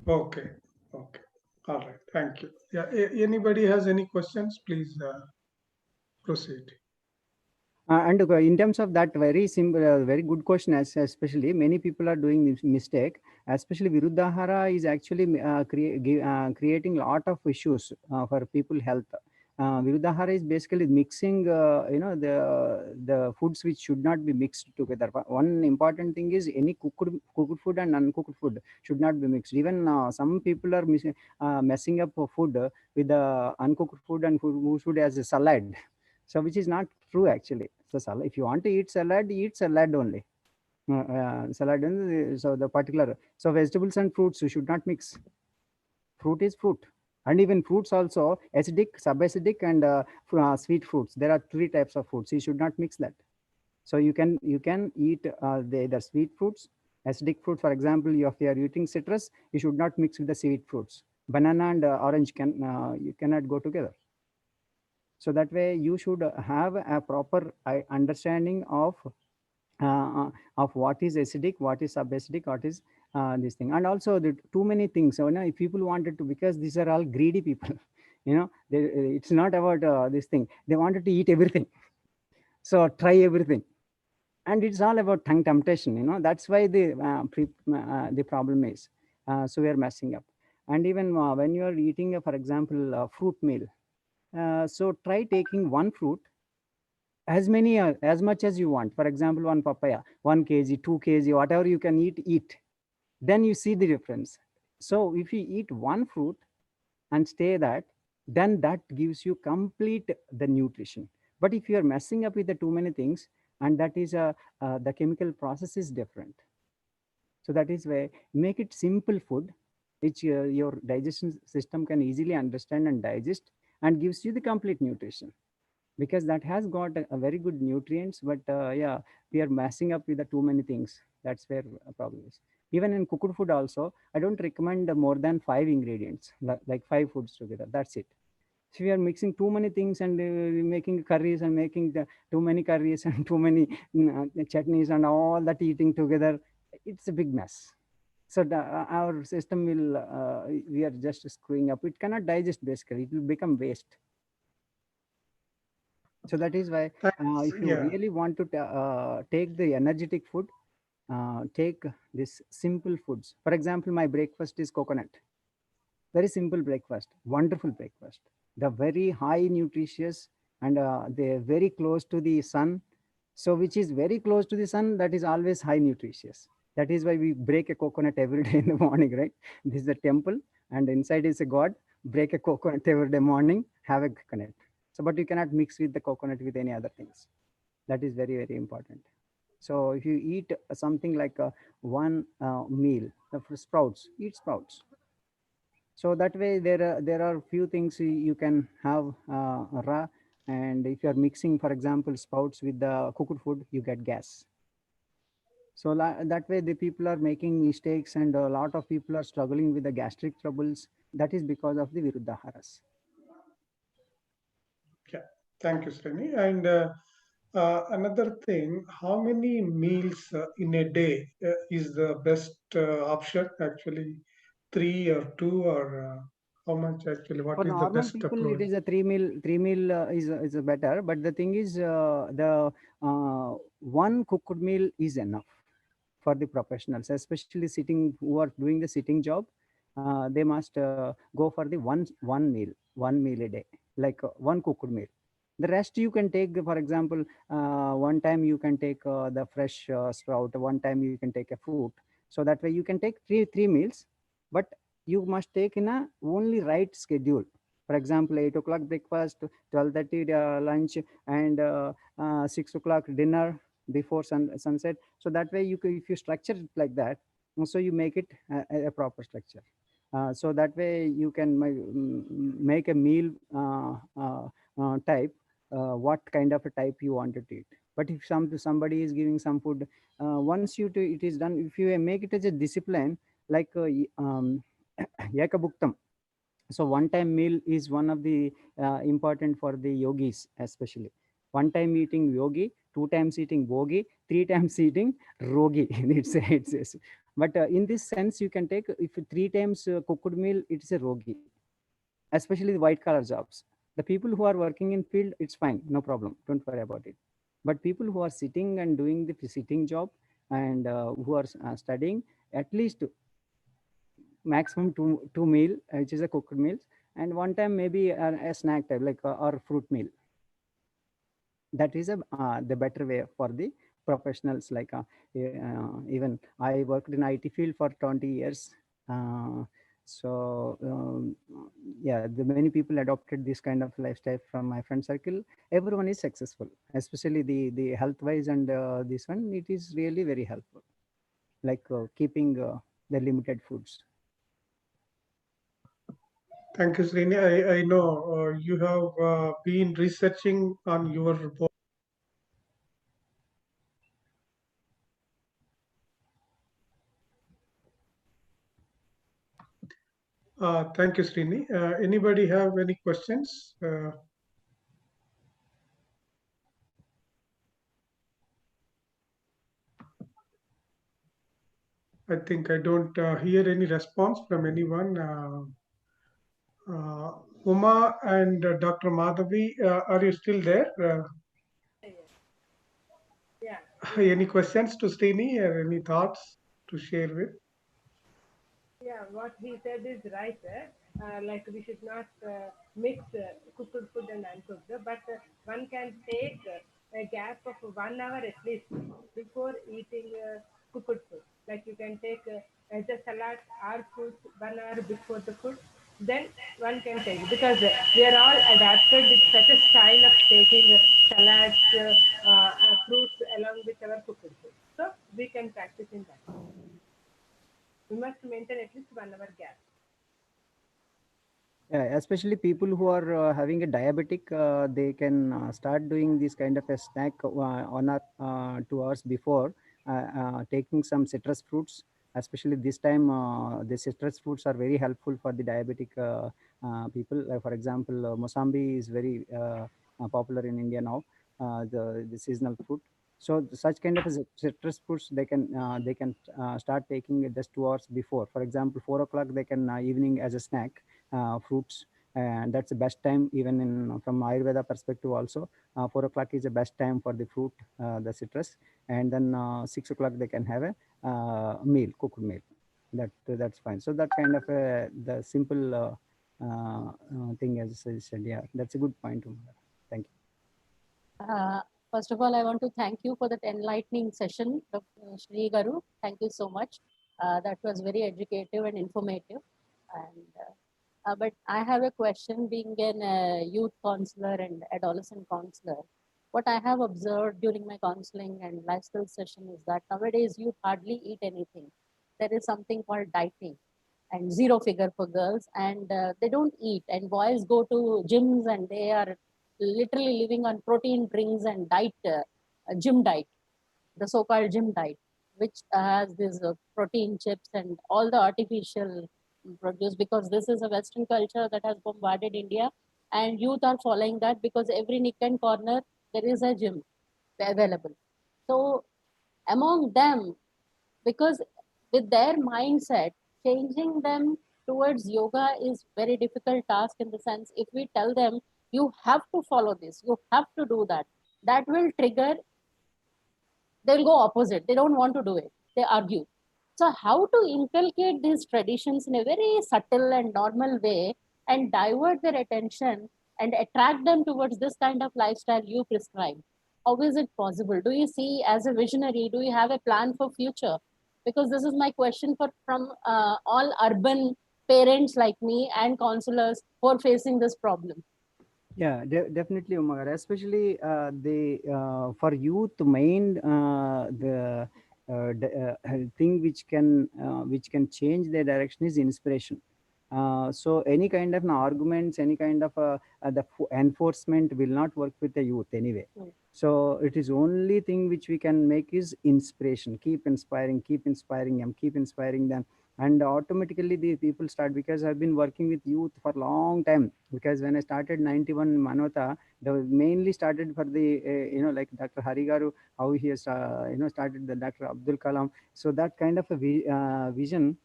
Okay, okay, all right, thank you. Yeah, anybody has any questions, please proceed. And in terms of that, very simple, very good question. Especially many people are doing this mistake. Especially Viruddhahara is actually creating a lot of issues for people health. Viruddhahara is basically mixing, the foods which should not be mixed together. One important thing is any cooked food and uncooked food should not be mixed. Even some people are messing up food with the uncooked food and food as a salad. So which is not true actually. So salad, if you want to eat salad only. Salad and so the particular, so vegetables and fruits you should not mix. Fruit is fruit, and even fruits also acidic, subacidic, and sweet fruits. There are 3 types of fruits. You should not mix that. So you can eat the either sweet fruits, acidic fruit. For example, if you are eating citrus, you should not mix with the sweet fruits. Banana and orange you cannot go together. So that way you should have a proper understanding of what is acidic, what is subacidic, what is this thing. And also the too many things. So if people wanted to, because these are all greedy people, it's not about this thing. They wanted to eat everything. So try everything. And it's all about tongue temptation. That's why the problem is. So we are messing up. And even when you are eating, for example, a fruit meal, so try taking one fruit as much as you want. For example, one papaya, 1 kg, 2 kg, whatever you can eat. Then you see the difference. So if you eat one fruit and stay that, then that gives you complete the nutrition. But if you are messing up with the too many things, and that is the chemical process is different. So that is why make it simple food, which your digestion system can easily understand and digest, and gives you the complete nutrition, because that has got a very good nutrients. But yeah, we are messing up with the too many things. That's where a problem is. Even in cooked food also, I don't recommend more than 5 ingredients, like 5 foods together. That's it. So we are mixing too many things, and making curries, and making too many curries and too many chutneys and all that eating together. It's a big mess. So our system will, we are just screwing up. It cannot digest basically. It will become waste. So that is why Thanks. if you Yeah. really want to take the energetic food, take this simple foods. For example, my breakfast is coconut. Very simple breakfast, wonderful breakfast. The very high nutritious, and they're very close to the sun. So which is very close to the sun, that is always high nutritious. That is why we break a coconut every day in the morning, right? This is a temple, and inside is a god. Break a coconut every day morning, have a coconut. So but you cannot mix with the coconut with any other things. That is very very important. So if you eat something like one meal for sprouts, eat sprouts. So that way there are few things you can have raw. And if you are mixing, for example, sprouts with the cooked food, you get gas. So that way the people are making mistakes, and a lot of people are struggling with the gastric troubles. That is because of the viruddhaharas. Yeah. Thank you, Srini. And another thing, how many meals in a day is the best option? Actually, three or two, or how much actually? For What is the normal best people, it approach? is a three meal is better. But the thing is, the one cooked meal is enough for the professionals, especially sitting who are doing the sitting job. They must go for the one meal a day, like one cooked meal. The rest you can take, for example, one time you can take the fresh sprout, one time you can take a fruit. So that way you can take three meals, but you must take in a only right schedule. For example, 8 o'clock breakfast, 12:30 lunch, and 6 o'clock dinner before sunset. So that way if you structure it like that, so you make it a proper structure. So that way you can make a meal type, what kind of a type you wanted to eat. But if somebody is giving some food, once it is done, if you make it as a discipline, like yakabuktam. So one time meal is one of the important for the yogis, especially one time eating yogi, two times eating bogi, three times eating rogi. It's but in this sense you can take, if three times cooked meal, it's a rogi, especially the white collar jobs. The people who are working in field, it's fine, no problem, don't worry about it. But people who are sitting and doing the sitting job, and who are studying, at least maximum two meal, which is a cooked meals, and one time maybe a snack type, like or fruit meal. That is the better way for the professionals. Like even I worked in IT field for 20 years. uh, so yeah, the many people adopted this kind of lifestyle from my friend circle. Everyone is successful, especially the health wise, and this one, it is really very helpful, like keeping the limited foods. Thank you, Srini. I know you have been researching on your report. Thank you, Srini. Anybody have any questions? I think I don't hear any response from anyone. Uma and Dr. Madhavi, are you still there? Yeah, yeah. Any questions to Srini, or any thoughts to share with? Yeah, what he said is right. Like we should not mix cooked food and uncooked, but one can take a gap of 1 hour at least before eating cooked food. Like you can take the salad or fruits 1 hour before the food, then one can take it, because we are all adapted with such a style of taking salads, fruits along with our cooked food. So we can practice in that. We must maintain at least 1 hour gap. Yeah, especially people who are having a diabetic, they can start doing this kind of a snack 1 or 2 hours before, taking some citrus fruits. Especially this time, the citrus fruits are very helpful for the diabetic people. For example, Mosambi is very popular in India now, the seasonal fruit. So such kind of a citrus fruits, they can start taking it just 2 hours before. For example, 4 o'clock they can evening as a snack, fruits, and that's the best time. Even in from Ayurveda perspective also, 4 o'clock is the best time for the fruit, the citrus, and then 6 o'clock they can have a meal, cooked meal. That's fine. So that kind of the simple thing, as I said. Yeah, that's a good point, Umar. Thank you. Uh, First of all, I want to thank you for that enlightening session, Dr. Shri Garu. Thank you so much. That was very educative and informative. And but I have a question. Being an youth counselor and adolescent counselor, what I have observed during my counseling and lifestyle session is that nowadays youth hardly eat anything. There is something called dieting and zero figure for girls, and they don't eat. And boys go to gyms and they are literally living on protein drinks and gym diet, the so-called gym diet, which has these protein chips and all the artificial produce, because this is a Western culture that has bombarded India, and youth are following that because every nick and corner there is a gym available. So among them, because with their mindset, changing them towards yoga is very difficult task, in the sense if we tell them you have to follow this, you have to do that, that will trigger, they'll go opposite. They don't want to do it. They argue. So how to inculcate these traditions in a very subtle and normal way and divert their attention and attract them towards this kind of lifestyle you prescribe? How is it possible? Do you see, as a visionary, do you have a plan for future? Because this is my question for from all urban parents like me and counselors who are facing this problem. Yeah, definitely, Umar. Especially the for youth, main thing which can change their direction is inspiration. So any kind of arguments, any kind of enforcement will not work with the youth anyway. Mm. So it is only thing which we can make is inspiration. Keep inspiring them, keep inspiring them, and automatically the people start. Because I've been working with youth for a long time. Because when I started 91 Manavata, the mainly started for the like Dr. Harigaru, how he has started, the Dr. Abdul Kalam. So that kind of a vision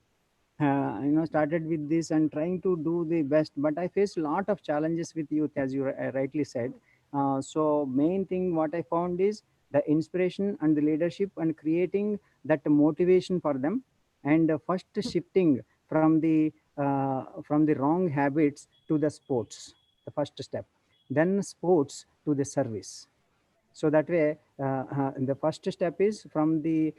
started with this and trying to do the best. But I faced a lot of challenges with youth, as you rightly said. So main thing what I found is the inspiration and the leadership and creating that motivation for them. And first shifting from the wrong habits to the sports, the first step. Then sports to the service. So that way, the first step is from the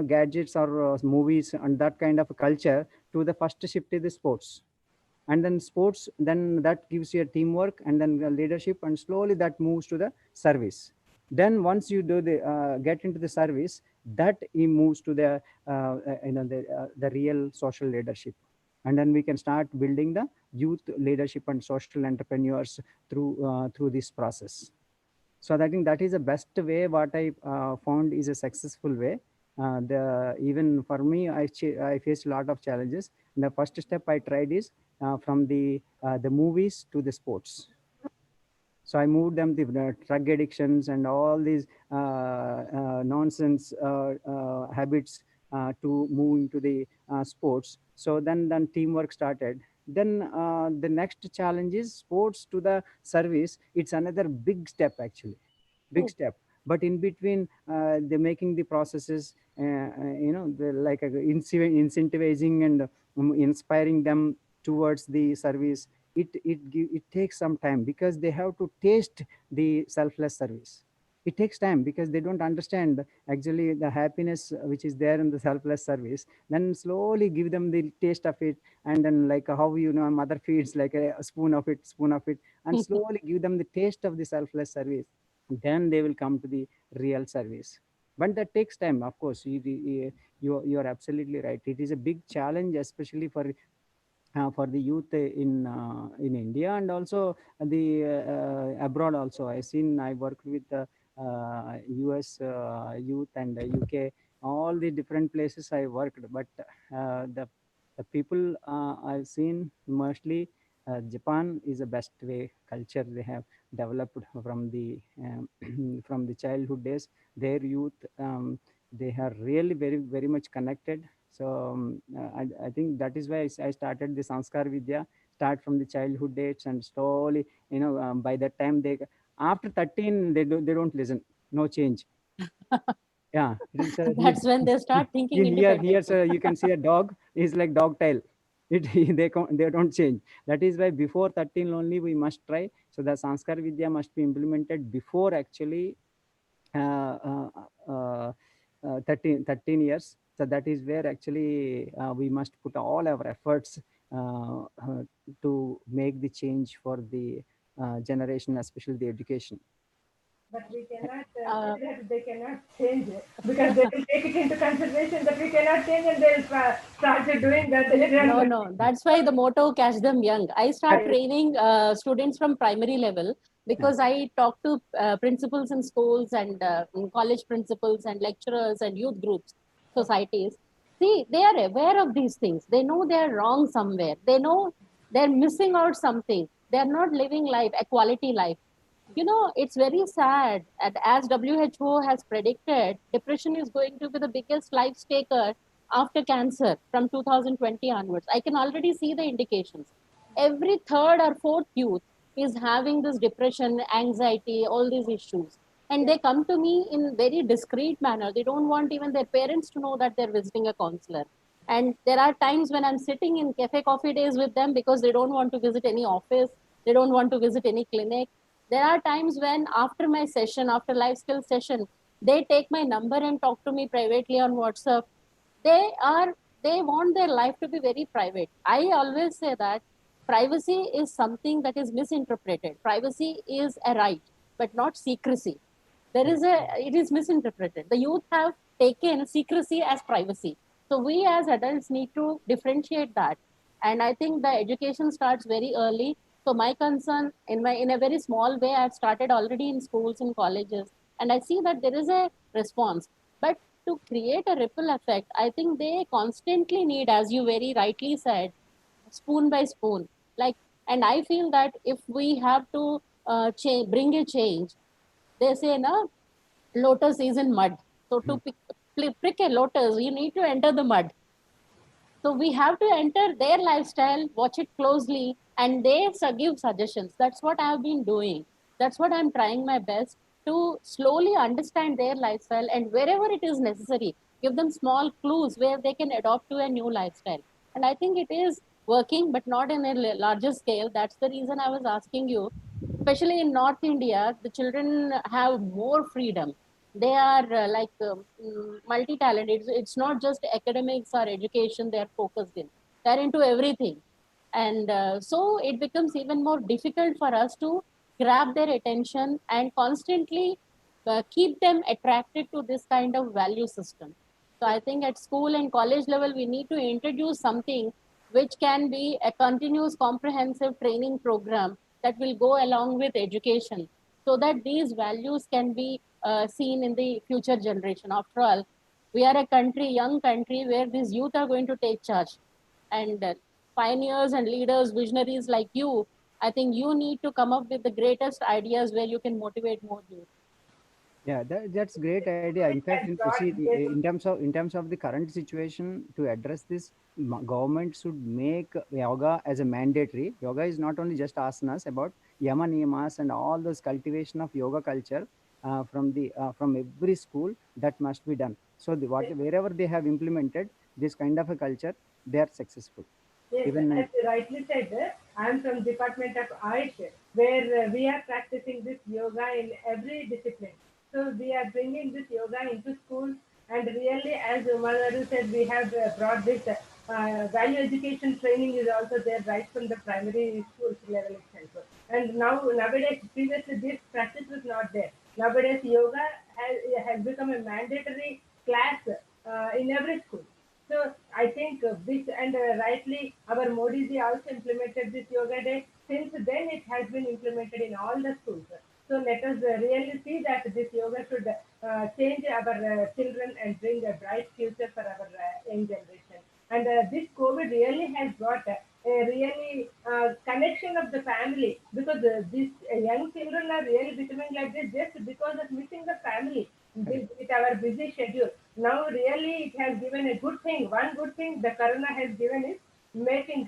gadgets or movies and that kind of a culture, to the first shift is the sports. And then sports, then that gives you a teamwork, and then the leadership, and slowly that moves to the service. Then once you do the get into the service, that it moves to the real social leadership. And then we can start building the youth leadership and social entrepreneurs through this process. So I think that is the best way. What I found is a successful way. The Even for me, I faced a lot of challenges. And the first step I tried is from the movies to the sports. So I moved them the drug addictions and all these nonsense habits to move into the sports. So then teamwork started. Then the next challenge is sports to the service. It's another big step, actually, big Mm. step. But in between, they're making the processes, like incentivizing and inspiring them towards the service. It takes some time, because they have to taste the selfless service. It takes time because they don't understand actually the happiness which is there in the selfless service. Then slowly give them the taste of it. And then, like how mother feeds like a spoon of it, and slowly give them the taste of the selfless service. Then they will come to the real service. But that takes time, of course. You are absolutely right. It is a big challenge, especially for the youth in India, and also the abroad also. I worked with US youth and UK, all the different places I worked. But the people I've seen mostly, Japan is the best way culture they have developed from the from the childhood days. Their youth, they are really very much connected. So I think that is why I started the Sanskar Vidya, start from the childhood dates, and slowly, by that time after 13 they don't listen. No change. Yeah, it is That's when they start thinking in here, independently. so you can see a dog is like dog tail. It they don't change. That is why before 13 only we must try. So the Sanskar Vidya must be implemented before actually uh, uh, uh, 13 years. So that is where actually we must put all our efforts to make the change for the generation, especially the education. But we cannot Uh, say that they cannot change it, because they will take it into consideration that we cannot change, and they'll start doing that. no, no. That's why the motto catch them young. I start Correct. training students from primary level Yeah. because I talk to principals in schools and college principals and lecturers and youth groups, societies. See, they are aware of these things. They know they are wrong somewhere. They know they're missing out something. They're not living life, a quality life. It's very sad. And as WHO has predicted, depression is going to be the biggest life taker after cancer from 2020 onwards. I can already see the indications. Every third or fourth youth is having this depression, anxiety, all these issues. And they come to me in very discreet manner. They don't want even their parents to know that they're visiting a counselor. And there are times when I'm sitting in cafe coffee days with them because they don't want to visit any office, they don't want to visit any clinic. There are times when after my session, after life skills session, they take my number and talk to me privately on WhatsApp. They want their life to be very private. I always say that privacy is something that is misinterpreted. Privacy is a right, but not secrecy. It is misinterpreted. The youth have taken secrecy as privacy. So we as adults need to differentiate that. And I think the education starts very early. So my concern in a very small way, I've started already in schools and colleges, and I see that there is a response. But to create a ripple effect, I think they constantly need, as you very rightly said, spoon by spoon. Like, and I feel that if we have to bring a change, they say, no, lotus is in mud. So to prick a lotus, you need to enter the mud. So we have to enter their lifestyle, watch it closely, and they give suggestions. That's what I've been doing. That's what I'm trying my best to slowly understand their lifestyle, and wherever it is necessary, give them small clues where they can adopt to a new lifestyle. And I think it is working, but not in a larger scale. That's the reason I was asking you. Especially in North India, the children have more freedom. They are multi-talented. It's not just academics or education they are focused in. They're into everything. And so it becomes even more difficult for us to grab their attention and constantly keep them attracted to this kind of value system. So I think at school and college level, we need to introduce something which can be a continuous comprehensive training program that will go along with education, so that these values can be seen in the future generation. After all, we are a country, young country, where these youth are going to take charge. And pioneers and leaders, visionaries like you, I think you need to come up with the greatest ideas where you can motivate more youth. Yeah, that's great idea. In fact, Has got this. in terms of the current situation, to address this, government should make yoga as a mandatory. Yoga is not only just asanas, about yama niyamas and all those cultivation of yoga culture from every school, that must be done. So wherever they have implemented this kind of a culture, they are successful. Yes, Even as you rightly said, I am from Department of Art, where we are practicing this yoga in every discipline. So we are bringing this yoga into schools, and really, as Umaru said, we have brought this value education training is also there right from the primary schools level itself. And nowadays, previously this practice was not there. Nowadays, yoga has become a mandatory class in every school. So I think this, and rightly our Modi ji also implemented this yoga day. Since then it has been implemented in all the schools. So let us really see that this yoga should change our children and bring a bright future for our young generation. And this COVID really has brought a really connection of the family, because these young children are really becoming like this just because of missing the family correct. with our busy schedule. Now, really, it has given a good thing. One good thing the corona has given is making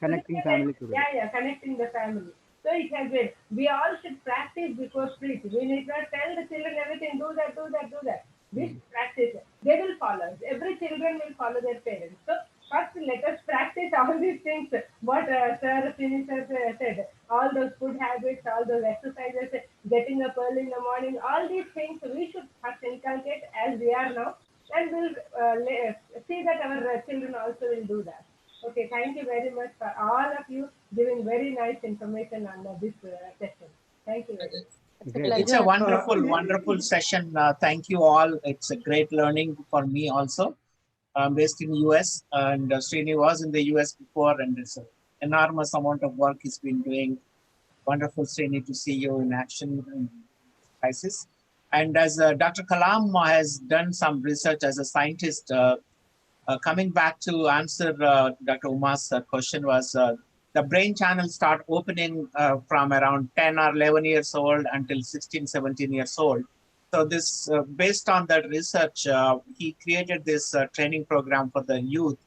Connecting family together. connecting the family. So it has been. We all should practice before preach. We need not tell the children everything. Do that, do that, do that. We should practice. They will follow. Every children will follow their parents. So first, let us practice all these things. What Sir Srinivasa said. All those food habits, all those exercises, getting up early in the morning. All these things we should first inculcate as we are now, and we'll see that our children also will do that. Okay, thank you very much for all of you giving very nice information on this session. Thank you very much. It's a Great. It's a pleasure. wonderful, wonderful session. Thank you all. It's a great learning for me also. I'm based in US, and Srini was in the US before, and it's an enormous amount of work he's been doing. Wonderful, Srini, to see you in action in this crisis. And as Dr. Kalam has done some research as a scientist, coming back to answer Dr. Uma's question was the brain channels start opening from around 10 or 11 years old until 16, 17 years old. So this, based on that research, he created this training program for the youth,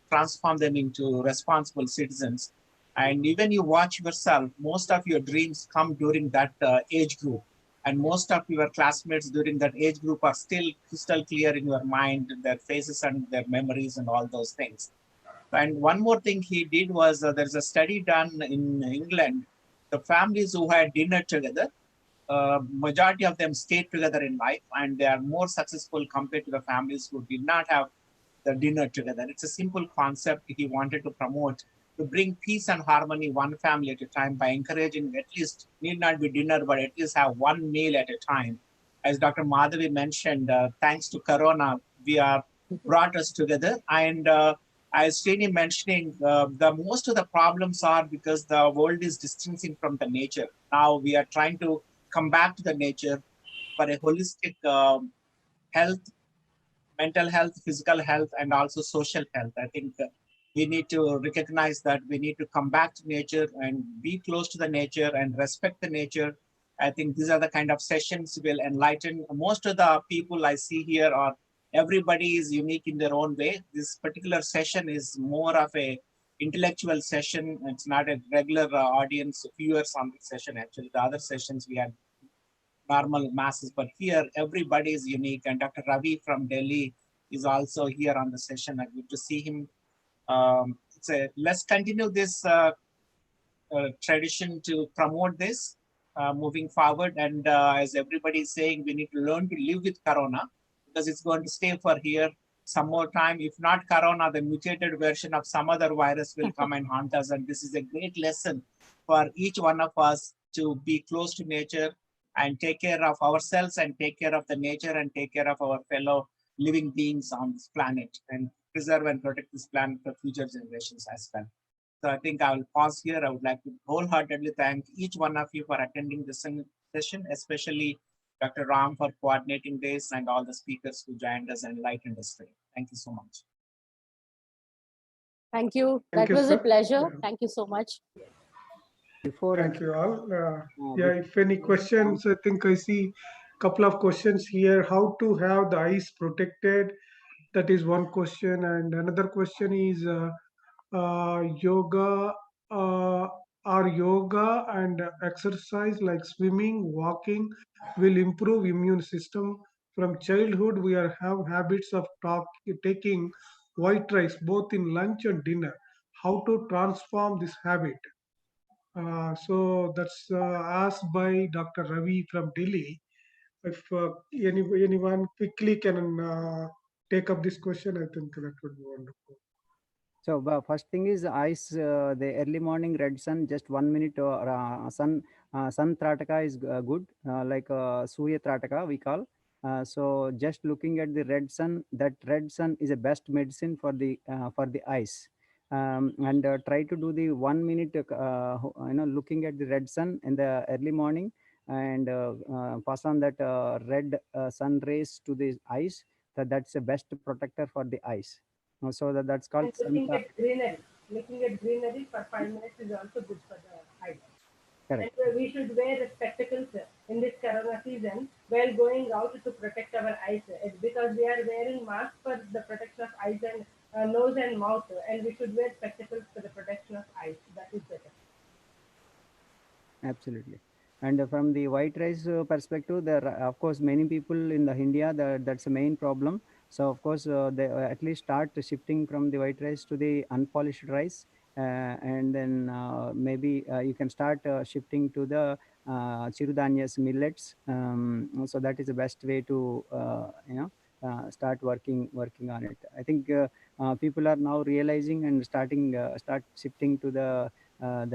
transform them into responsible citizens. And even you watch yourself, most of your dreams come during that age group. And most of your classmates during that age group are still crystal clear in your mind, their faces and their memories and all those things. And one more thing he did was there's a study done in England. The families who had dinner together, majority of them stayed together in life, and they are more successful compared to the families who did not have the dinner together. It's a simple concept he wanted to promote, to bring peace and harmony one family at a time by encouraging at least, need not be dinner, but at least have one meal at a time. As Dr. Madhavi mentioned, thanks to Corona, we are brought us together. And as Srini mentioning, the most of the problems are because the world is distancing from the nature. Now we are trying to come back to the nature for a holistic health, mental health, physical health, and also social health. I think we need to recognize that we need to come back to nature and be close to the nature and respect the nature. I think these are the kind of sessions will enlighten most of the people I see here. Are everybody is unique in their own way. This particular session is more of a intellectual session. It's not a regular audience viewers on the session. Actually, the other sessions we had normal masses, but here everybody is unique. And Dr. Ravi from Delhi is also here on the session. I good to see him. Let's continue this tradition to promote this moving forward. And as everybody is saying, we need to learn to live with Corona because it's going to stay for here some more time. If not Corona, the mutated version of some other virus will come and haunt us. And this is a great lesson for each one of us to be close to nature and take care of ourselves and take care of the nature and take care of our fellow living beings on this planet and preserve and protect this planet for future generations as well. So I think I will pause here. I would like to wholeheartedly thank each one of you for attending this session, especially Dr. Ram for coordinating this and all the speakers who joined us and enlightened us today. Thank you so much. Thank you. Thank That you, was a sir. pleasure. Yeah. Thank you so much. Before Thank you all. Yeah, if any before questions, I think I see a couple of questions here. How to have the eyes protected? That is one question. And another question is yoga or yoga and exercise like swimming, walking will improve immune system. From childhood, we are have habits of taking white rice both in lunch and dinner. How to transform this habit? So that's asked by Dr. Ravi from Delhi. If anyone quickly can take up this question, I think that would be wonderful. So first thing is ice. The early morning red sun, just 1 minute sun trataka is good, like Surya trataka we call. So just looking at the red sun, that red sun is a best medicine for the eyes. And try to do the 1 minute, looking at the red sun in the early morning and pass on that red sun rays to the eyes. That's the best protector for the eyes. So that's called And looking at greenery for 5 minutes is also good for the eyes. And correct. we should wear spectacles in this corona season while going out to protect our eyes. It's because we are wearing masks for the protection of eyes and nose and mouth, and we should wear spectacles for the protection of eyes. That is better. Absolutely. And from the white rice perspective, there are, of course, many people in the India, that's the main problem. So, of course, they at least start shifting from the white rice to the unpolished rice. And then maybe you can start shifting to the chirudanyas millets. So that is the best way to, start working on it. I think people are now realizing and start shifting to the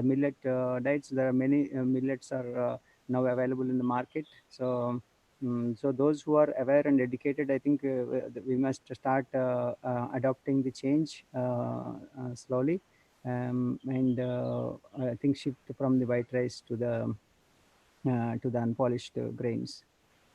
millet diets. There are many millets are now available in the market. So so those who are aware and educated, I think we must start adopting the change slowly, and I think shift from the white rice to the unpolished grains.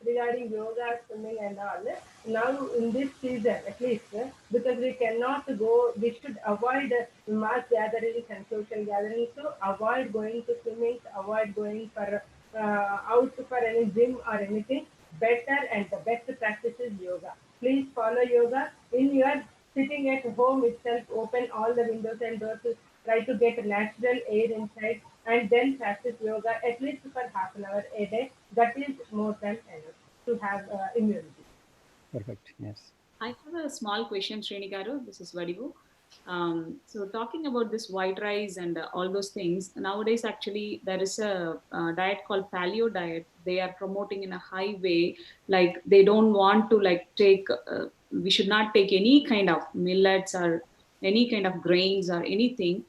Regarding yoga, swimming, and all. Now, in this season, at least, because we cannot go, we should avoid mass gatherings and social gatherings. So, avoid going to swimming, avoid going for out for any gym or anything. Better and the best practice is yoga. Please follow yoga in your sitting at home itself. Open all the windows and doors. Try to get natural air inside and then practice yoga at least for half an hour a day. That is more than enough to have immunity. Perfect. Yes. I have a small question, Srinivasa. This is Vadivu. So talking about this white rice and all those things, nowadays actually there is a diet called paleo diet. They are promoting in a high way, like they don't want to like take. We should not take any kind of millets or any kind of grains or anything,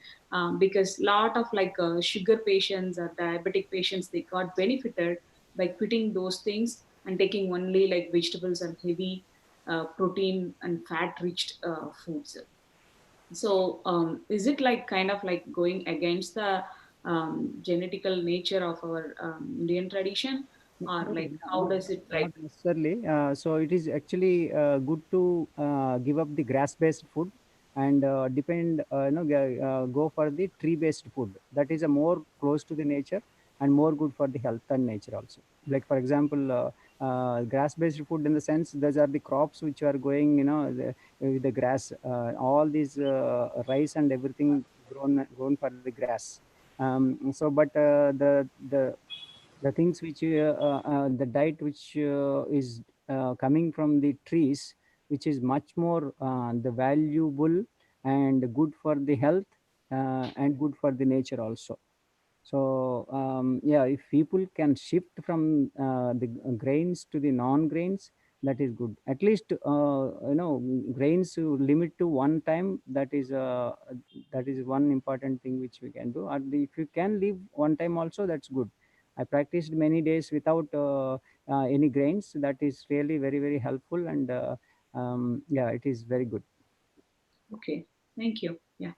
because lot of like sugar patients or diabetic patients they got benefited by quitting those things and taking only like vegetables and heavy protein and fat rich foods. So is it like kind of like going against the genetical nature of our Indian tradition, or No, like how does it like? not necessarily. So it is actually good to give up the grass-based food and depend, go for the tree-based food. That is a more close to the nature and more good for the health and nature also. Like for example, grass-based food in the sense those are the crops which are going, with the grass. All these rice and everything grown for the grass. So, but the things which the diet which is coming from the trees, which is much more the valuable and good for the health and good for the nature also. So yeah, if people can shift from the grains to the non-grains, that is good. At least grains to limit to one time. That is one important thing which we can do. And if you can leave one time also, that's good. I practiced many days without any grains. That is really very helpful, and yeah, it is very good. Okay, thank you. Yeah.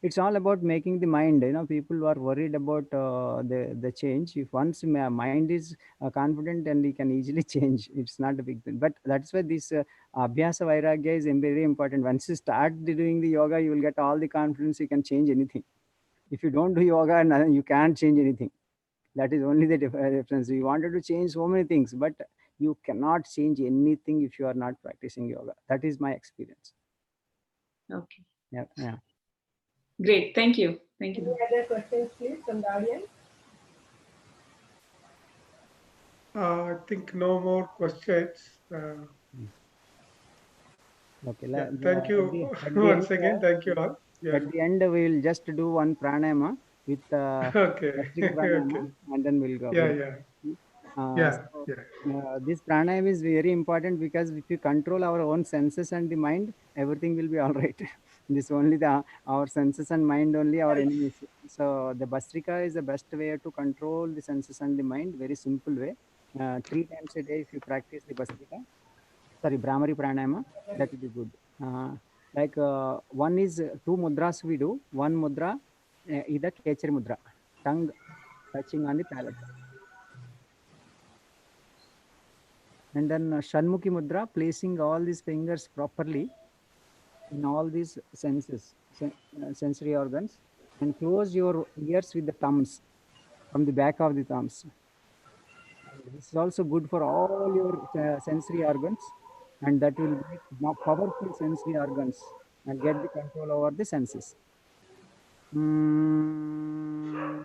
It's all about making the mind, people are worried about the change. If once mind is confident, then we can easily change. It's not a big thing, but that's why this abhyasa vairagya is very important. Once you start doing the yoga, you will get all the confidence, you can change anything. If you don't do yoga, you can't change anything. That is only the difference. We wanted to change so many things, but you cannot change anything if you are not practicing yoga. That is my experience. Okay. Yeah. Great. Thank you. Thank Any you. other questions, please, from the audience? I think no more questions. Okay. Yeah, thank you At the end, once again. Thank you all. Yeah. at the end, we'll just do one pranayama with Okay. gastric pranayama, Okay. and then we'll go. Yeah. Yeah. Yeah. So Yeah. this pranayama is very important because if you control our own senses and the mind, everything will be all right. This only the our senses and mind only our enemies. So the Bastrika is the best way to control the senses and the mind. Very simple way. 3 times a day, if you practice the Bastrika, sorry, Brahmari pranayama, that will be good. Like one is two mudras we do. One mudra is the Kechari mudra, tongue touching on the palate. And then Shanmukhi mudra, placing all these fingers properly in all these sensory organs, and close your ears with the thumbs from the back of the thumbs. And this is also good for all your sensory organs, and that will make more powerful sensory organs. and get the control over the senses. Mm.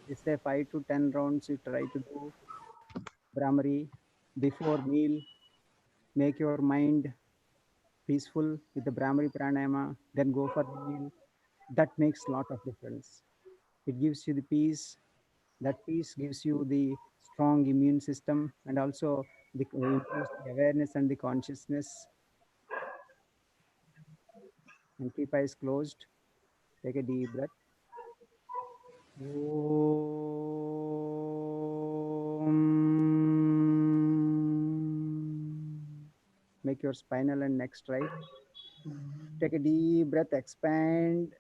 Just say 5 to 10 rounds you try to do Brahmari before meal. Make your mind peaceful with the Brahmari pranayama, then go for the meal. That makes a lot of difference. It gives you the peace. That peace gives you the strong immune system and also improves the awareness and the consciousness. And keep eyes closed. Take a deep breath. Make your spinal and neck straight. Take a deep breath, expand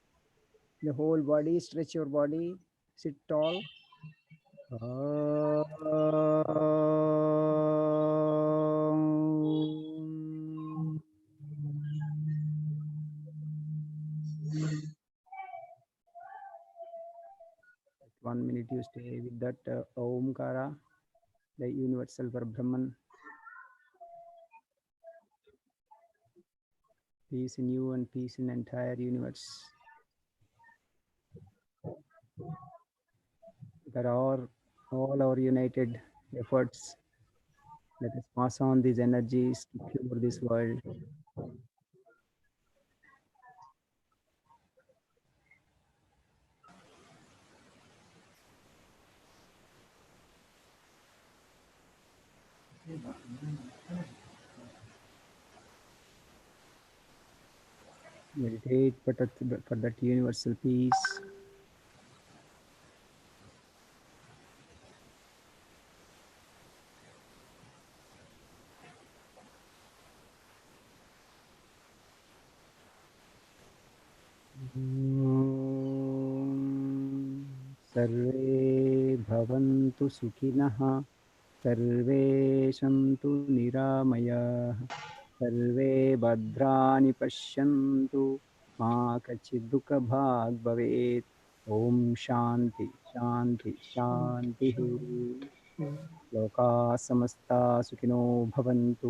the whole body, stretch your body, sit tall. At 1 minute you stay with that Omkara, the universal for Brahman. Peace in you and peace in the entire universe. That are all our united efforts. Let us pass on these energies to cure this world. Meditate for that universal peace. सर्वे भवन्तु सुखिनः सर्वे सन्तु निरामयाः सर्वे भद्राणि पश्यन्तु मा कचित् दुःखभाग् भवेत् ॐ शान्ति शान्ति शान्तिः लोकाः समस्ता सुखिनो भवन्तु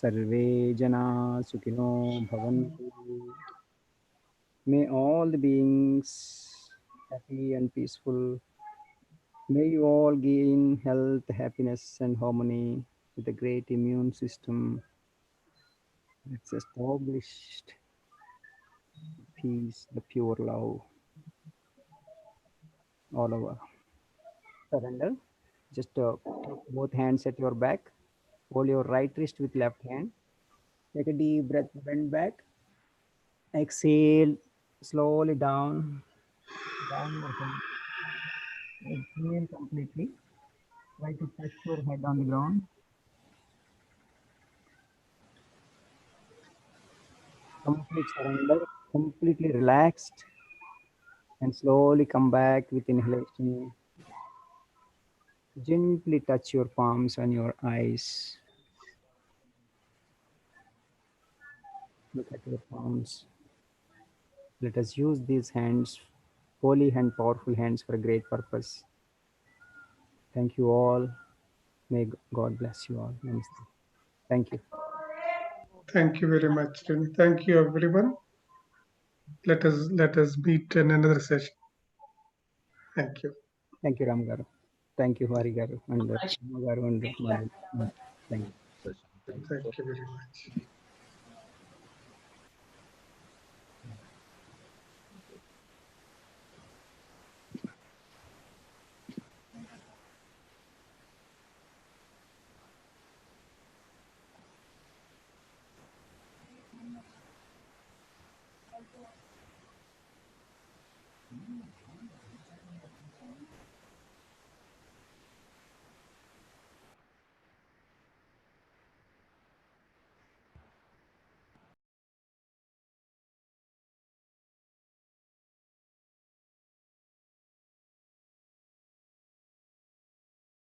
सर्वे जनाः सुखिनो भवन्तु. May all the beings happy and peaceful. May you all gain health, happiness, and harmony with a great immune system that's established peace, the pure love all over. Surrender. Just put both hands at your back. Hold your right wrist with left hand. Take a deep breath, bend back. Exhale slowly down your head. Exhale completely. Try to touch your head on the ground. Complete surrender, completely relaxed, and slowly come back with inhalation. Gently touch your palms on your eyes. Look at your palms. Let us use these hands, holy and powerful hands, for a great purpose. Thank you all. May God bless you all. Namaste. Thank you. Thank you very much, Rini. Thank you, everyone. Let us meet in another session. Thank you. Thank you, Ram Garu. Thank you, Hari Garu, and Rama Garu, and Manavata. Thank you. Thank you very much.